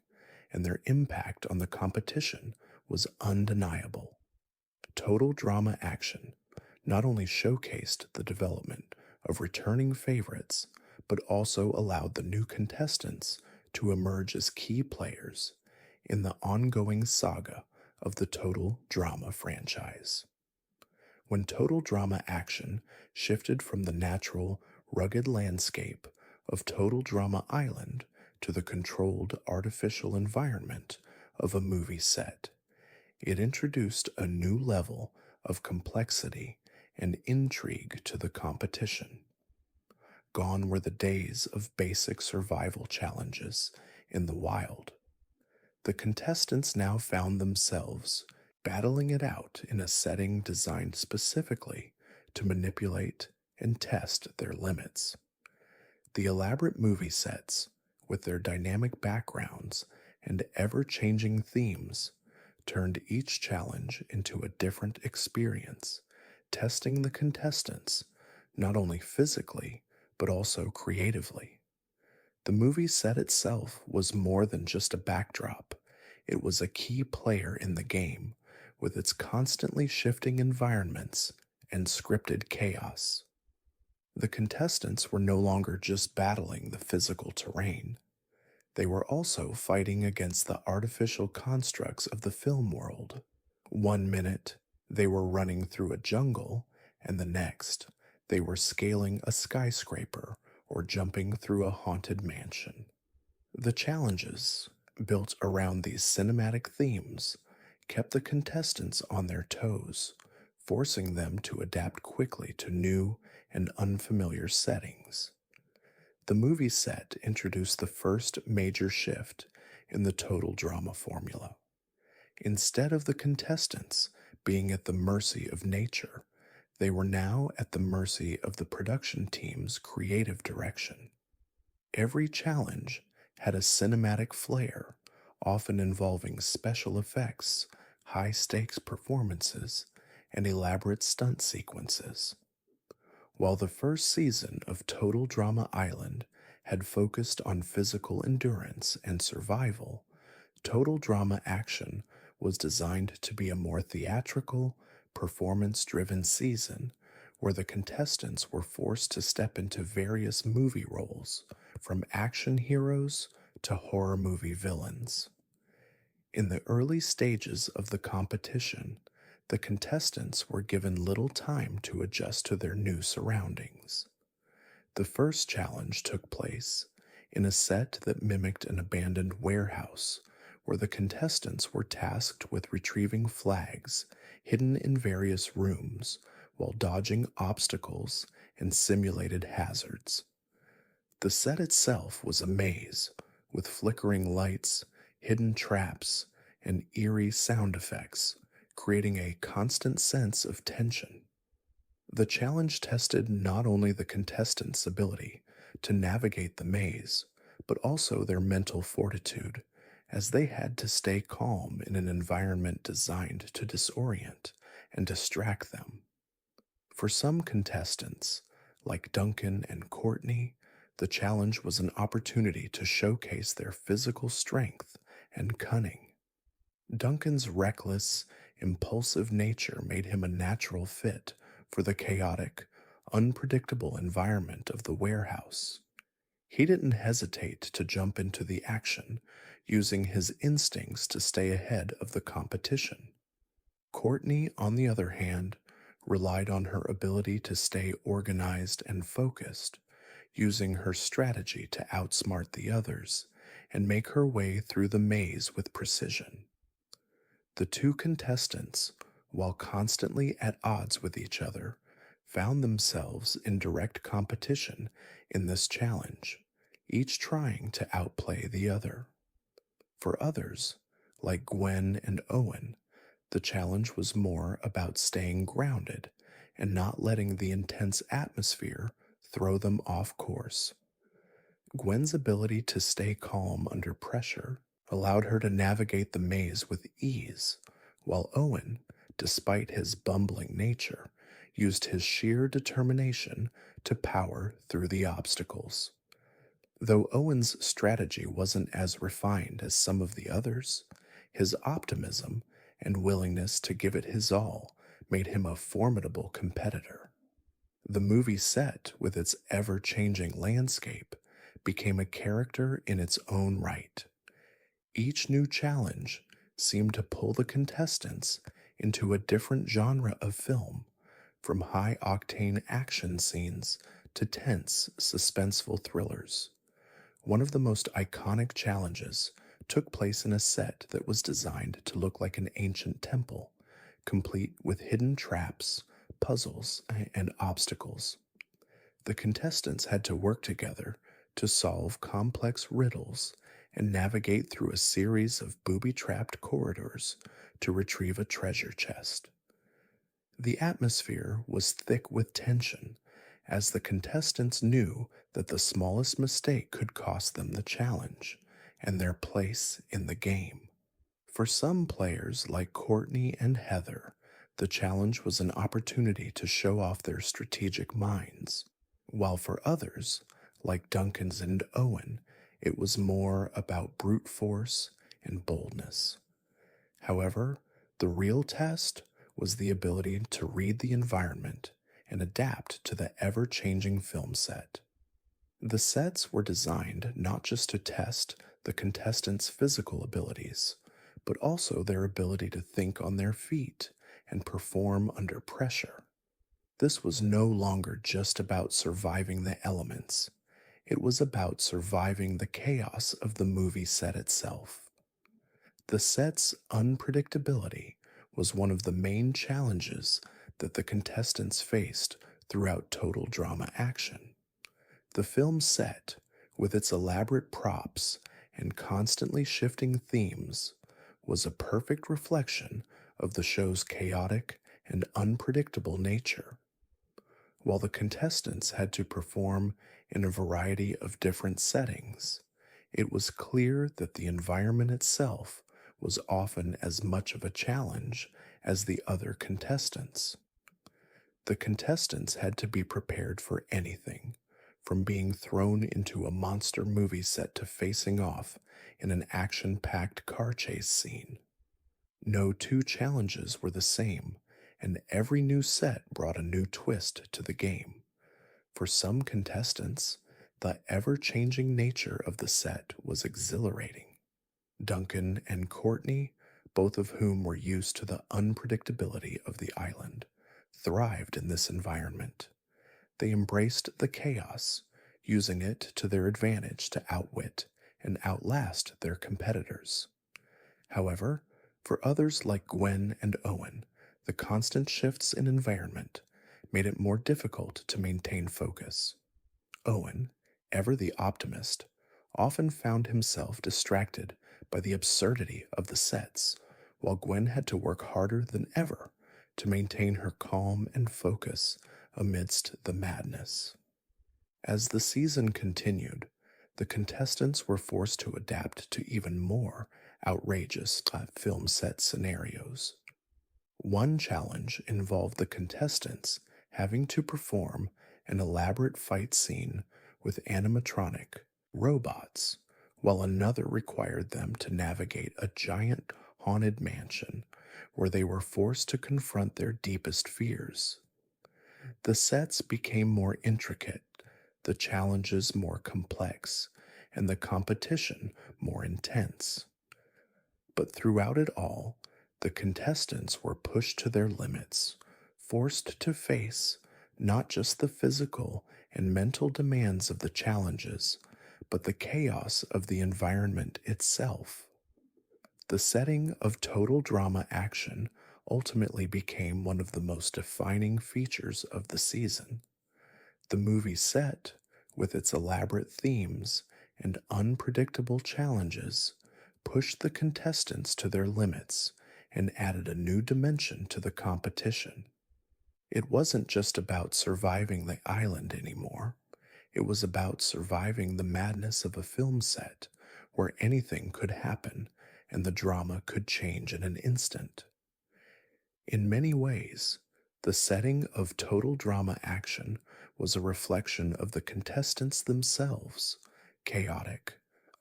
and their impact on the competition was undeniable. Total drama action not only showcased the development of returning favorites, but also allowed the new contestants to emerge as key players in the ongoing saga of the Total Drama franchise. When Total Drama action shifted from the natural, rugged landscape of Total Drama Island to the controlled artificial environment of a movie set, it introduced a new level of complexity and intrigue to the competition. Gone were the days of basic survival challenges in the wild. The contestants now found themselves battling it out in a setting designed specifically to manipulate and test their limits. The elaborate movie sets, with their dynamic backgrounds and ever-changing themes, turned each challenge into a different experience, testing the contestants not only physically but also creatively. The movie set itself was more than just a backdrop. It was a key player in the game, with its constantly shifting environments and scripted chaos. The contestants were no longer just battling the physical terrain. They were also fighting against the artificial constructs of the film world. One minute, they were running through a jungle, and the next, they were scaling a skyscraper or jumping through a haunted mansion. The challenges, built around these cinematic themes, kept the contestants on their toes, forcing them to adapt quickly to new and unfamiliar settings. The movie set introduced the first major shift in the total drama formula. Instead of the contestants being at the mercy of nature, they were now at the mercy of the production team's creative direction. Every challenge had a cinematic flair, often involving special effects, high stakes performances, and elaborate stunt sequences. While the first season of Total Drama Island had focused on physical endurance and survival, Total Drama Action was designed to be a more theatrical, performance driven season where the contestants were forced to step into various movie roles, from action heroes to horror movie villains. In the early stages of the competition, the contestants were given little time to adjust to their new surroundings. The first challenge took place in a set that mimicked an abandoned warehouse where the contestants were tasked with retrieving flags hidden in various rooms while dodging obstacles and simulated hazards. The set itself was a maze with flickering lights, hidden traps, and eerie sound effects, creating a constant sense of tension. The challenge tested not only the contestants' ability to navigate the maze, but also their mental fortitude, as they had to stay calm in an environment designed to disorient and distract them. For some contestants, like Duncan and Courtney, the challenge was an opportunity to showcase their physical strength and cunning. Duncan's reckless, impulsive nature made him a natural fit for the chaotic, unpredictable environment of the warehouse. He didn't hesitate to jump into the action, using his instincts to stay ahead of the competition. Courtney, on the other hand, relied on her ability to stay organized and focused, using her strategy to outsmart the others and make her way through the maze with precision. The two contestants, while constantly at odds with each other, found themselves in direct competition in this challenge, each trying to outplay the other. For others, like Gwen and Owen, the challenge was more about staying grounded and not letting the intense atmosphere throw them off course. Gwen's ability to stay calm under pressure allowed her to navigate the maze with ease, while Owen, despite his bumbling nature, used his sheer determination to power through the obstacles. Though Owen's strategy wasn't as refined as some of the others, his optimism and willingness to give it his all made him a formidable competitor. The movie set, with its ever changing landscape, became a character in its own right. Each new challenge seemed to pull the contestants into a different genre of film, from high octane action scenes to tense, suspenseful thrillers. One of the most iconic challenges took place in a set that was designed to look like an ancient temple, complete with hidden traps, puzzles, and obstacles. The contestants had to work together to solve complex riddles and navigate through a series of booby trapped corridors to retrieve a treasure chest. The atmosphere was thick with tension, as the contestants knew that the smallest mistake could cost them the challenge and their place in the game. For some players like Courtney and Heather, the challenge was an opportunity to show off their strategic minds, while for others, like Duncan's and Owen, it was more about brute force and boldness. However, the real test was the ability to read the environment and adapt to the ever changing film set. The sets were designed not just to test the contestants' physical abilities, but also their ability to think on their feet and perform under pressure. This was no longer just about surviving the elements, it was about surviving the chaos of the movie set itself. The set's unpredictability was one of the main challenges that the contestants faced throughout Total Drama Action. The film set, with its elaborate props and constantly shifting themes, was a perfect reflection of the show's chaotic and unpredictable nature. While the contestants had to perform in a variety of different settings, it was clear that the environment itself was often as much of a challenge as the other contestants. The contestants had to be prepared for anything, from being thrown into a monster movie set to facing off in an action packed car chase scene. No two challenges were the same, and every new set brought a new twist to the game. For some contestants, the ever changing nature of the set was exhilarating. Duncan and Courtney, both of whom were used to the unpredictability of the island, thrived in this environment. They embraced the chaos, using it to their advantage to outwit and outlast their competitors. However, for others like Gwen and Owen, the constant shifts in environment made it more difficult to maintain focus. Owen, ever the optimist, often found himself distracted by the absurdity of the sets, while Gwen had to work harder than ever to maintain her calm and focus amidst the madness. As the season continued, the contestants were forced to adapt to even more outrageous film set scenarios. One challenge involved the contestants having to perform an elaborate fight scene with animatronic robots, while another required them to navigate a giant haunted mansion where they were forced to confront their deepest fears. The sets became more intricate, the challenges more complex, and the competition more intense. But throughout it all, the contestants were pushed to their limits, forced to face not just the physical and mental demands of the challenges, but the chaos of the environment itself. The setting of Total Drama Action ultimately became one of the most defining features of the season. The movie set, with its elaborate themes and unpredictable challenges, pushed the contestants to their limits and added a new dimension to the competition. It wasn't just about surviving the island anymore. It was about surviving the madness of a film set where anything could happen and the drama could change in an instant. In many ways, the setting of Total Drama Action was a reflection of the contestants themselves, chaotic,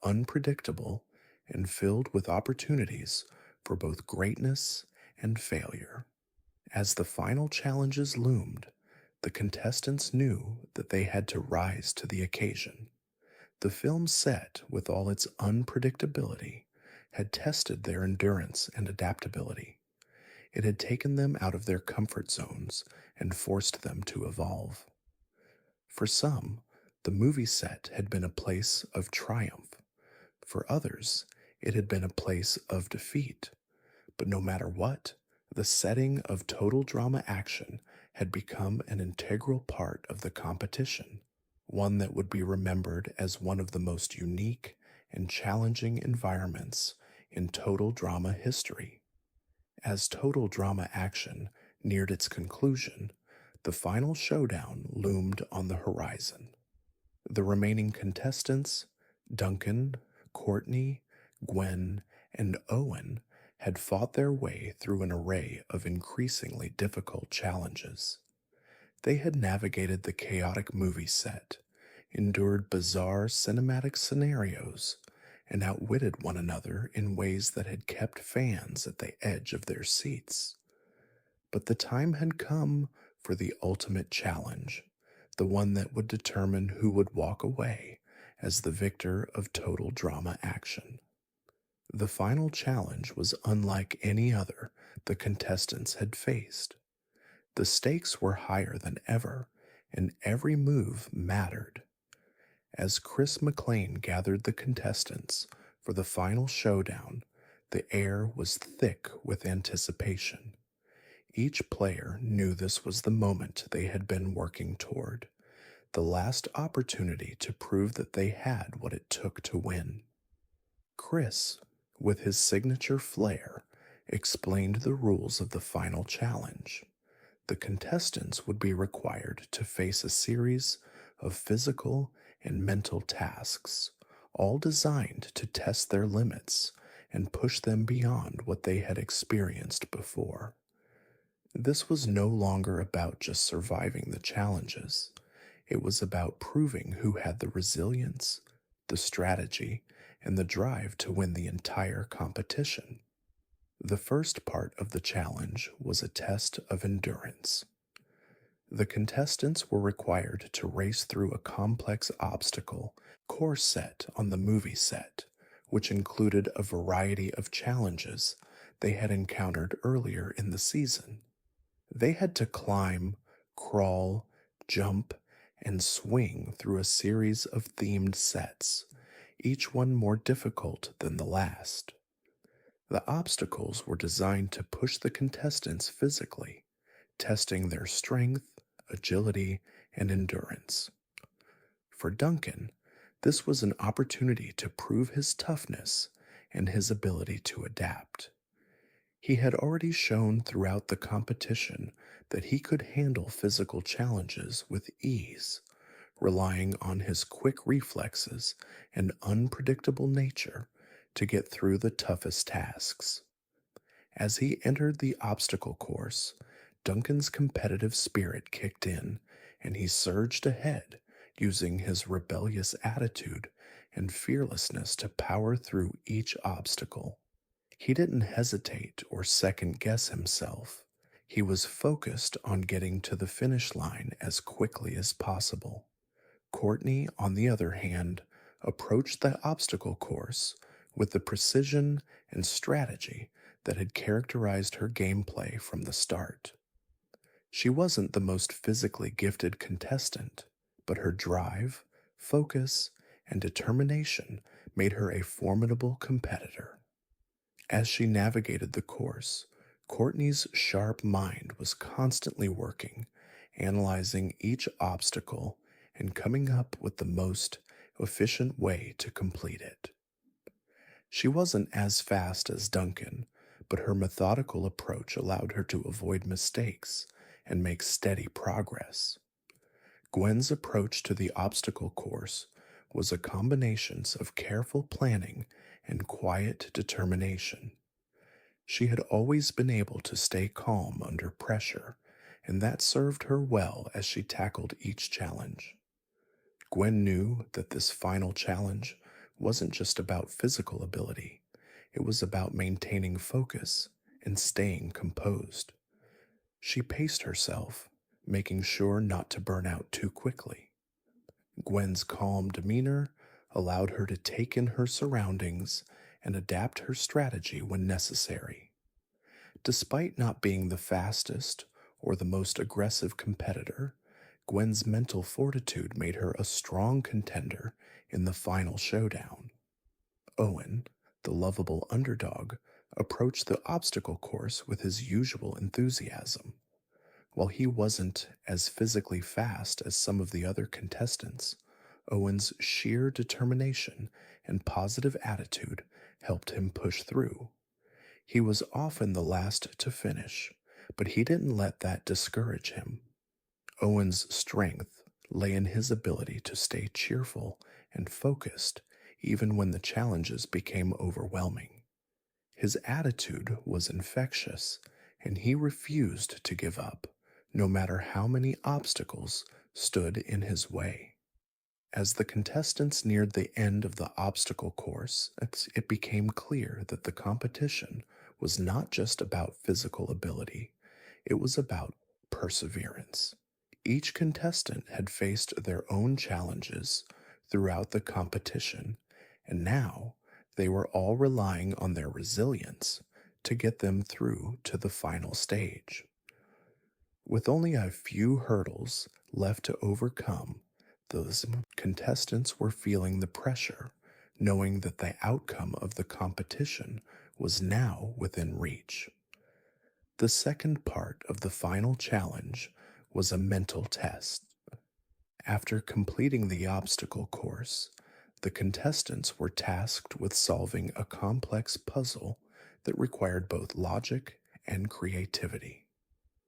unpredictable, and filled with opportunities for both greatness and failure. As the final challenges loomed, the contestants knew that they had to rise to the occasion. The film set, with all its unpredictability, had tested their endurance and adaptability. It had taken them out of their comfort zones and forced them to evolve. For some, the movie set had been a place of triumph. For others, it had been a place of defeat. But no matter what, the setting of Total Drama Action had become an integral part of the competition, one that would be remembered as one of the most unique and challenging environments in total drama history. As Total Drama Action neared its conclusion, the final showdown loomed on the horizon. The remaining contestants, Duncan, Courtney, Gwen, and Owen, had fought their way through an array of increasingly difficult challenges. They had navigated the chaotic movie set, endured bizarre cinematic scenarios, and outwitted one another in ways that had kept fans at the edge of their seats. But the time had come for the ultimate challenge, the one that would determine who would walk away as the victor of total drama action. The final challenge was unlike any other the contestants had faced. The stakes were higher than ever, and every move mattered. As Chris McLean gathered the contestants for the final showdown, the air was thick with anticipation. Each player knew this was the moment they had been working toward, the last opportunity to prove that they had what it took to win. Chris, with his signature flair, explained the rules of the final challenge. The contestants would be required to face a series of physical and mental tasks, all designed to test their limits and push them beyond what they had experienced before. This was no longer about just surviving the challenges. It was about proving who had the resilience, the strategy, and the drive to win the entire competition. The first part of the challenge was a test of endurance. The contestants were required to race through a complex obstacle course set on the movie set, which included a variety of challenges they had encountered earlier in the season. They had to climb, crawl, jump, and swing through a series of themed sets, each one more difficult than the last. The obstacles were designed to push the contestants physically, testing their strength, agility, and endurance. For Duncan, this was an opportunity to prove his toughness and his ability to adapt. He had already shown throughout the competition that he could handle physical challenges with ease, relying on his quick reflexes and unpredictable nature to get through the toughest tasks. As he entered the obstacle course, Duncan's competitive spirit kicked in, and he surged ahead, using his rebellious attitude and fearlessness to power through each obstacle. He didn't hesitate or second guess himself. He was focused on getting to the finish line as quickly as possible. Courtney, on the other hand, approached the obstacle course with the precision and strategy that had characterized her gameplay from the start. She wasn't the most physically gifted contestant, but her drive, focus, and determination made her a formidable competitor. As she navigated the course, Courtney's sharp mind was constantly working, analyzing each obstacle and coming up with the most efficient way to complete it. She wasn't as fast as Duncan, but her methodical approach allowed her to avoid mistakes and make steady progress. Gwen's approach to the obstacle course was a combination of careful planning and quiet determination. She had always been able to stay calm under pressure, and that served her well as she tackled each challenge. Gwen knew that this final challenge wasn't just about physical ability, it was about maintaining focus and staying composed. She paced herself, making sure not to burn out too quickly. Gwen's calm demeanor allowed her to take in her surroundings and adapt her strategy when necessary. Despite not being the fastest or the most aggressive competitor, Gwen's mental fortitude made her a strong contender in the final showdown. Owen, the lovable underdog, approached the obstacle course with his usual enthusiasm. While he wasn't as physically fast as some of the other contestants, Owen's sheer determination and positive attitude helped him push through. He was often the last to finish, but he didn't let that discourage him. Owen's strength lay in his ability to stay cheerful and focused even when the challenges became overwhelming. His attitude was infectious, and he refused to give up, no matter how many obstacles stood in his way. As the contestants neared the end of the obstacle course, it became clear that the competition was not just about physical ability, it was about perseverance. Each contestant had faced their own challenges throughout the competition, and now they were all relying on their resilience to get them through to the final stage. With only a few hurdles left to overcome, those contestants were feeling the pressure, knowing that the outcome of the competition was now within reach. The second part of the final challenge was a mental test. After completing the obstacle course, the contestants were tasked with solving a complex puzzle that required both logic and creativity.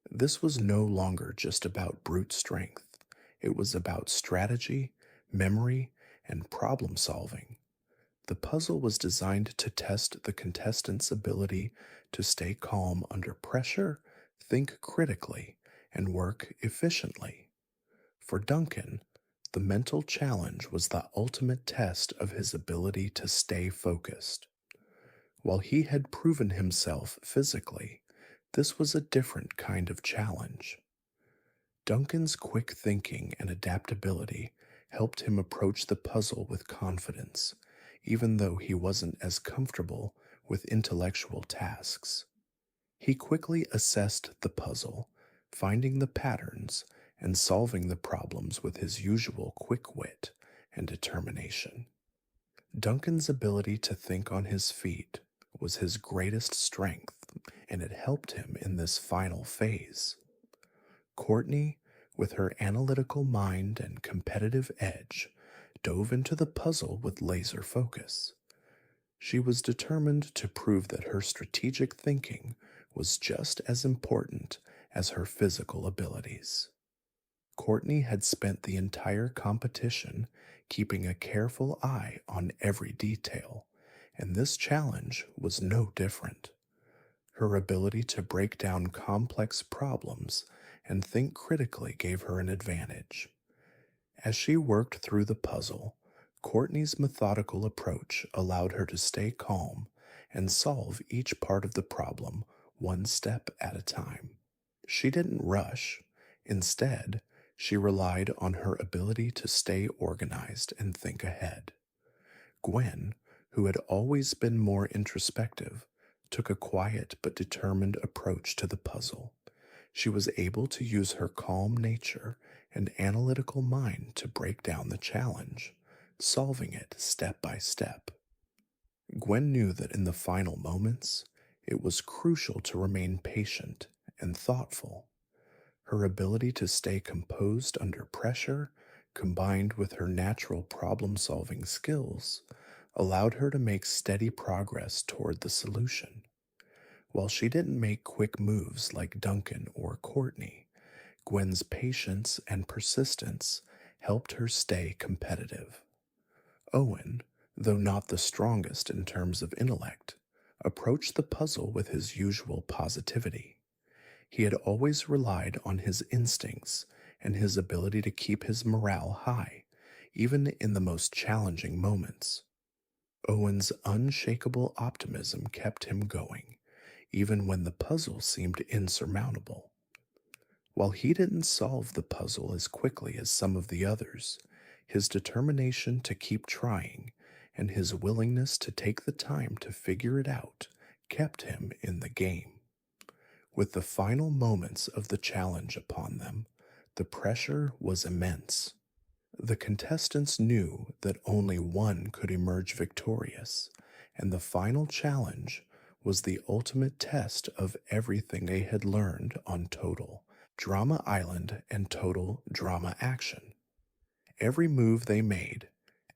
This was no longer just about brute strength, it was about strategy, memory, and problem solving. The puzzle was designed to test the contestants' ability to stay calm under pressure, think critically, and work efficiently. For Duncan, the mental challenge was the ultimate test of his ability to stay focused. While he had proven himself physically, this was a different kind of challenge. Duncan's quick thinking and adaptability helped him approach the puzzle with confidence, even though he wasn't as comfortable with intellectual tasks. He quickly assessed the puzzle, finding the patterns and solving the problems with his usual quick wit and determination. Duncan's ability to think on his feet was his greatest strength, and it helped him in this final phase. Courtney, with her analytical mind and competitive edge, dove into the puzzle with laser focus. She was determined to prove that her strategic thinking was just as important as her physical abilities. Courtney had spent the entire competition keeping a careful eye on every detail, and this challenge was no different. Her ability to break down complex problems and think critically gave her an advantage. As she worked through the puzzle, Courtney's methodical approach allowed her to stay calm and solve each part of the problem one step at a time. She didn't rush. Instead, she relied on her ability to stay organized and think ahead. Gwen, who had always been more introspective, took a quiet but determined approach to the puzzle. She was able to use her calm nature and analytical mind to break down the challenge, solving it step by step. Gwen knew that in the final moments, it was crucial to remain patient and thoughtful. Her ability to stay composed under pressure, combined with her natural problem solving skills, allowed her to make steady progress toward the solution. While she didn't make quick moves like Duncan or Courtney, Gwen's patience and persistence helped her stay competitive. Owen, though not the strongest in terms of intellect, approached the puzzle with his usual positivity. He had always relied on his instincts and his ability to keep his morale high, even in the most challenging moments. Owen's unshakable optimism kept him going, even when the puzzle seemed insurmountable. While he didn't solve the puzzle as quickly as some of the others, his determination to keep trying and his willingness to take the time to figure it out kept him in the game. With the final moments of the challenge upon them, the pressure was immense. The contestants knew that only one could emerge victorious, and the final challenge was the ultimate test of everything they had learned on Total Drama Island and Total Drama Action. Every move they made,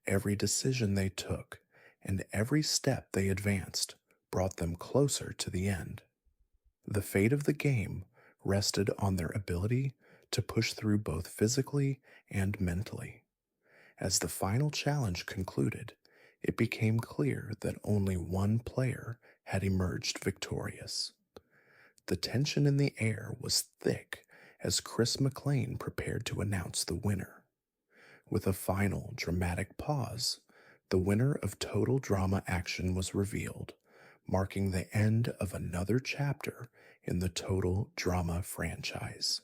every decision they took, and every step they advanced brought them closer to the end. The fate of the game rested on their ability to push through both physically and mentally. As the final challenge concluded, it became clear that only one player had emerged victorious. The tension in the air was thick as Chris McLean prepared to announce the winner. With a final dramatic pause, the winner of Total Drama Action was revealed, marking the end of another chapter in the Total Drama franchise.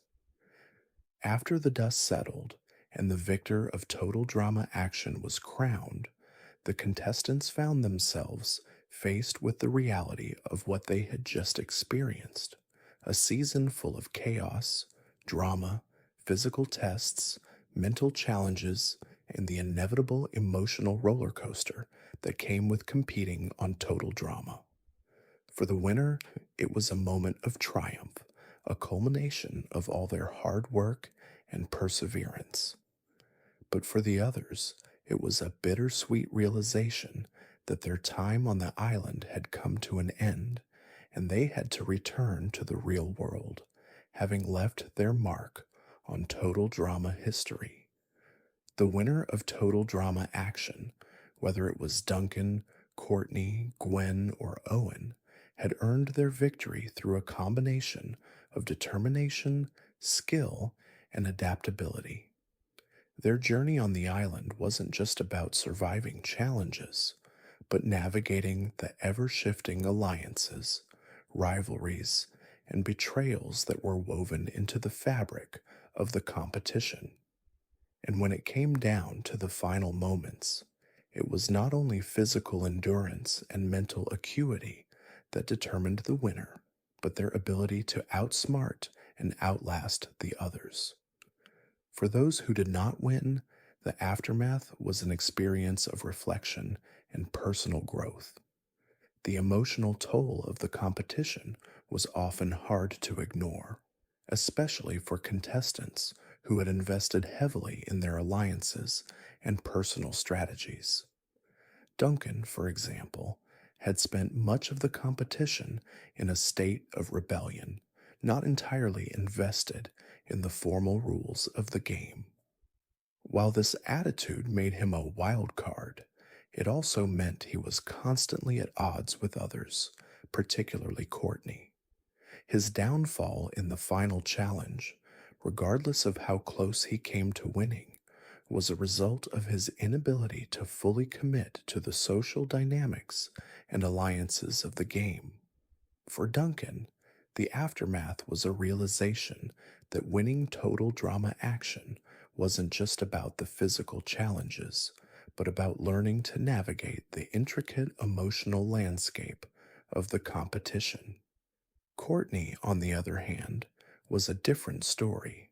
After the dust settled and the victor of total drama action was crowned, the contestants found themselves faced with the reality of what they had just experienced: a season full of chaos, drama, physical tests, mental challenges, and the inevitable emotional roller coaster that came with competing on total drama. For the winner, it was a moment of triumph, a culmination of all their hard work and perseverance. But for the others, it was a bittersweet realization that their time on the island had come to an end, and they had to return to the real world, having left their mark on total drama history. The winner of total drama action, whether it was Duncan, Courtney, Gwen, or Owen, had earned their victory through a combination of determination, skill, and adaptability. Their journey on the island wasn't just about surviving challenges, but navigating the ever shifting alliances, rivalries, and betrayals that were woven into the fabric of the competition. And when it came down to the final moments, it was not only physical endurance and mental acuity that determined the winner, but their ability to outsmart and outlast the others. For those who did not win, the aftermath was an experience of reflection and personal growth. The emotional toll of the competition was often hard to ignore, especially for contestants who had invested heavily in their alliances and personal strategies. Duncan, for example, had spent much of the competition in a state of rebellion, not entirely invested in the formal rules of the game. While this attitude made him a wild card, it also meant he was constantly at odds with others, particularly Courtney. His downfall in the final challenge, regardless of how close he came to winning, was a result of his inability to fully commit to the social dynamics and alliances of the game. For Duncan, the aftermath was a realization that winning total drama action wasn't just about the physical challenges, but about learning to navigate the intricate emotional landscape of the competition. Courtney, on the other hand, was a different story.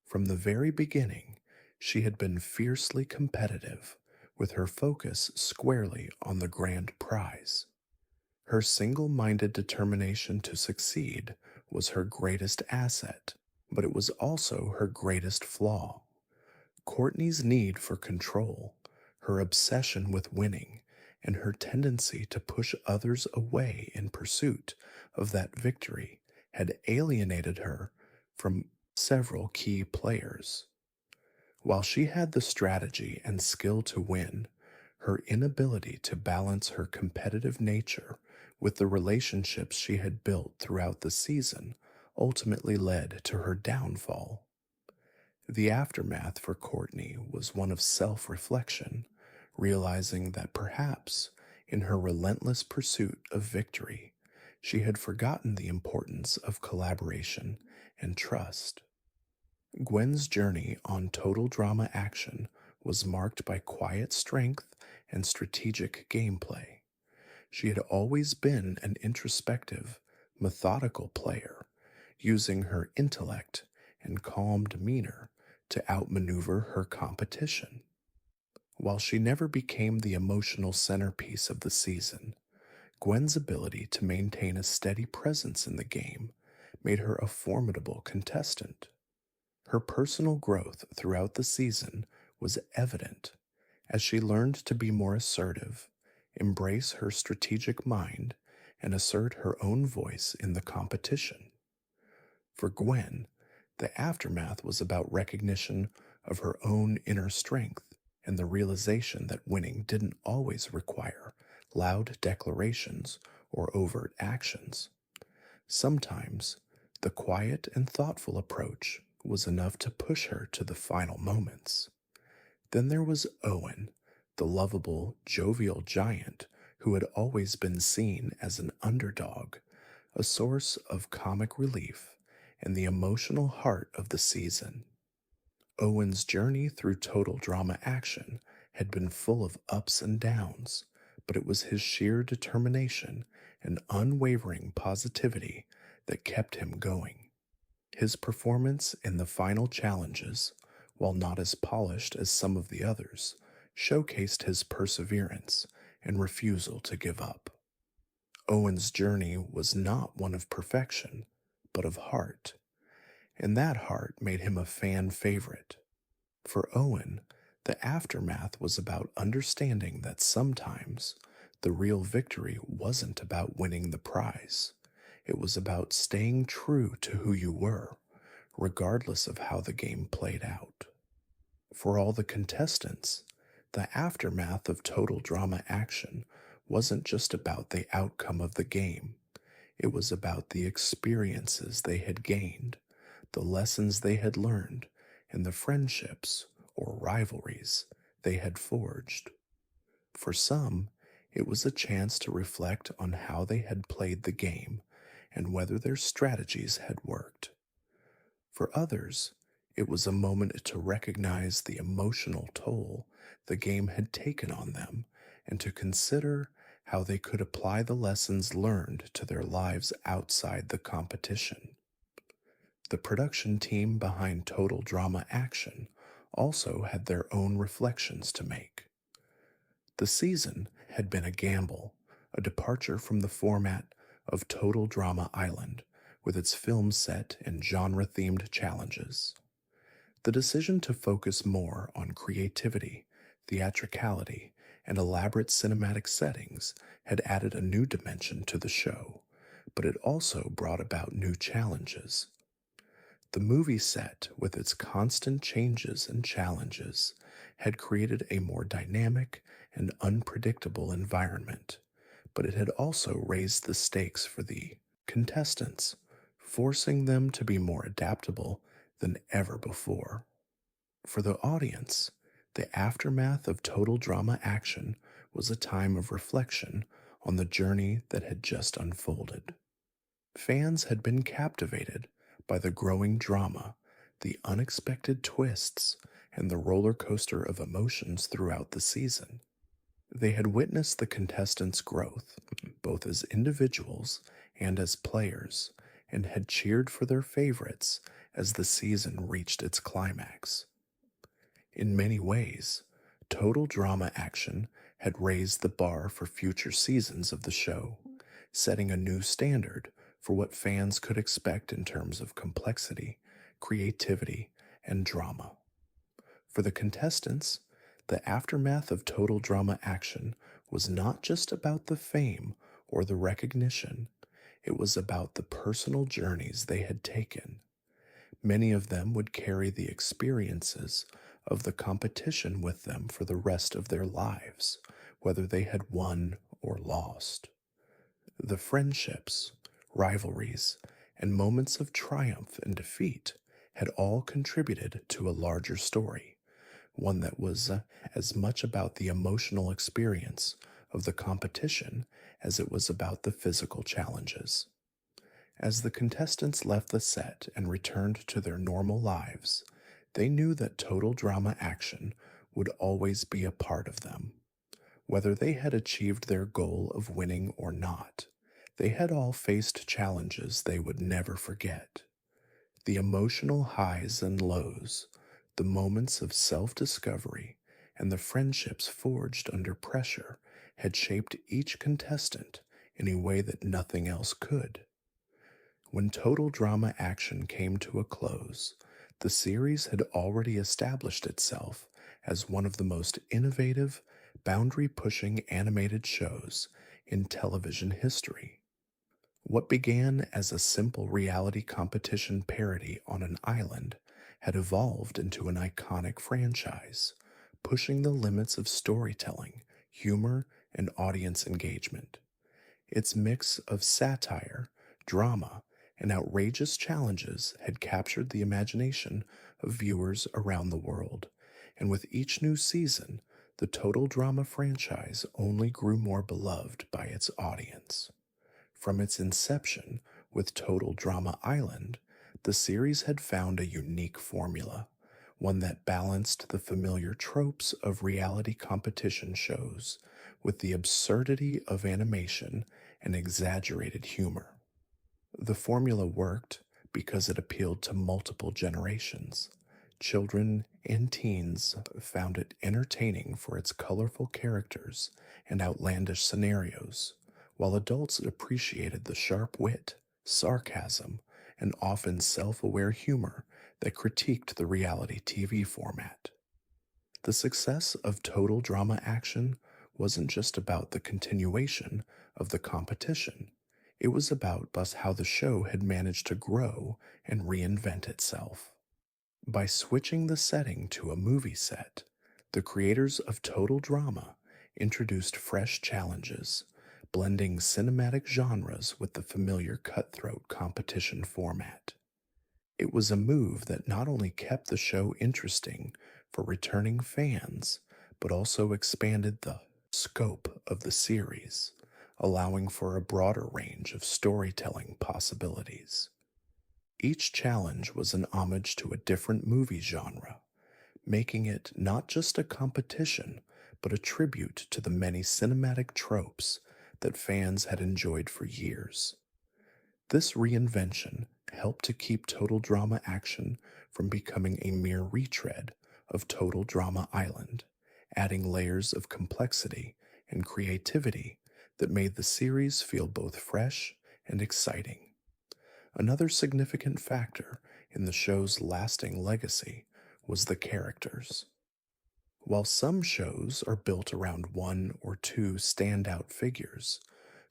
From the very beginning, she had been fiercely competitive, with her focus squarely on the grand prize. Her single minded determination to succeed was her greatest asset, but it was also her greatest flaw. Courtney's need for control, her obsession with winning, and her tendency to push others away in pursuit of that victory had alienated her from several key players. While she had the strategy and skill to win, her inability to balance her competitive nature with the relationships she had built throughout the season ultimately led to her downfall. The aftermath for Courtney was one of self reflection, realizing that perhaps, in her relentless pursuit of victory, she had forgotten the importance of collaboration and trust. Gwen's journey on total drama action was marked by quiet strength and strategic gameplay. She had always been an introspective, methodical player, using her intellect and calm demeanor to outmaneuver her competition. While she never became the emotional centerpiece of the season, Gwen's ability to maintain a steady presence in the game made her a formidable contestant. Her personal growth throughout the season was evident as she learned to be more assertive, embrace her strategic mind, and assert her own voice in the competition. For Gwen, the aftermath was about recognition of her own inner strength and the realization that winning didn't always require loud declarations or overt actions. Sometimes, the quiet and thoughtful approach was enough to push her to the final moments. Then there was Owen, the lovable, jovial giant who had always been seen as an underdog, a source of comic relief, and the emotional heart of the season. Owen's journey through total drama action had been full of ups and downs, but it was his sheer determination and unwavering positivity that kept him going. His performance in the final challenges, while not as polished as some of the others, showcased his perseverance and refusal to give up. Owen's journey was not one of perfection, but of heart, and that heart made him a fan favorite. For Owen, the aftermath was about understanding that sometimes the real victory wasn't about winning the prize. It was about staying true to who you were, regardless of how the game played out. For all the contestants, the aftermath of total drama action wasn't just about the outcome of the game. It was about the experiences they had gained, the lessons they had learned, and the friendships or rivalries they had forged. For some, it was a chance to reflect on how they had played the game and whether their strategies had worked. For others, it was a moment to recognize the emotional toll the game had taken on them and to consider how they could apply the lessons learned to their lives outside the competition. The production team behind Total Drama Action also had their own reflections to make. The season had been a gamble, a departure from the format of Total Drama Island, with its film set and genre themed challenges. The decision to focus more on creativity, theatricality, and elaborate cinematic settings had added a new dimension to the show, but it also brought about new challenges. The movie set, with its constant changes and challenges, had created a more dynamic and unpredictable environment, but it had also raised the stakes for the contestants, forcing them to be more adaptable than ever before. For the audience, the aftermath of total drama action was a time of reflection on the journey that had just unfolded. Fans had been captivated by the growing drama, the unexpected twists, and the roller coaster of emotions throughout the season. They had witnessed the contestants' growth, both as individuals and as players, and had cheered for their favorites as the season reached its climax. In many ways, Total Drama Action had raised the bar for future seasons of the show, setting a new standard for what fans could expect in terms of complexity, creativity, and drama. For the contestants, the aftermath of Total Drama Action was not just about the fame or the recognition, it was about the personal journeys they had taken. Many of them would carry the experiences of the competition with them for the rest of their lives, whether they had won or lost. The friendships, rivalries, and moments of triumph and defeat had all contributed to a larger story, one that was as much about the emotional experience of the competition as it was about the physical challenges. As the contestants left the set and returned to their normal lives, they knew that Total Drama Action would always be a part of them. Whether they had achieved their goal of winning or not, they had all faced challenges they would never forget. The emotional highs and lows, the moments of self-discovery, and the friendships forged under pressure had shaped each contestant in a way that nothing else could. When Total Drama Action came to a close, the series had already established itself as one of the most innovative, boundary-pushing animated shows in television history. What began as a simple reality competition parody on an island had evolved into an iconic franchise, pushing the limits of storytelling, humor, and audience engagement. Its mix of satire, drama, and outrageous challenges had captured the imagination of viewers around the world, and with each new season, the Total Drama franchise only grew more beloved by its audience. From its inception with Total Drama Island, the series had found a unique formula, one that balanced the familiar tropes of reality competition shows with the absurdity of animation and exaggerated humor. The formula worked because it appealed to multiple generations. Children and teens found it entertaining for its colorful characters and outlandish scenarios, while adults appreciated the sharp wit, sarcasm, and often self aware humor that critiqued the reality TV format. The success of total drama action wasn't just about the continuation of the competition. It was about how the show had managed to grow and reinvent itself. By switching the setting to a movie set, the creators of Total Drama introduced fresh challenges, blending cinematic genres with the familiar cutthroat competition format. It was a move that not only kept the show interesting for returning fans, but also expanded the scope of the series, allowing for a broader range of storytelling possibilities. Each challenge was an homage to a different movie genre, making it not just a competition, but a tribute to the many cinematic tropes that fans had enjoyed for years. This reinvention helped to keep Total Drama Action from becoming a mere retread of Total Drama Island, adding layers of complexity and creativity that made the series feel both fresh and exciting. Another significant factor in the show's lasting legacy was the characters. While some shows are built around one or two standout figures,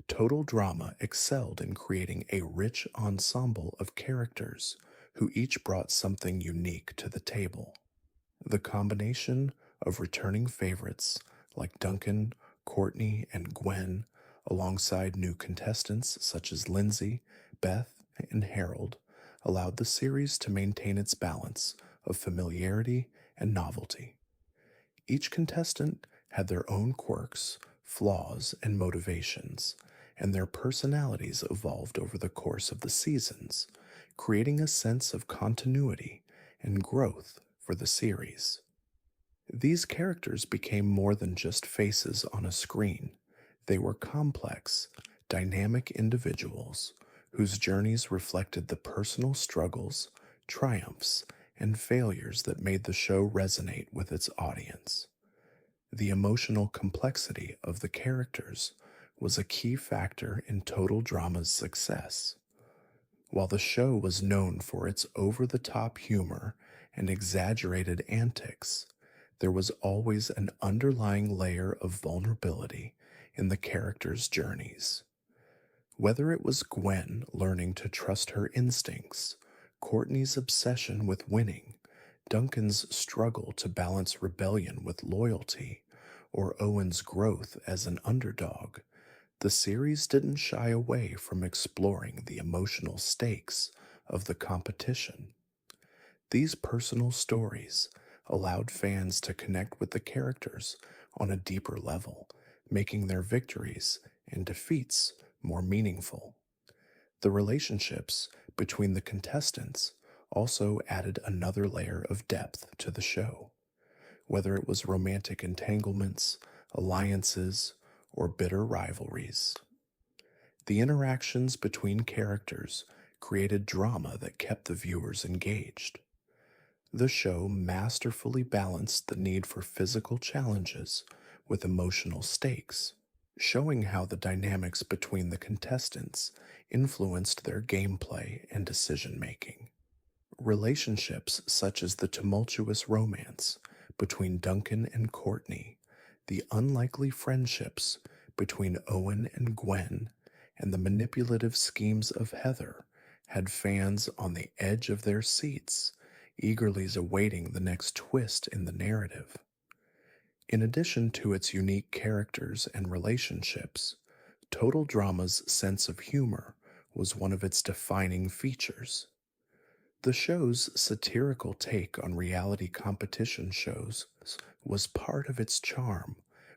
Total Drama excelled in creating a rich ensemble of characters who each brought something unique to the table. The combination of returning favorites like Duncan, Courtney, and Gwen, alongside new contestants such as Lindsay, Beth, and Harold, allowed the series to maintain its balance of familiarity and novelty. Each contestant had their own quirks, flaws, and motivations, and their personalities evolved over the course of the seasons, creating a sense of continuity and growth for the series. These characters became more than just faces on a screen. They were complex, dynamic individuals whose journeys reflected the personal struggles, triumphs, and failures that made the show resonate with its audience. The emotional complexity of the characters was a key factor in Total Drama's success. While the show was known for its over the top humor and exaggerated antics, there was always an underlying layer of vulnerability in the characters' journeys. Whether it was Gwen learning to trust her instincts, Courtney's obsession with winning, Duncan's struggle to balance rebellion with loyalty, or Owen's growth as an underdog, the series didn't shy away from exploring the emotional stakes of the competition. These personal stories allowed fans to connect with the characters on a deeper level, making their victories and defeats more meaningful. The relationships between the contestants also added another layer of depth to the show. Whether it was romantic entanglements, alliances, or bitter rivalries. The interactions between characters created drama that kept the viewers engaged. The show masterfully balanced the need for physical challenges with emotional stakes, showing how the dynamics between the contestants influenced their gameplay and decision making. Relationships such as the tumultuous romance between Duncan and Courtney, the unlikely friendships between Owen and Gwen, and the manipulative schemes of Heather had fans on the edge of their seats, eagerly awaiting the next twist in the narrative. In addition to its unique characters and relationships, Total Drama's sense of humor was one of its defining features. The show's satirical take on reality competition shows was part of its charm,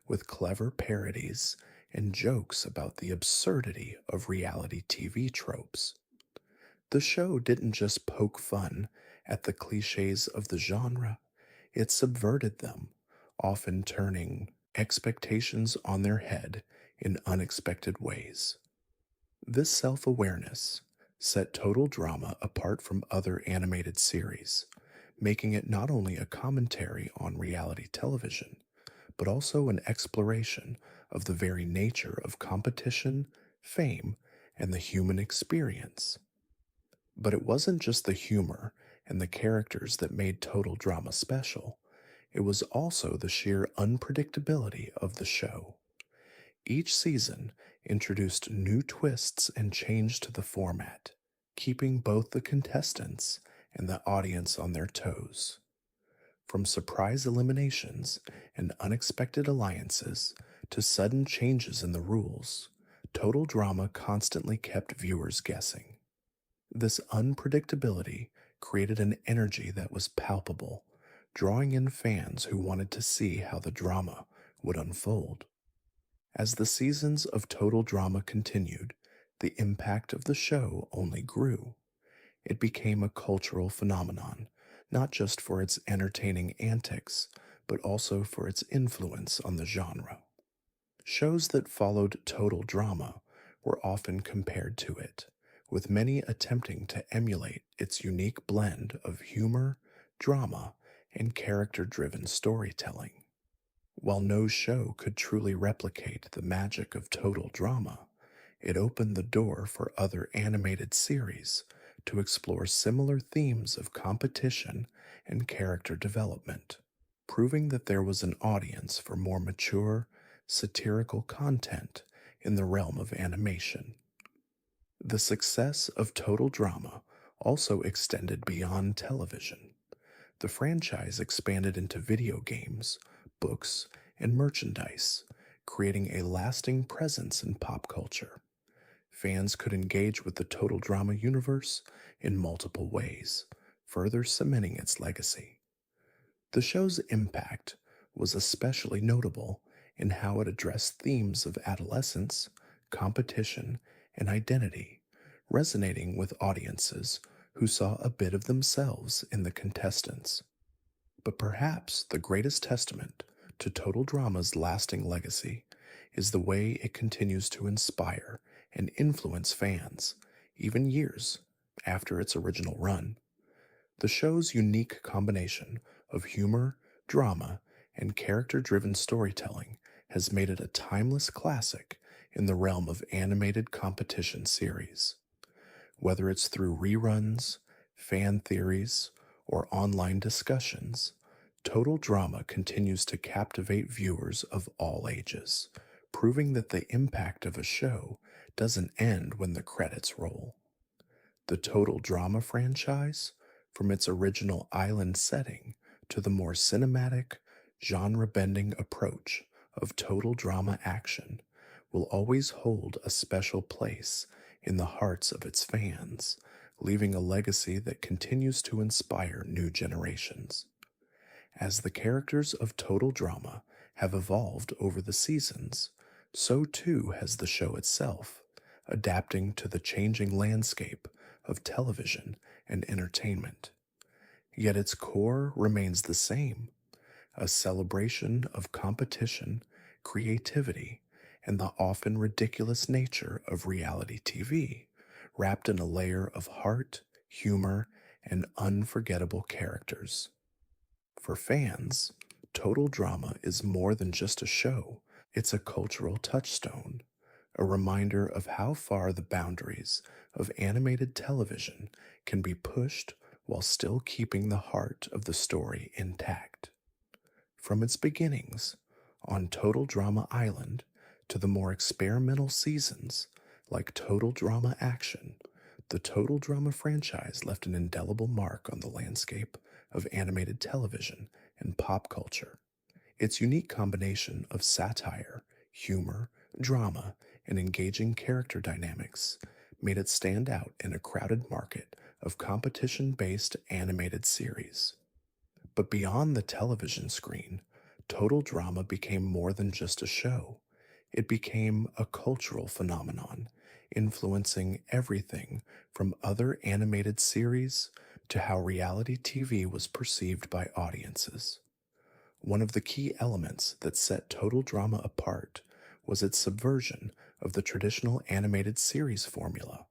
with clever parodies and jokes about the absurdity of reality TV tropes. The show didn't just poke fun at the cliches of the genre, it subverted them, often turning expectations on their head in unexpected ways. This self awareness set Total Drama apart from other animated series, making it not only a commentary on reality television, but also an exploration of the very nature of competition, fame, and the human experience. But it wasn't just the humor and the characters that made Total Drama special, it was also the sheer unpredictability of the show. Each season introduced new twists and changed the format, keeping both the contestants and the audience on their toes. From surprise eliminations and unexpected alliances to sudden changes in the rules, Total Drama constantly kept viewers guessing. This unpredictability created an energy that was palpable, drawing in fans who wanted to see how the drama would unfold. As the seasons of Total Drama continued, the impact of the show only grew. It became a cultural phenomenon, not just for its entertaining antics, but also for its influence on the genre. Shows that followed Total Drama were often compared to it, with many attempting to emulate its unique blend of humor, drama, and character driven storytelling. While no show could truly replicate the magic of Total Drama, it opened the door for other animated series to explore similar themes of competition and character development, proving that there was an audience for more mature, satirical content in the realm of animation. The success of Total Drama also extended beyond television. The franchise expanded into video games, books, and merchandise, creating a lasting presence in pop culture. Fans could engage with the Total Drama universe in multiple ways, further cementing its legacy. The show's impact was especially notable in how it addressed themes of adolescence, competition, and identity, resonating with audiences who saw a bit of themselves in the contestants. But perhaps the greatest testament to Total Drama's lasting legacy is the way it continues to inspire and influence fans, even years after its original run. The show's unique combination of humor, drama, and character driven storytelling has made it a timeless classic in the realm of animated competition series. Whether it's through reruns, fan theories, or online discussions, Total Drama continues to captivate viewers of all ages, proving that the impact of a show doesn't end when the credits roll. The Total Drama franchise, from its original island setting to the more cinematic, genre bending approach of Total Drama action, will always hold a special place in the hearts of its fans, leaving a legacy that continues to inspire new generations. As the characters of Total Drama have evolved over the seasons, so too has the show itself, adapting to the changing landscape of television and entertainment. Yet its core remains the same, a celebration of competition, creativity, and the often ridiculous nature of reality TV, wrapped in a layer of heart, humor, and unforgettable characters. For fans, Total Drama is more than just a show, it's a cultural touchstone, a reminder of how far the boundaries of animated television can be pushed while still keeping the heart of the story intact. From its beginnings on Total Drama Island to the more experimental seasons like Total Drama Action, the Total Drama franchise left an indelible mark on the landscape of animated television and pop culture. Its unique combination of satire, humor, drama, and engaging character dynamics made it stand out in a crowded market of competition based animated series. But beyond the television screen, Total Drama became more than just a show. It became a cultural phenomenon, influencing everything from other animated series, to how reality TV was perceived by audiences. One of the key elements that set Total Drama apart was its subversion of the traditional animated series formula.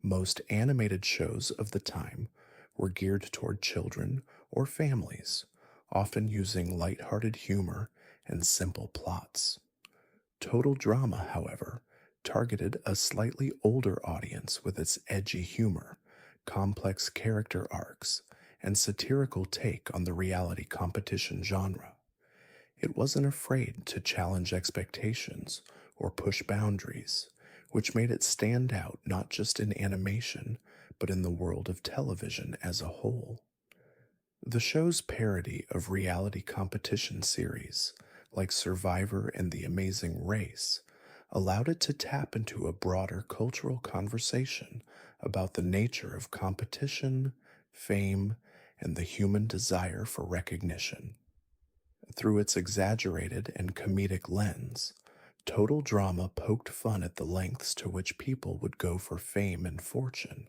Most animated shows of the time were geared toward children or families, often using lighthearted humor and simple plots. Total Drama, however, targeted a slightly older audience with its edgy humor, complex character arcs, and satirical take on the reality competition genre. It wasn't afraid to challenge expectations or push boundaries, which made it stand out not just in animation, but in the world of television as a whole. The show's parody of reality competition series, like Survivor and The Amazing Race, allowed it to tap into a broader cultural conversation about the nature of competition, fame, and the human desire for recognition. Through its exaggerated and comedic lens, Total Drama poked fun at the lengths to which people would go for fame and fortune,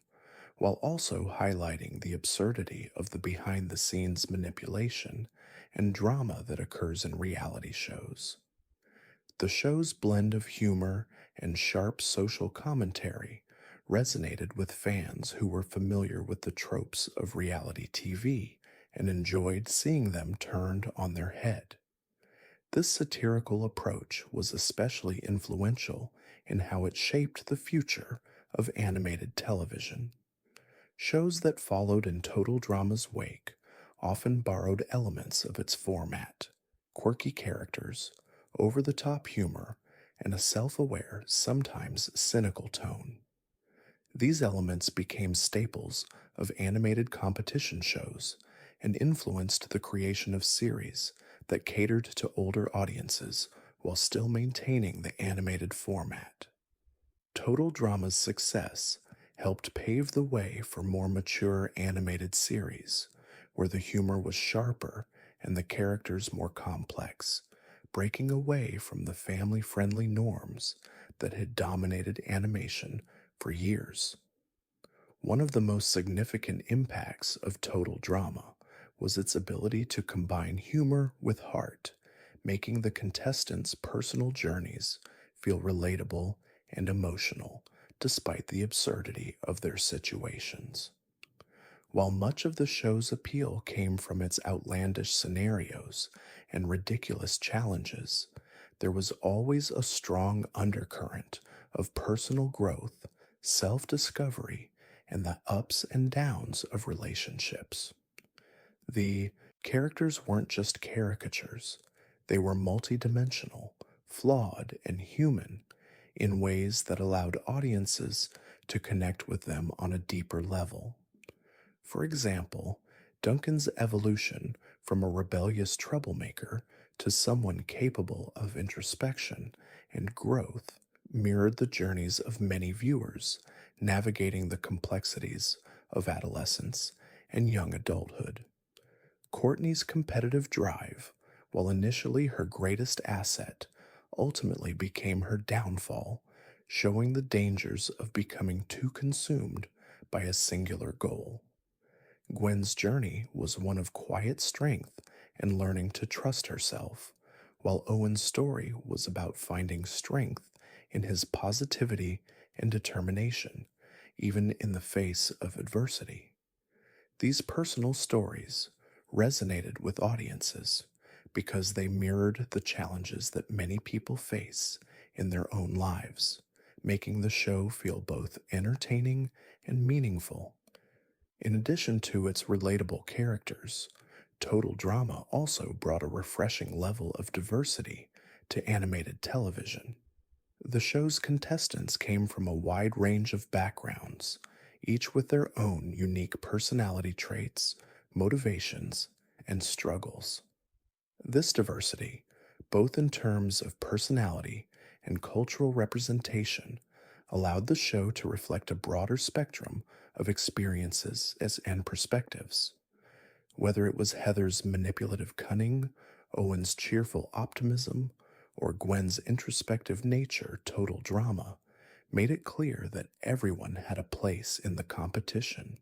while also highlighting the absurdity of the behind the scenes manipulation and drama that occurs in reality shows. The show's blend of humor and sharp social commentary resonated with fans who were familiar with the tropes of reality TV and enjoyed seeing them turned on their head. This satirical approach was especially influential in how it shaped the future of animated television. Shows that followed in Total Drama's wake often borrowed elements of its format, quirky characters, over the top humor, and a self aware, sometimes cynical tone. These elements became staples of animated competition shows and influenced the creation of series that catered to older audiences while still maintaining the animated format. Total Drama's success helped pave the way for more mature animated series, where the humor was sharper and the characters more complex, breaking away from the family friendly norms that had dominated animation for years. One of the most significant impacts of Total Drama was its ability to combine humor with heart, making the contestants' personal journeys feel relatable and emotional, despite the absurdity of their situations. While much of the show's appeal came from its outlandish scenarios and ridiculous challenges, there was always a strong undercurrent of personal growth, self discovery, and the ups and downs of relationships. The characters weren't just caricatures, they were multidimensional, flawed, and human in ways that allowed audiences to connect with them on a deeper level. For example, Duncan's evolution from a rebellious troublemaker to someone capable of introspection and growth mirrored the journeys of many viewers navigating the complexities of adolescence and young adulthood. Courtney's competitive drive, while initially her greatest asset, ultimately became her downfall, showing the dangers of becoming too consumed by a singular goal. Gwen's journey was one of quiet strength and learning to trust herself, while Owen's story was about finding strength in his positivity and determination, even in the face of adversity. These personal stories resonated with audiences because they mirrored the challenges that many people face in their own lives, making the show feel both entertaining and meaningful. In addition to its relatable characters, Total Drama also brought a refreshing level of diversity to animated television. The show's contestants came from a wide range of backgrounds, each with their own unique personality traits, motivations, and struggles. This diversity, both in terms of personality and cultural representation, allowed the show to reflect a broader spectrum of experiences and perspectives. Whether it was Heather's manipulative cunning, Owen's cheerful optimism, or Gwen's introspective nature, Total Drama made it clear that everyone had a place in the competition,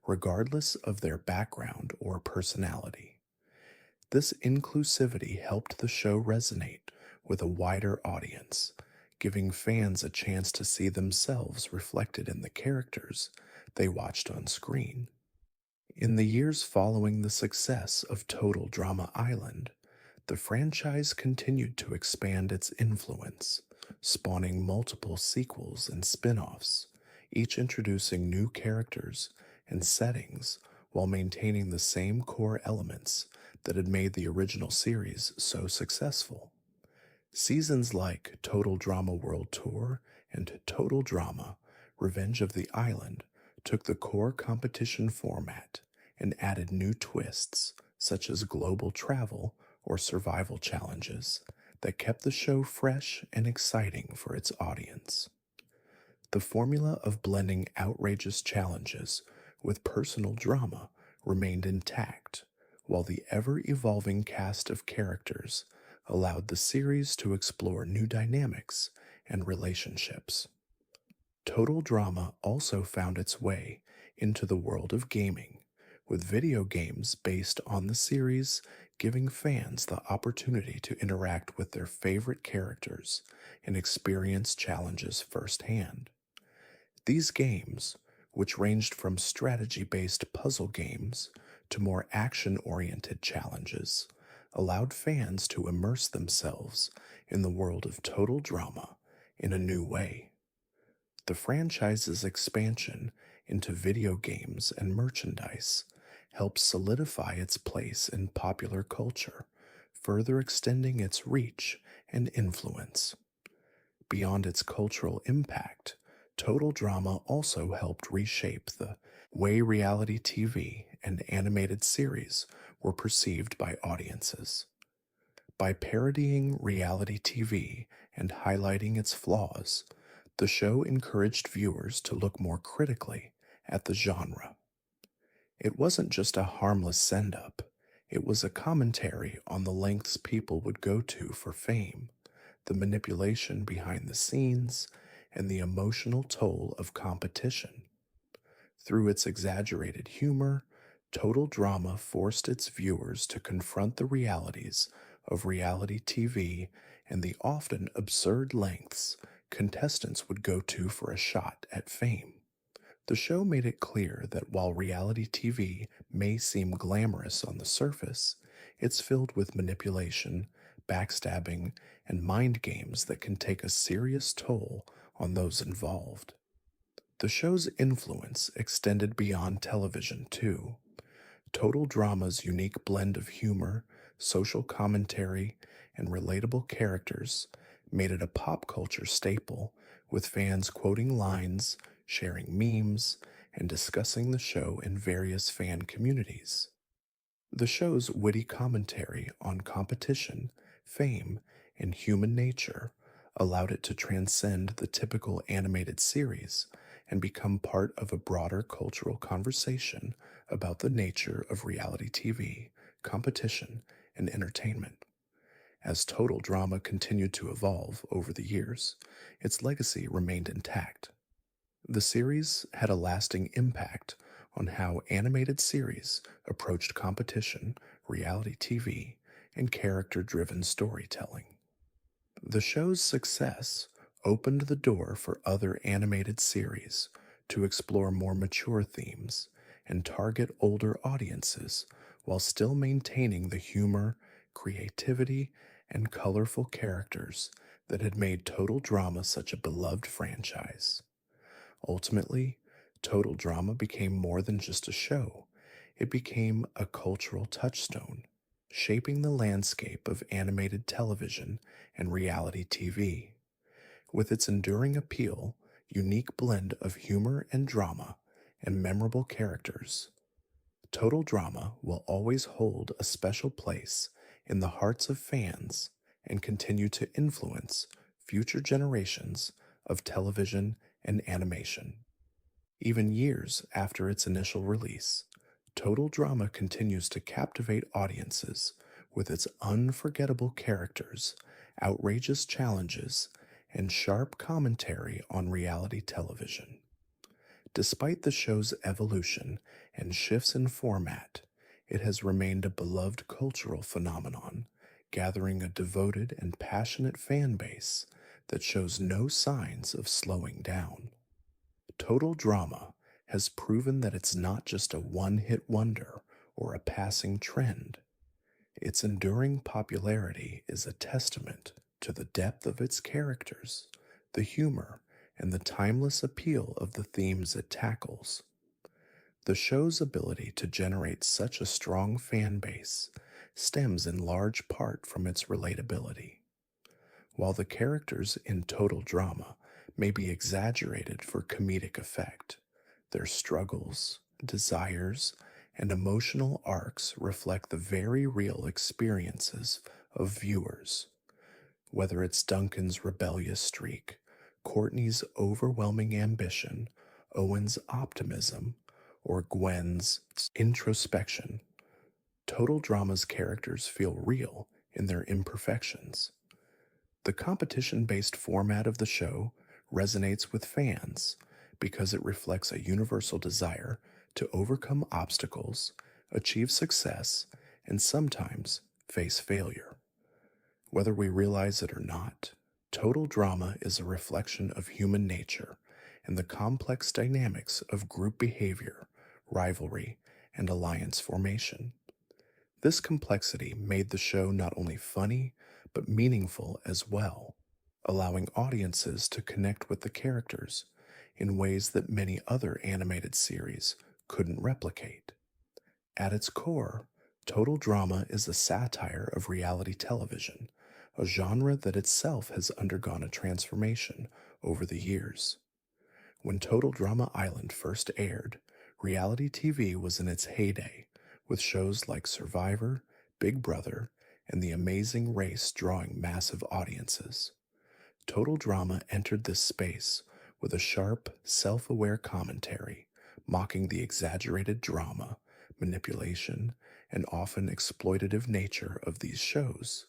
regardless of their background or personality. This inclusivity helped the show resonate with a wider audience, giving fans a chance to see themselves reflected in the characters they watched on screen. In the years following the success of Total Drama Island, the franchise continued to expand its influence, spawning multiple sequels and spin offs, each introducing new characters and settings while maintaining the same core elements that had made the original series so successful. Seasons like Total Drama World Tour and Total Drama Revenge of the Island took the core competition format and added new twists such as global travel or survival challenges that kept the show fresh and exciting for its audience. The formula of blending outrageous challenges with personal drama remained intact, while the ever evolving cast of characters allowed the series to explore new dynamics and relationships. Total Drama also found its way into the world of gaming, with video games based on the series giving fans the opportunity to interact with their favorite characters and experience challenges firsthand. These games, which ranged from strategy based puzzle games to more action oriented challenges, allowed fans to immerse themselves in the world of Total Drama in a new way. The franchise's expansion into video games and merchandise helped solidify its place in popular culture, further extending its reach and influence. Beyond its cultural impact, Total Drama also helped reshape the way reality TV and animated series were perceived by audiences. By parodying reality TV and highlighting its flaws, the show encouraged viewers to look more critically at the genre. It wasn't just a harmless send up, it was a commentary on the lengths people would go to for fame, the manipulation behind the scenes, and the emotional toll of competition. Through its exaggerated humor, Total Drama forced its viewers to confront the realities of reality TV and the often absurd lengths contestants would go to for a shot at fame. The show made it clear that while reality TV may seem glamorous on the surface, it's filled with manipulation, backstabbing, and mind games that can take a serious toll on those involved. The show's influence extended beyond television, too. Total Drama's unique blend of humor, social commentary, and relatable characters made it a pop culture staple, with fans quoting lines, sharing memes, and discussing the show in various fan communities. The show's witty commentary on competition, fame, and human nature allowed it to transcend the typical animated series and become part of a broader cultural conversation about the nature of reality TV, competition, and entertainment. As Total Drama continued to evolve over the years, its legacy remained intact. The series had a lasting impact on how animated series approached competition, reality TV, and character driven storytelling. The show's success opened the door for other animated series to explore more mature themes and target older audiences while still maintaining the humor, creativity, and colorful characters that had made Total Drama such a beloved franchise. Ultimately, Total Drama became more than just a show. It became a cultural touchstone, shaping the landscape of animated television and reality TV. With its enduring appeal, unique blend of humor and drama, and memorable characters, Total Drama will always hold a special place in the hearts of fans and continue to influence future generations of television and animation. Even years after its initial release, Total Drama continues to captivate audiences with its unforgettable characters, outrageous challenges, and sharp commentary on reality television. Despite the show's evolution and shifts in format, it has remained a beloved cultural phenomenon, gathering a devoted and passionate fan base that shows no signs of slowing down. Total Drama has proven that it's not just a one hit wonder or a passing trend. Its enduring popularity is a testament to the depth of its characters, the humor, and the timeless appeal of the themes it tackles. The show's ability to generate such a strong fan base stems in large part from its relatability. While the characters in Total Drama may be exaggerated for comedic effect, their struggles, desires, and emotional arcs reflect the very real experiences of viewers. Whether it's Duncan's rebellious streak, Courtney's overwhelming ambition, Owen's optimism, or Gwen's introspection, Total Drama's characters feel real in their imperfections. The competition based format of the show resonates with fans because it reflects a universal desire to overcome obstacles, achieve success, and sometimes face failure. Whether we realize it or not, Total Drama is a reflection of human nature and the complex dynamics of group behavior, rivalry, and alliance formation. This complexity made the show not only funny, but meaningful as well, allowing audiences to connect with the characters in ways that many other animated series couldn't replicate. At its core, Total Drama is a satire of reality television, a genre that itself has undergone a transformation over the years. When Total Drama Island first aired, reality TV was in its heyday, with shows like Survivor, Big Brother, and The Amazing Race drawing massive audiences. Total Drama entered this space with a sharp, self aware commentary, mocking the exaggerated drama, manipulation, and often exploitative nature of these shows.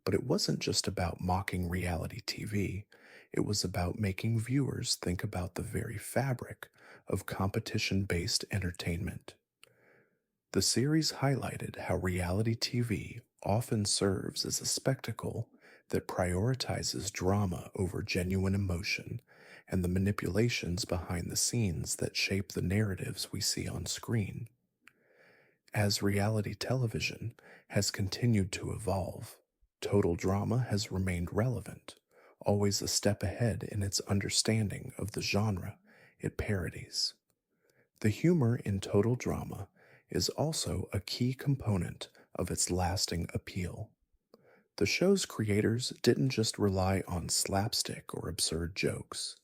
But it wasn't just about mocking reality TV, it was about making viewers think about the very fabric of competition based entertainment. The series highlighted how reality TV often serves as a spectacle that prioritizes drama over genuine emotion and the manipulations behind the scenes that shape the narratives we see on screen. As reality television has continued to evolve, Total Drama has remained relevant, always a step ahead in its understanding of the genre it parodies. The humor in Total Drama is also a key component of its lasting appeal. The show's creators didn't just rely on slapstick or absurd jokes,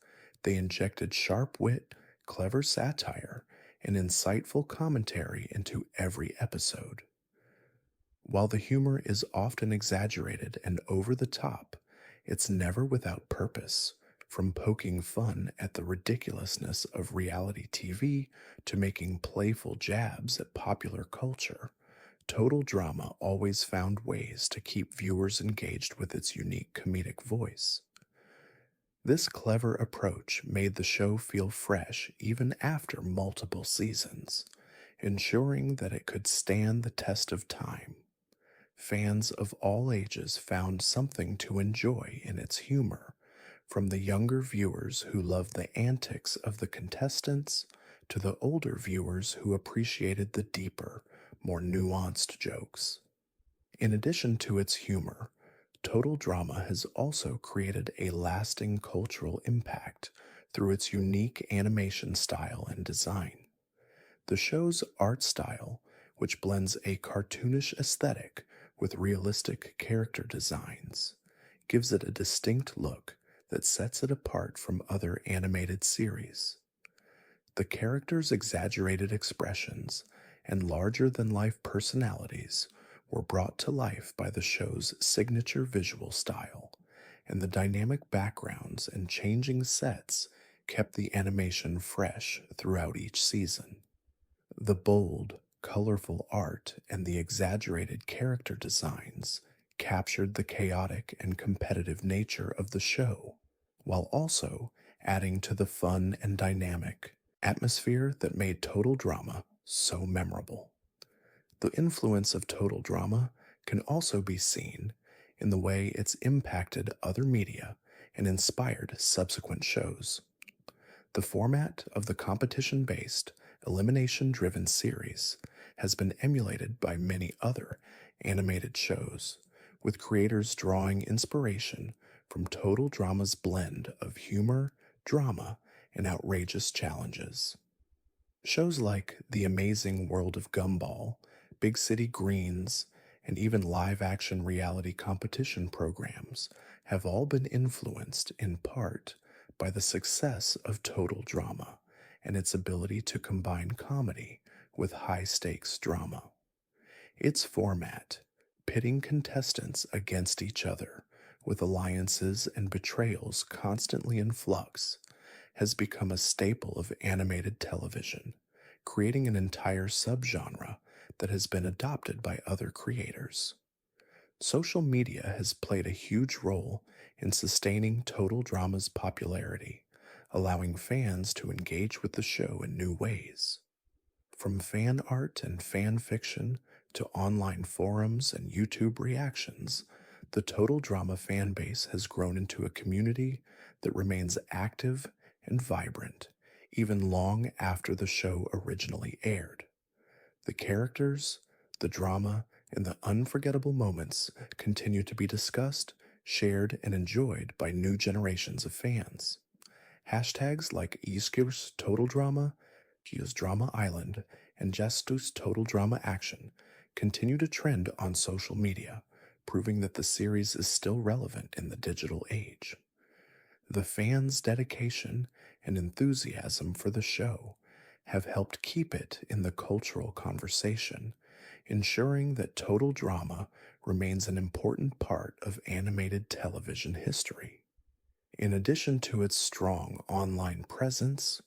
they injected sharp wit, clever satire, and insightful commentary into every episode. While the humor is often exaggerated and over the top, it's never without purpose, from poking fun at the ridiculousness of reality TV to making playful jabs at popular culture. Total Drama always found ways to keep viewers engaged with its unique comedic voice. This clever approach made the show feel fresh even after multiple seasons, ensuring that it could stand the test of time. Fans of all ages found something to enjoy in its humor, from the younger viewers who loved the antics of the contestants to the older viewers who appreciated the deeper, more nuanced jokes. In addition to its humor, Total Drama has also created a lasting cultural impact through its unique animation style and design. The show's art style, which blends a cartoonish aesthetic with realistic character designs, gives it a distinct look that sets it apart from other animated series. The characters' exaggerated expressions and larger than life personalities were brought to life by the show's signature visual style, and the dynamic backgrounds and changing sets kept the animation fresh throughout each season. The bold, colorful art and the exaggerated character designs captured the chaotic and competitive nature of the show, while also adding to the fun and dynamic, atmosphere that made total drama so memorable. The influence of total drama can also be seen in the way it's impacted other media and inspired subsequent shows. The format of the competition based, elimination driven series has been emulated by many other animated shows, with creators drawing inspiration from Total Drama's blend of humor, drama, and outrageous challenges. Shows like The Amazing World of Gumball, Big City Greens, and even live action reality competition programs have all been influenced in part by the success of Total Drama and its ability to combine comedy with high stakes drama. Its format, pitting contestants against each other with alliances and betrayals constantly in flux, has become a staple of animated television, creating an entire subgenre that has been adopted by other creators. Social media has played a huge role in sustaining Total Drama's popularity, allowing fans to engage with the show in new ways. From fan art and fan fiction to online forums and YouTube reactions, the Total Drama fan base has grown into a community that remains active and vibrant even long after the show originally aired. The characters, the drama, and the unforgettable moments continue to be discussed, shared, and enjoyed by new generations of fans. Hashtags like Iskir's Total Drama, Gia's Drama Island, and Jestu's Total Drama Action continue to trend on social media, proving that the series is still relevant in the digital age. The fans' dedication and enthusiasm for the show have helped keep it in the cultural conversation, ensuring that Total Drama remains an important part of animated television history. In addition to its strong online presence,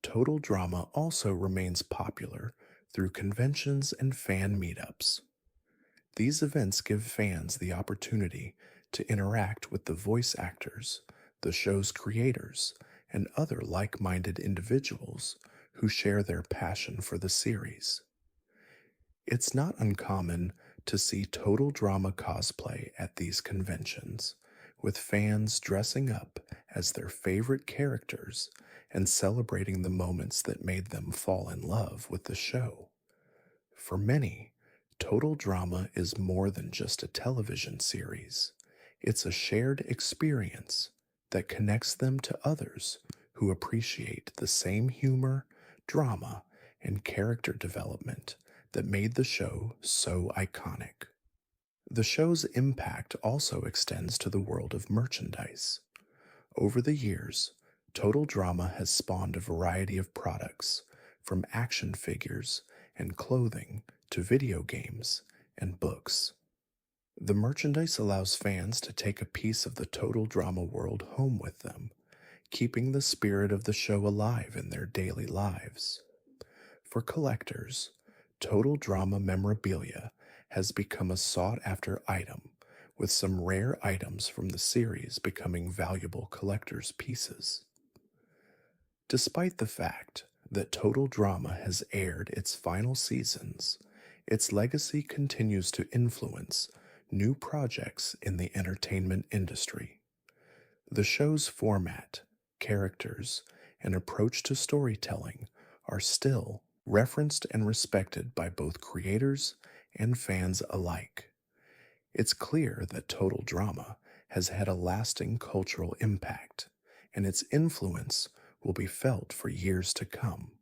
Total Drama also remains popular through conventions and fan meetups. These events give fans the opportunity to interact with the voice actors, the show's creators, and other like minded individuals who share their passion for the series. It's not uncommon to see Total Drama cosplay at these conventions, with fans dressing up as their favorite characters and celebrating the moments that made them fall in love with the show. For many, Total Drama is more than just a television series. It's a shared experience that connects them to others who appreciate the same humor, drama, and character development that made the show so iconic. The show's impact also extends to the world of merchandise. Over the years, Total Drama has spawned a variety of products, from action figures and clothing to video games and books. The merchandise allows fans to take a piece of the Total Drama world home with them, keeping the spirit of the show alive in their daily lives. For collectors, Total Drama memorabilia has become a sought after item, with some rare items from the series becoming valuable collector's pieces. Despite the fact that Total Drama has aired its final seasons, its legacy continues to influence new projects in the entertainment industry. The show's format, characters, and approach to storytelling are still referenced and respected by both creators and fans alike. It's clear that Total Drama has had a lasting cultural impact, and its influence will be felt for years to come.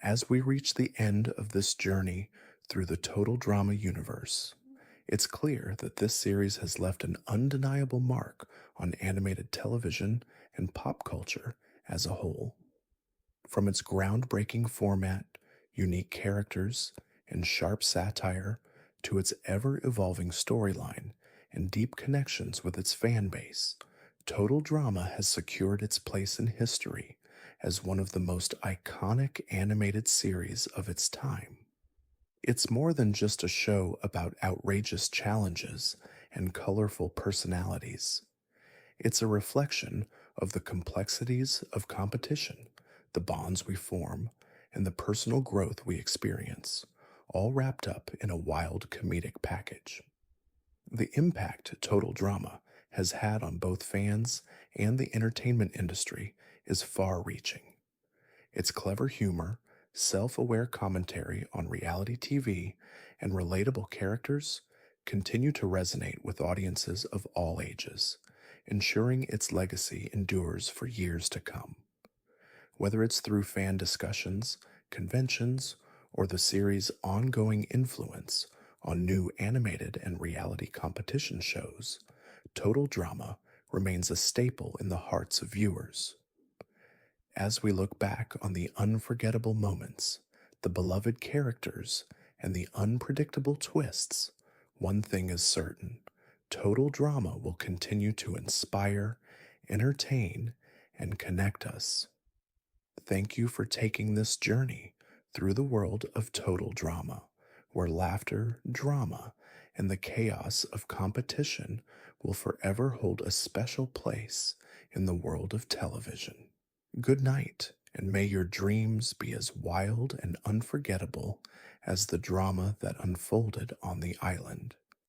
As we reach the end of this journey through the Total Drama universe, it's clear that this series has left an undeniable mark on animated television and pop culture as a whole. From its groundbreaking format, unique characters, and sharp satire, to its ever evolving storyline and deep connections with its fan base, Total Drama has secured its place in history as one of the most iconic animated series of its time. It's more than just a show about outrageous challenges and colorful personalities. It's a reflection of the complexities of competition, the bonds we form, and the personal growth we experience, all wrapped up in a wild comedic package. The impact Total Drama has had on both fans and the entertainment industry is far reaching. Its clever humor, self aware commentary on reality TV, and relatable characters continue to resonate with audiences of all ages, ensuring its legacy endures for years to come. Whether it's through fan discussions, conventions, or the series' ongoing influence on new animated and reality competition shows, Total Drama remains a staple in the hearts of viewers. As we look back on the unforgettable moments, the beloved characters, and the unpredictable twists, one thing is certain: Total Drama will continue to inspire, entertain, and connect us. Thank you for taking this journey through the world of Total Drama, where laughter, drama, and the chaos of competition will forever hold a special place in the world of television. Good night, and may your dreams be as wild and unforgettable as the drama that unfolded on the island.